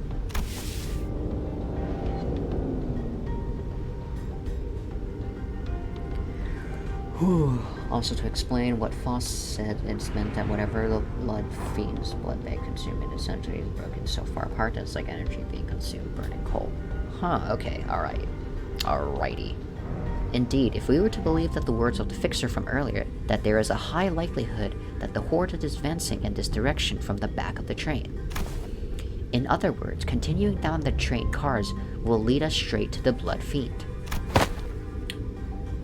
Also, to explain what Foss said, it's meant that whatever the blood fiend's blood bag consume, it essentially is broken so far apart that it's like energy being consumed burning coal. Huh, okay, alright. Alrighty. Indeed, if we were to believe that the words of the fixer from earlier, that there is a high likelihood that the horde is advancing in this direction from the back of the train. In other words, continuing down the train cars will lead us straight to the blood fiend.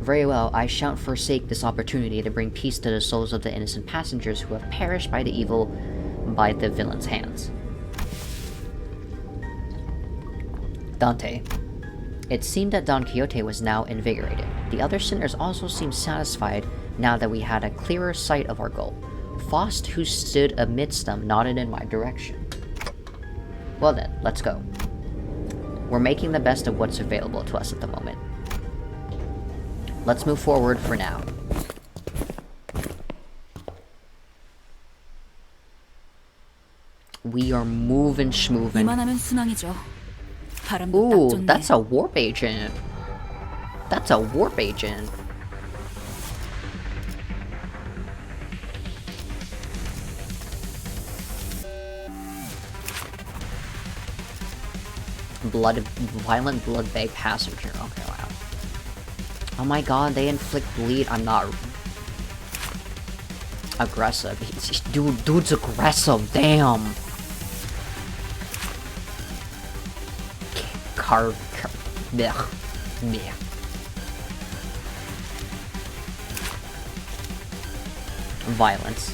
Very well, I shan't forsake this opportunity to bring peace to the souls of the innocent passengers who have perished by the villain's hands. Dante. It seemed that Don Quixote was now invigorated. The other sinners also seemed satisfied now that we had a clearer sight of our goal. Faust, who stood amidst them, nodded in my direction. Well then, let's go. We're making the best of what's available to us at the moment. Let's move forward for now. We are moving schmoovin'. 이만하면 순항이죠. 바람도 딱 Ooh, 좋네. that's a warp agent. That's a warp agent. Violent blood bag passenger. Okay, wow. Oh my god, they inflict bleed. I'm not aggressive. Dude's aggressive. Damn. blech, blech. Violence.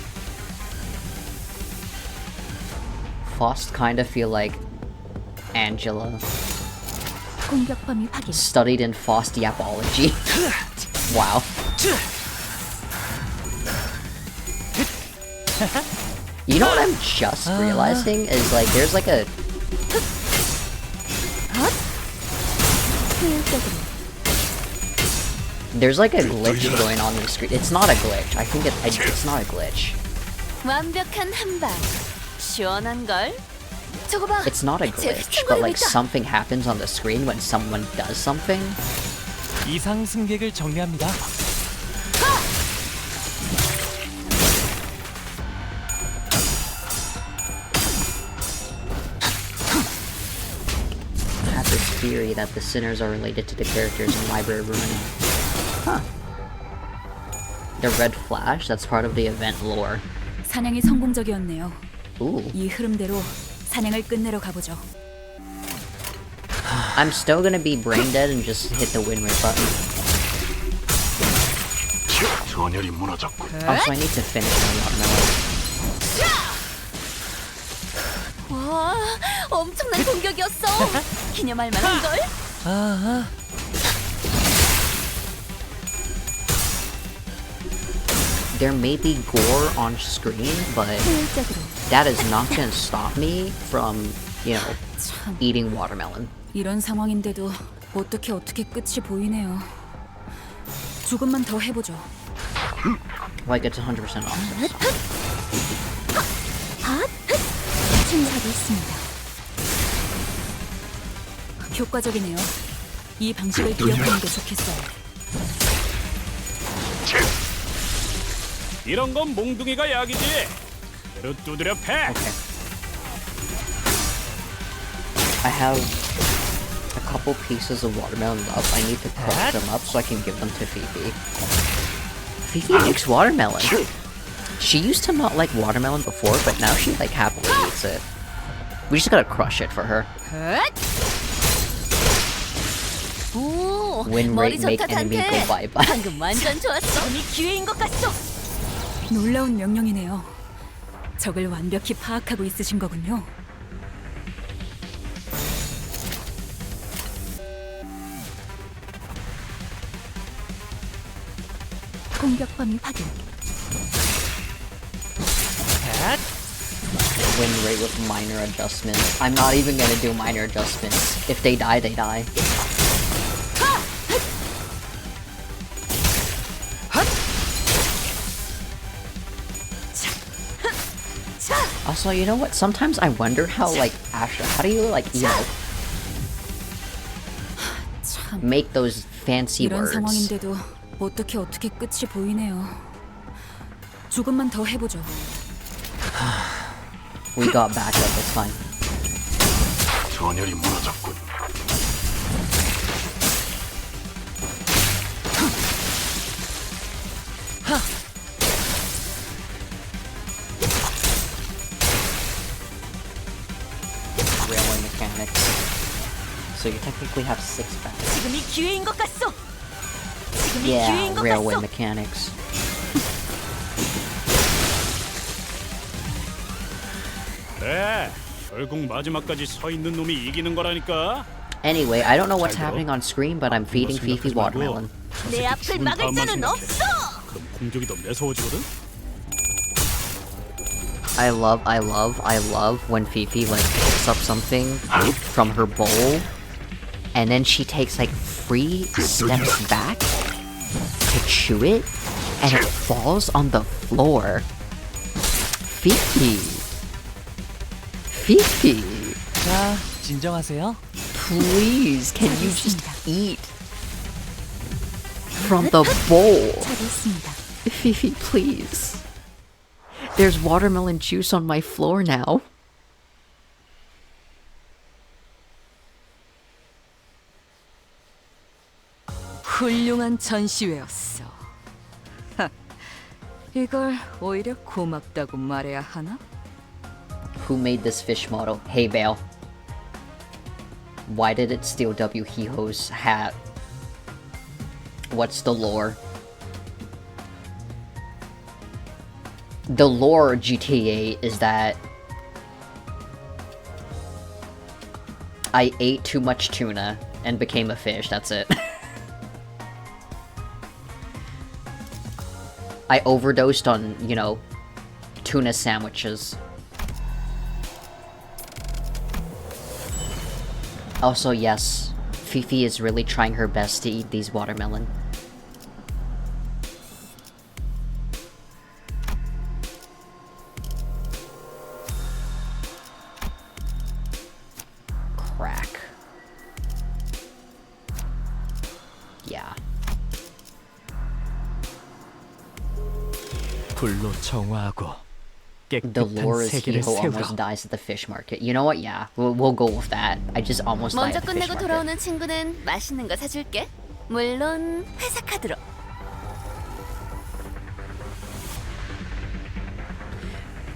Faust kinda feel like Angela 공격 범위 확인. studied in Faustiapology. Wow. You know what I'm just realizing is like there's like a glitch going on in the screen. It's not a glitch. I think it's not a glitch. 완벽한 한방. 시원한 걸. 저거 봐. It's not a glitch, but like something happens on the screen when someone does something. 이상 승객을 정리합니다. I have this theory that the sinners are related to the characters in Library Ruin. Huh. The red flash, that's part of the event lore. 사냥이 성공적이었네요. Ooh. 이 흐름대로 사냥을 끝내러 가보죠. I'm still gonna be brain dead and just hit the win rate button. 전열이 무너졌군. Also, I need to finish my watermelon. 와, 엄청난 공격이었어. 기념할 만한 걸. 아하. There may be gore on screen, but 효율적으로. that is not gonna stop me from, you know, 참, eating watermelon. 이런 상황인데도 어떻게 끝이 보이네요. 조금만 더 해보죠. Like it's 100% off. 침사도 있습니다. 효과적이네요. 이 방식을 기억하는 게 좋겠어요. 이런 건 몽둥이가 약이지. 그릇 두드려 패. Okay. I have a couple pieces of watermelon left. I need to crush them up so I can give them to Fifi. Fifi likes watermelon. She used to not like watermelon before, but now she like happily eats it. We just gotta crush it for her. 오, Win 머리 rate make 좋다 enemy go 단테. bye bye. 방금 완전 좋았어. 이 기회인 것 같소. 놀라운 명령이네요. 적을 완벽히 파악하고 있으신 거군요. 공격 범위 확인. Win rate with minor adjustments. I'm not even gonna do minor adjustments. If they die, they die. Also, you know what? Sometimes I wonder how, like, Asha, how do you, like, you know, 참, make those fancy 이런 words? 상황인데도 어떻게 끝이 보이네요. 조금만 더 해보죠. We got back up, it's fine. 전열이 무너졌군. Railway mechanics. So you technically have 6 backs. 지금이 기회인 것 같소. 지금이 기회인 Yeah, 것 railway 같소. mechanics. 그래. 결국 마지막까지 서 있는 놈이 이기는 거라니까. Anyway, I don't know what's 잘 들어. happening on screen, but I'm feeding Fifi 생각하지 말고 watermelon. 저 내 새끼 앞을 죽은 막을 다음만 자는 생각해. 없어. 그럼 공격이 더 매서워지거든. I love when Fifi like picks up something from her bowl and then she takes like 3 steps back to chew it and it falls on the floor. Fifi. Fifi. 자, 진정하세요. Please, can you just eat from the bowl? 잘했습니다. Fifi, please. There's watermelon juice on my floor now. 훌륭한 전시회였어. 하, 이걸 오히려 고맙다고 말해야 하나? Who made this fish model? Hey, Bale. Why did it steal W-Hiho's hat? What's the lore? The lore GTA is that I ate too much tuna and became a fish, that's it. I overdosed on, you know, tuna sandwiches. Also, yes, Fifi is really trying her best to eat these watermelon. Crack. Yeah. 불로 정화하고 The 깨끗한 lore is 세계를 Hiho 세우라. almost dies at the fish market. You know what? Yeah, we'll go with that. I just almost died 먼저 at the fish 끝내고 market. 돌아오는 친구는 맛있는 거 사줄게. 물론 회사 카드로.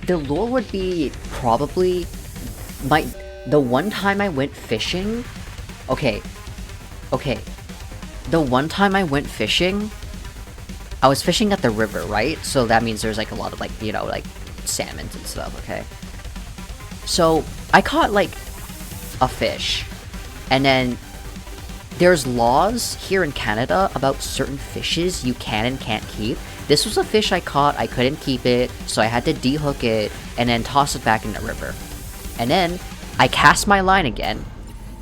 The lore would be probably the one time I went fishing. Okay. The one time I went fishing, I was fishing at the river, right? So that means there's like a lot of like, you know, like salmons and stuff, okay? So I caught like a fish, and then there's laws here in Canada about certain fishes you can and can't keep. This was a fish I caught, I couldn't keep it, so I had to dehook it and then toss it back in the river. And then I cast my line again.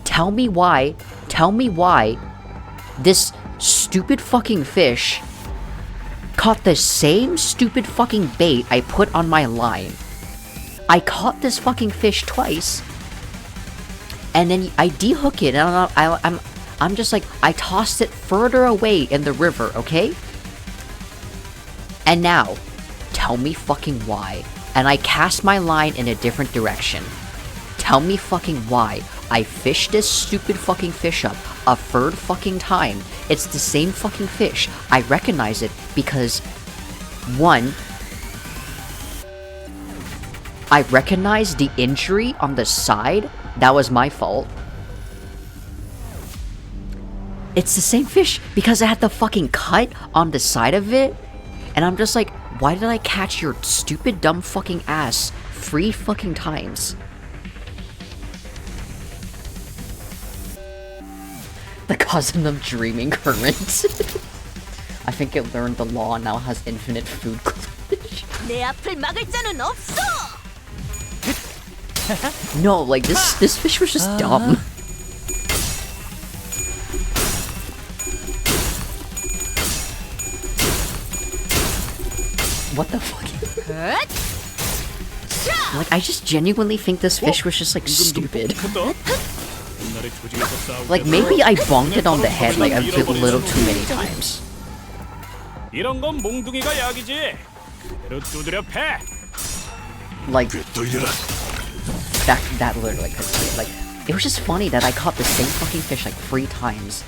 Tell me why this stupid fucking fish caught the same stupid fucking bait I put on my line. I caught this fucking fish twice, and then I dehook it, and I'm just like, I tossed it further away in the river, okay? And now, tell me fucking why. And I cast my line in a different direction. Tell me fucking why I fished this stupid fucking fish up a third fucking time. It's the same fucking fish. I recognize it because, one, I recognize the injury on the side. That was my fault. It's the same fish because I had the fucking cut on the side of it. And I'm just like, why did I catch your stupid dumb fucking ass 3 fucking times? The cousin of dreaming current. I think it learned the law and now has infinite food glitch. 내 앞을 막을 자는 없어. No, like this fish was just dumb. What the fuck? Like, I just genuinely think this fish was just like stupid. Like, maybe I bonked it on the head like a little too many times. 이런 건 몽둥이가 약이지. 그대로 두드려 패. Like, 돌려라. that literally like, it was just funny that I caught the same fucking fish like 3 times.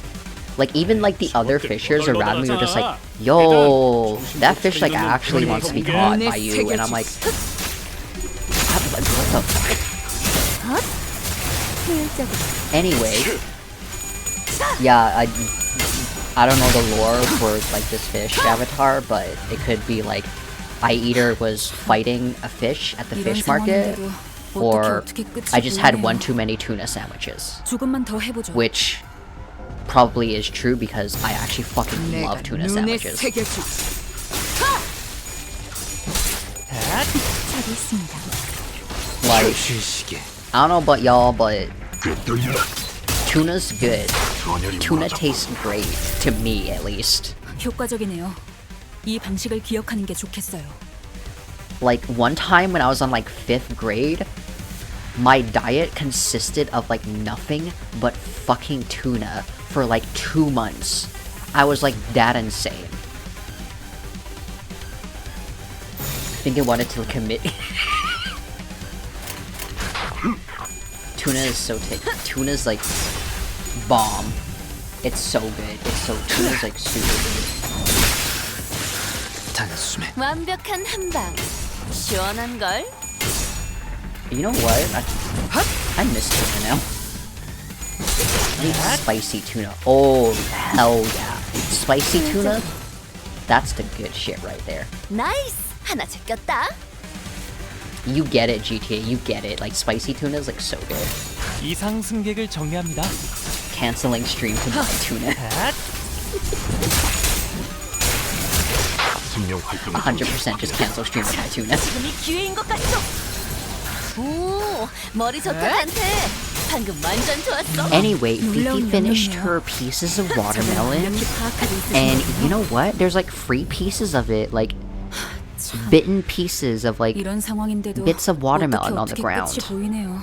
Like, even like the other fishers around me were just like, yo, that fish like actually wants to be caught by you, and I'm like, what the fuck? Anyway, yeah, I don't know the lore for like this fish avatar, but it could be like I either was fighting a fish at the fish market, or I just had one too many tuna sandwiches. 조금만 더 해보죠. Which probably is true because I actually fucking love tuna sandwiches. 저기 있습니다. Like, I don't know about y'all, but 돌려라. tuna's good. 전열이 Tuna 무너졌군. tastes great, to me at least. 효과적이네요. 이 방식을 기억하는 게 좋겠어요. Like, one time when I was on like 5th grade, my diet consisted of like nothing but fucking tuna for like 2 months. I was like that insane. I think I wanted to commit. Tuna is so tuna's like bomb. It's so good. Tuna's like super good. 단숨에 완벽한 한 방. 시원한 걸. You know what? I miss tuna now. Spicy tuna. Oh, hell yeah. Spicy tuna? That's the good shit right there. 나이스! 하나 제꼈다. You get it, GTA. You get it. Like, spicy tuna is like so good. 이상 승객을 정리합니다. Canceling stream to buy tuna. 증명 활동 100% just cancel stream to buy tuna. 지금이 기회인 것 같소. 오, 머리 좋다 한테. 방금 완전 좋았어. Anyway, Fifi finished her pieces of watermelon. And you know what? There's like free pieces of it. Like, bitten pieces of like 이런 상황인데도 bits of watermelon on the 어떻게 ground. 끝이 보이네요.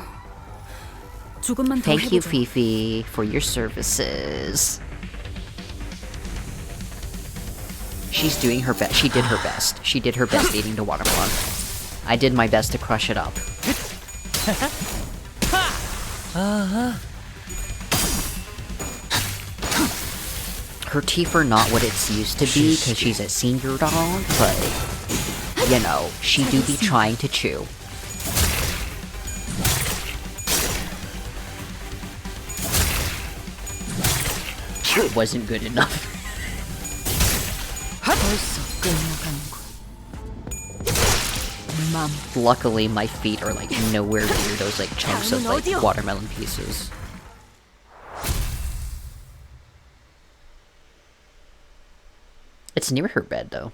조금만 더 Thank you, 해보죠. Fifi, for your services. She's doing her best. She did her best. She did her best eating the watermelon. I did my best to crush it up. Her teeth are not what it's used to be because she's a senior dog, but you know, she do be trying to chew. It wasn't good enough. 벌써 끝나가는군. 맘. Luckily, my feet are like nowhere near those like chunks of like watermelon pieces. It's near her bed though.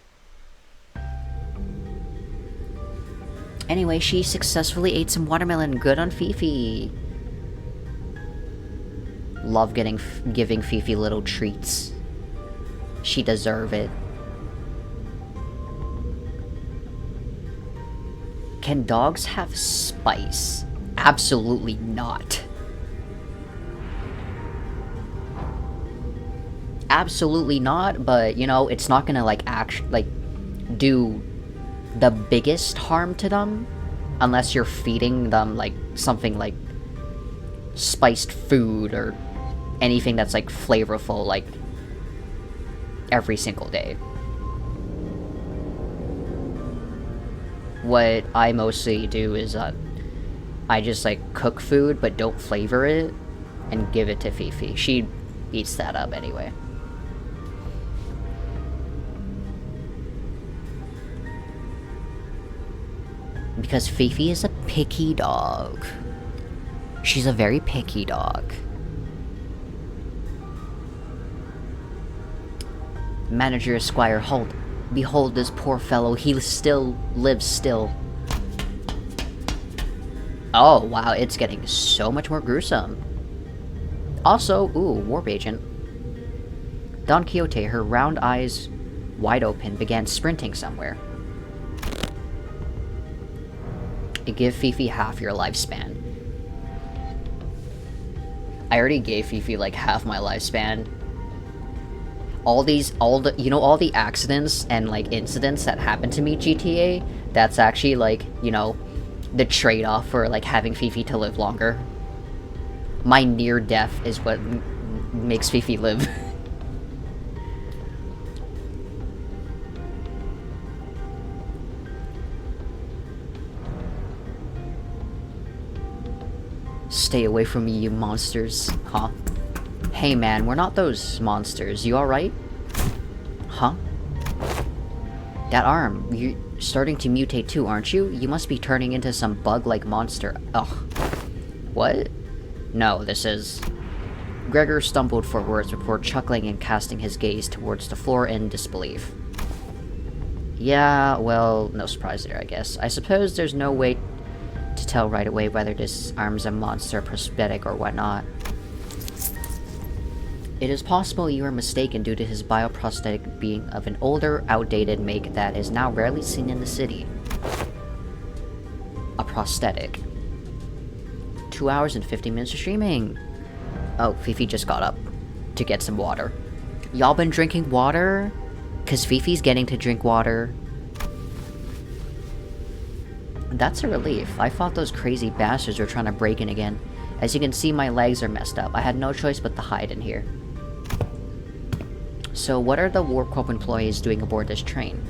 Anyway, she successfully ate some watermelon. Good on Fifi. Love giving Fifi little treats. She deserve it. Can dogs have spice? Absolutely not. Absolutely not, but you know, it's not gonna like do the biggest harm to them unless you're feeding them like something like spiced food or anything that's like flavorful like every single day. What I mostly do is I just like cook food but don't flavor it and give it to Fifi. She eats that up anyway. Because Fifi is a picky dog. She's a very picky dog. Manager Esquire, halt. Behold this poor fellow, he still lives still. Oh, wow, it's getting so much more gruesome. Also, ooh, warp agent. Don Quixote, her round eyes wide open, began sprinting somewhere. Give Fifi half your lifespan. I already gave Fifi like half my lifespan. All the accidents and like incidents that happened to me GTA, that's actually like, you know, the trade-off for like having Fifi to live longer. My near death is what makes Fifi live. Stay away from me, you monsters. Huh? Hey man, we're not those monsters. You alright? Huh? That arm, you're starting to mutate too, aren't you? You must be turning into some bug-like monster. Ugh. What? No, this is... Gregor stumbled for words before chuckling and casting his gaze towards the floor in disbelief. Yeah, well, no surprise there, I guess. I suppose there's no way to tell right away whether this arm's a monster, prosthetic, or whatnot. It is possible you are mistaken due to his bioprosthetic being of an older, outdated make that is now rarely seen in the city. A prosthetic. 2 hours and 50 minutes of streaming. Oh, Fifi just got up to get some water. Y'all been drinking water? 'Cause Fifi's getting to drink water. That's a relief. I thought those crazy bastards were trying to break in again. As you can see, my legs are messed up. I had no choice but to hide in here. So what are the Warp Corp employees doing aboard this train?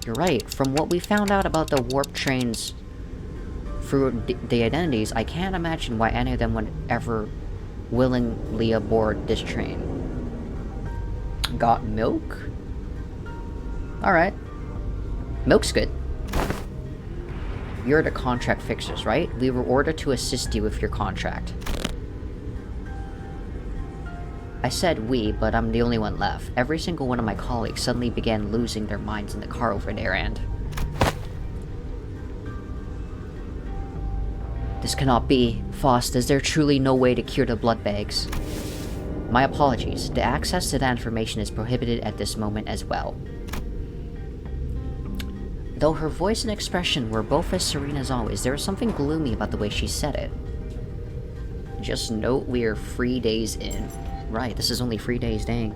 You're right. From what we found out about the Warp trains through the identities, I can't imagine why any of them would ever willingly aboard this train. Got milk? Alright. Milk's good. You're the contract fixers, right? We were ordered to assist you with your contract. I said we, but I'm the only one left. Every single one of my colleagues suddenly began losing their minds in the car over there, and... This cannot be. Faust, is there truly no way to cure the blood bags? My apologies. The access to that information is prohibited at this moment as well. Though her voice and expression were both as serene as always, there was something gloomy about the way she said it. Just note we're 3 days in. Right, this is only 3 days, dang.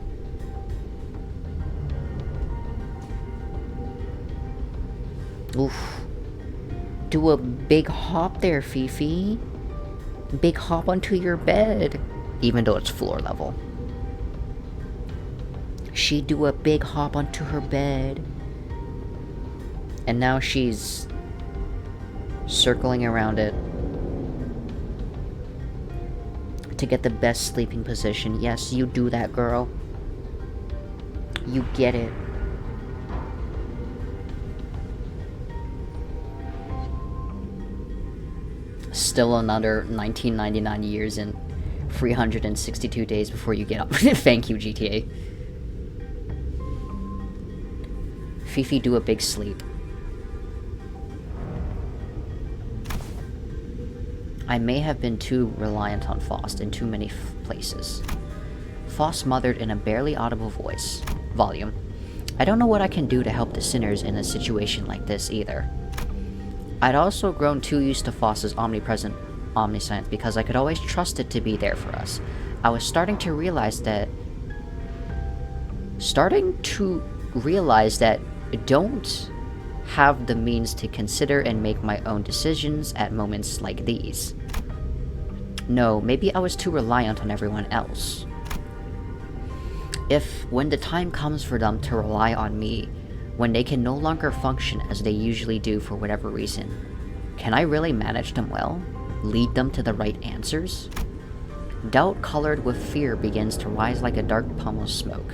Oof. Do a big hop there, Fifi. Big hop onto your bed. Even though it's floor level. She do a big hop onto her bed. And now she's circling around it to get the best sleeping position. Yes, you do that, girl. You get it. Still another 1999 years and 362 days before you get up. Thank you, GTA. Fifi do a big sleep. I may have been too reliant on Faust in too many places. Faust muttered in a barely audible volume. I don't know what I can do to help the sinners in a situation like this either. I'd also grown too used to Faust's omnipresent omniscience because I could always trust it to be there for us. I was starting to realize that I don't have the means to consider and make my own decisions at moments like these. No, maybe I was too reliant on everyone else. When the time comes for them to rely on me, when they can no longer function as they usually do for whatever reason, can I really manage them well? Lead them to the right answers? Doubt colored with fear begins to rise like a dark pummel of smoke.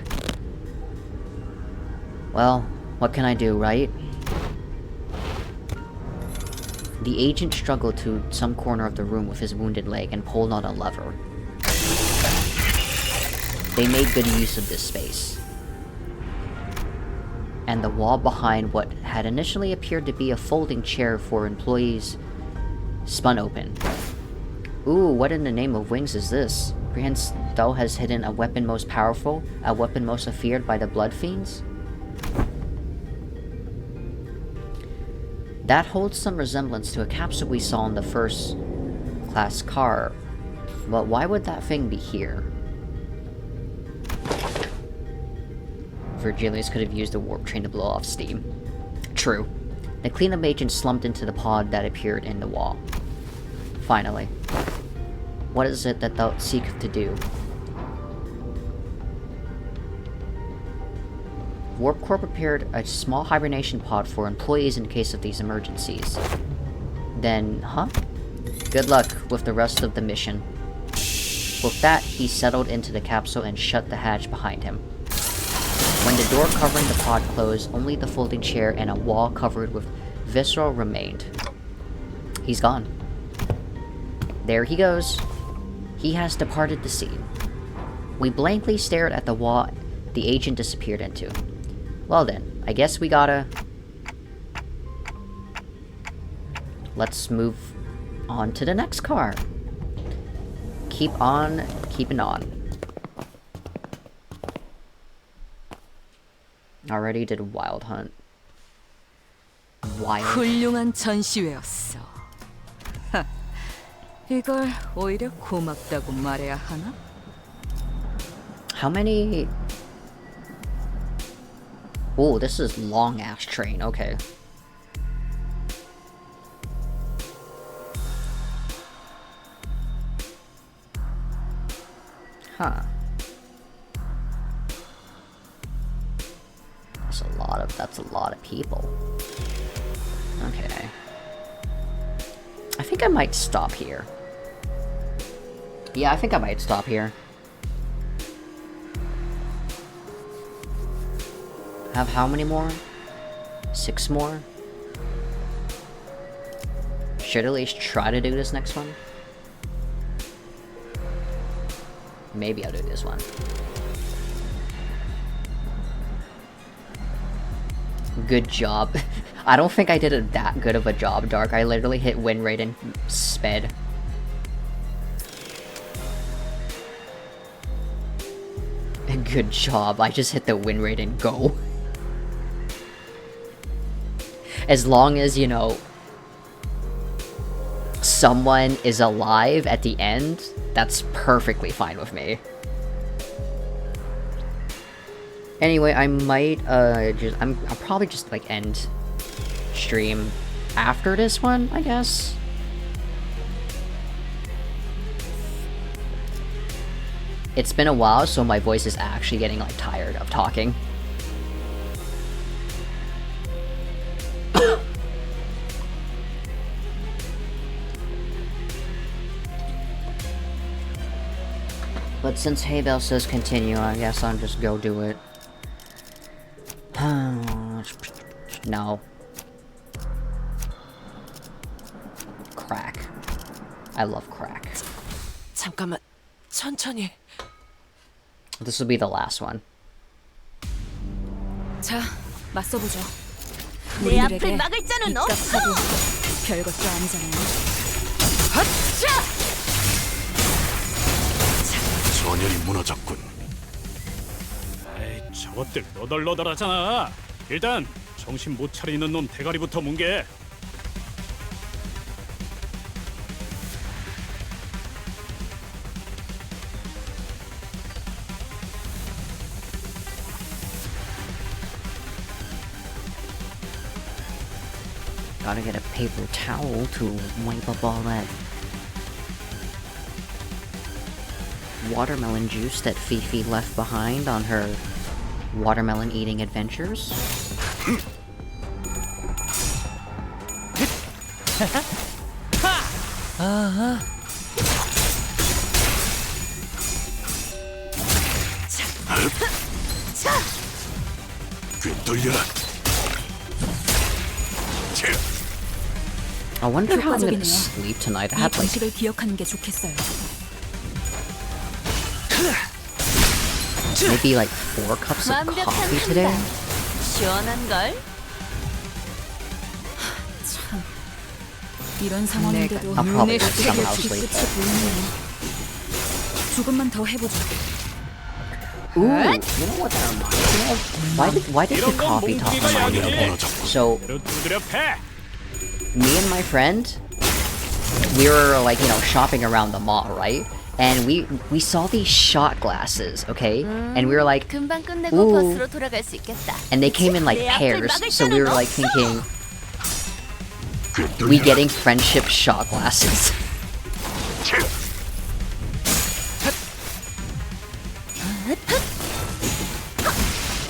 Well, what can I do, right? The agent struggled to some corner of the room with his wounded leg and pulled on a lever. They made good use of this space. And the wall behind what had initially appeared to be a folding chair for employees spun open. Ooh, what in the name of wings is this? Perhaps thou has hidden a weapon most powerful, a weapon most feared by the blood fiends? That holds some resemblance to a capsule we saw in the first class car, but why would that thing be here? Virgilius could have used the warp train to blow off steam. True. The cleanup agent slumped into the pod that appeared in the wall. Finally. What is it that thou seekest to do? Warp Corp prepared a small hibernation pod for employees in case of these emergencies. Then, Good luck with the rest of the mission. With that, he settled into the capsule and shut the hatch behind him. When the door covering the pod closed, only the folding chair and a wall covered with viscera remained. He's gone. There he goes. He has departed the scene. We blankly stared at the wall the agent disappeared into. Well then, I guess we gotta... Let's move on to the next car. Keep on keeping on. Already did Wild Hunt. Wild. 훌륭한 전시회였어. 하, 이걸 오히려 고맙다고 말해야 하나? How many... Oh, this is long-ass train, okay. Huh. That's a lot of people. Okay. I think I might stop here. Yeah, I think I might stop here. Have how many more? 6 more? Should at least try to do this next one. Maybe I'll do this one. Good job. I don't think I did that good of a job, Dark. I literally hit win rate and sped. Good job. I just hit the win rate and go. As long as, you know, someone is alive at the end, that's perfectly fine with me. Anyway, I might, I'll probably just, like, end stream after this one, I guess. It's been a while, so my voice is actually getting, like, tired of talking. But since Haybell says continue, I guess I'll just go do it. No. Crack. I love crack. 잠깐만, 천천히. This will be the last one. 자, 맞서보죠. 내 앞을 막을 자는 없어. 입각하고 별것도 아니잖아요. 전열이 무너졌군. 에이, 저것들 너덜너덜하잖아. 일단 정신 못 차리는 놈 대가리부터 뭉개. Gotta get a paper towel to wipe up all that watermelon juice that Fifi left behind on her watermelon eating adventures. 꿰뚫려라. I wonder how I'm gonna 효과적이네요. sleep tonight. I 이 had like 방식을 기억하는 게 좋겠어요. maybe like 4 cups of 완벽한 coffee today. 한방. 시원한 걸. 참, 이런 상황인데도 I'll probably 눈에 just somehow 흙이 sleep. 끝이 보이네요. 조금만 더 해보죠. Ooh, you know what that reminds me of? Why did the coffee talk remind me of it? So, 두드려 패. me and my friend, we were like, you know, shopping around the mall, right? And we saw these shot glasses, okay? And we were like, 금방 끝내고 Ooh. 버스로 돌아갈 수 있겠다. and they came in like 내 앞을 pairs, 막을 so we were 자는 like 없어. thinking, we getting friendship shot glasses.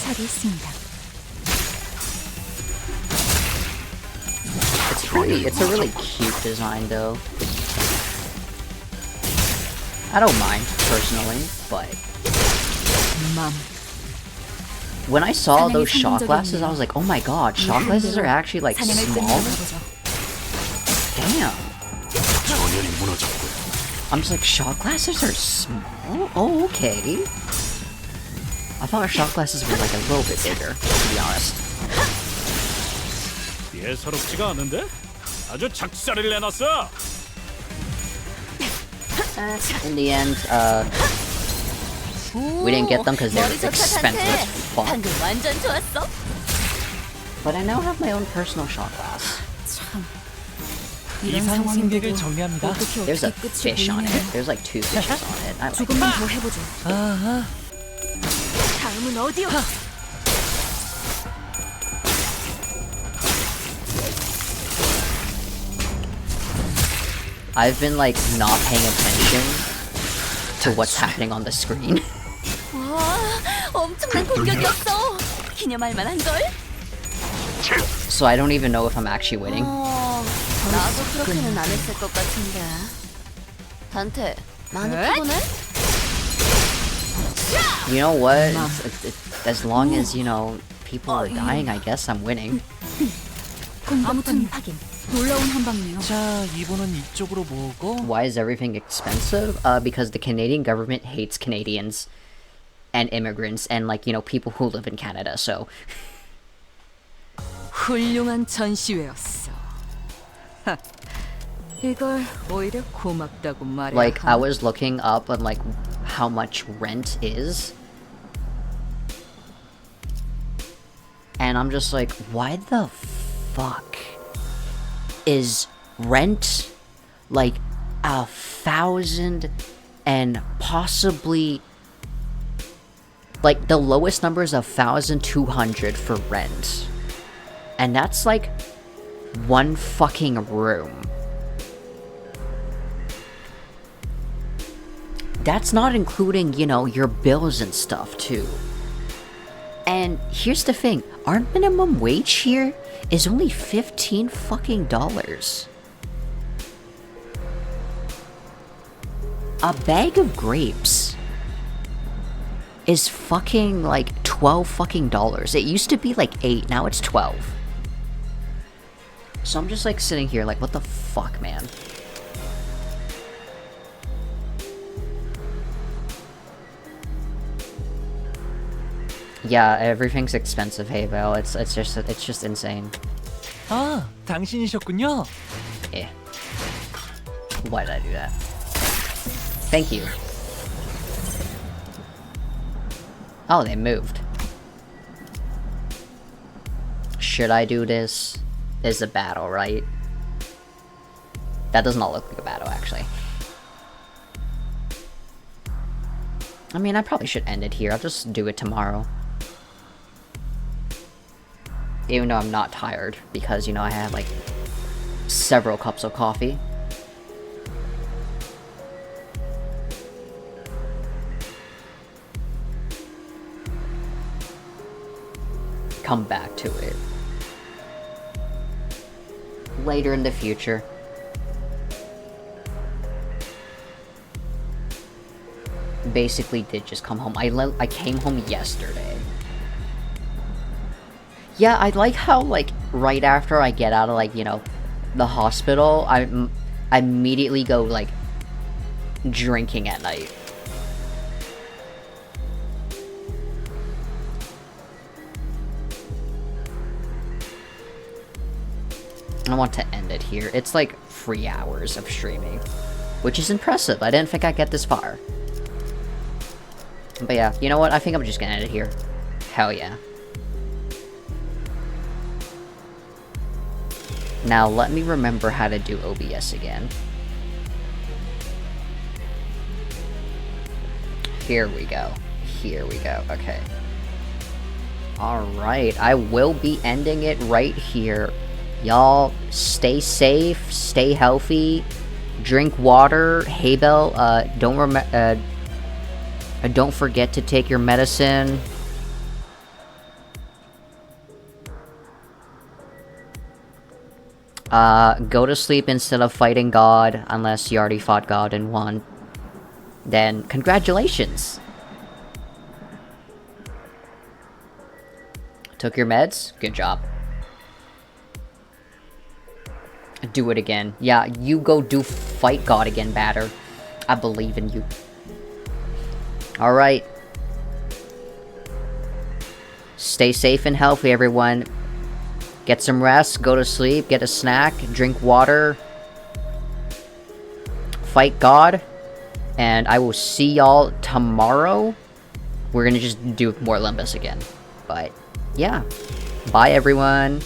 차리했습니다. It's a really cute design though. I don't mind, personally, but 맘. when I saw 사냥이 those shot 성공적이었네요. glasses, I was like, oh my god, shot glasses are actually like 사냥을 small? 끝내보죠. Damn. 전열이 무너졌군. I'm just like, shot glasses are small? Oh, okay. I thought shot glasses were like a little bit bigger, to be honest. 예사롭지가 않은데? 아주 작살을 내놨어. In the end, we didn't get them because they're 머리 좋다, expensive 단테. as fuck. 방금 완전 좋았어. But I now have my own personal shot glass. 참, 이런 이상 상황인데도 승객을 정리합니다. 어떻게 There's a 끝이 fish on it. 보이네요. There's like 2 fishes on it. I like 조금만 더 해보죠. 다음은 어디요? I've been like not paying attention to what's happening on the screen. 와, 엄청난 공격이었어. 기념할 만한 걸? So I don't even know if I'm actually winning. 나도 그렇게는 안 했을 것 같은데. 단테, 많이 피곤해? You know what? As long as, you know, people are dying, I guess I'm winning. 공격탄 확인. 놀라운 한방이네요. 자, 이번은 이쪽으로 모으고. Why is everything expensive? Because the Canadian government hates Canadians and immigrants and, like, you know, people who live in Canada, so... 훌륭한 전시회였어. 하, 이걸 오히려 고맙다고 말해야 Like, I 하나? was looking up on, like, how much rent is. And I'm just like, why the fuck is rent like 1,000 and possibly like the lowest number is 1,200 for rent, and that's like one fucking room. That's not including, you know, your bills and stuff too. And here's the thing, our minimum wage here is only $15 fucking dollars. A bag of grapes is fucking like $12 fucking dollars. It used to be like 8, now it's 12. So I'm just like sitting here like, what the fuck, man? Yeah, everything's expensive, hey Val. It's just insane. 아, 당신이셨군요. Yeah. Why did I do that? Thank you. Oh, they moved. Should I do this? Is a battle, right? That does not look like a battle, actually. I mean, I probably should end it here. I'll just do it tomorrow. Even though I'm not tired, because, you know, I had, like, several cups of coffee. Come back to it. Later in the future. Basically did just come home. I came home yesterday. Yeah, I like how, like, right after I get out of, like, you know, the hospital, I immediately go, like, drinking at night. I want to end it here. It's like 3 hours of streaming, which is impressive. I didn't think I'd get this far. But yeah, you know what? I think I'm just gonna end it here. Hell yeah. Now let me remember how to do OBS again. Here we go. Here we go. Okay. Alright, I will be ending it right here. Y'all, stay safe, stay healthy, drink water. Hey Bell, don't forget to take your medicine. Go to sleep instead of fighting God, unless you already fought God and won. Then, congratulations! Took your meds? Good job. Do it again. Yeah, you go fight God again, Batter. I believe in you. Alright. Stay safe and healthy, everyone. Get some rest, go to sleep, get a snack, drink water. Fight God. And I will see y'all tomorrow. We're gonna just do more Limbus again. But, yeah. Bye, everyone.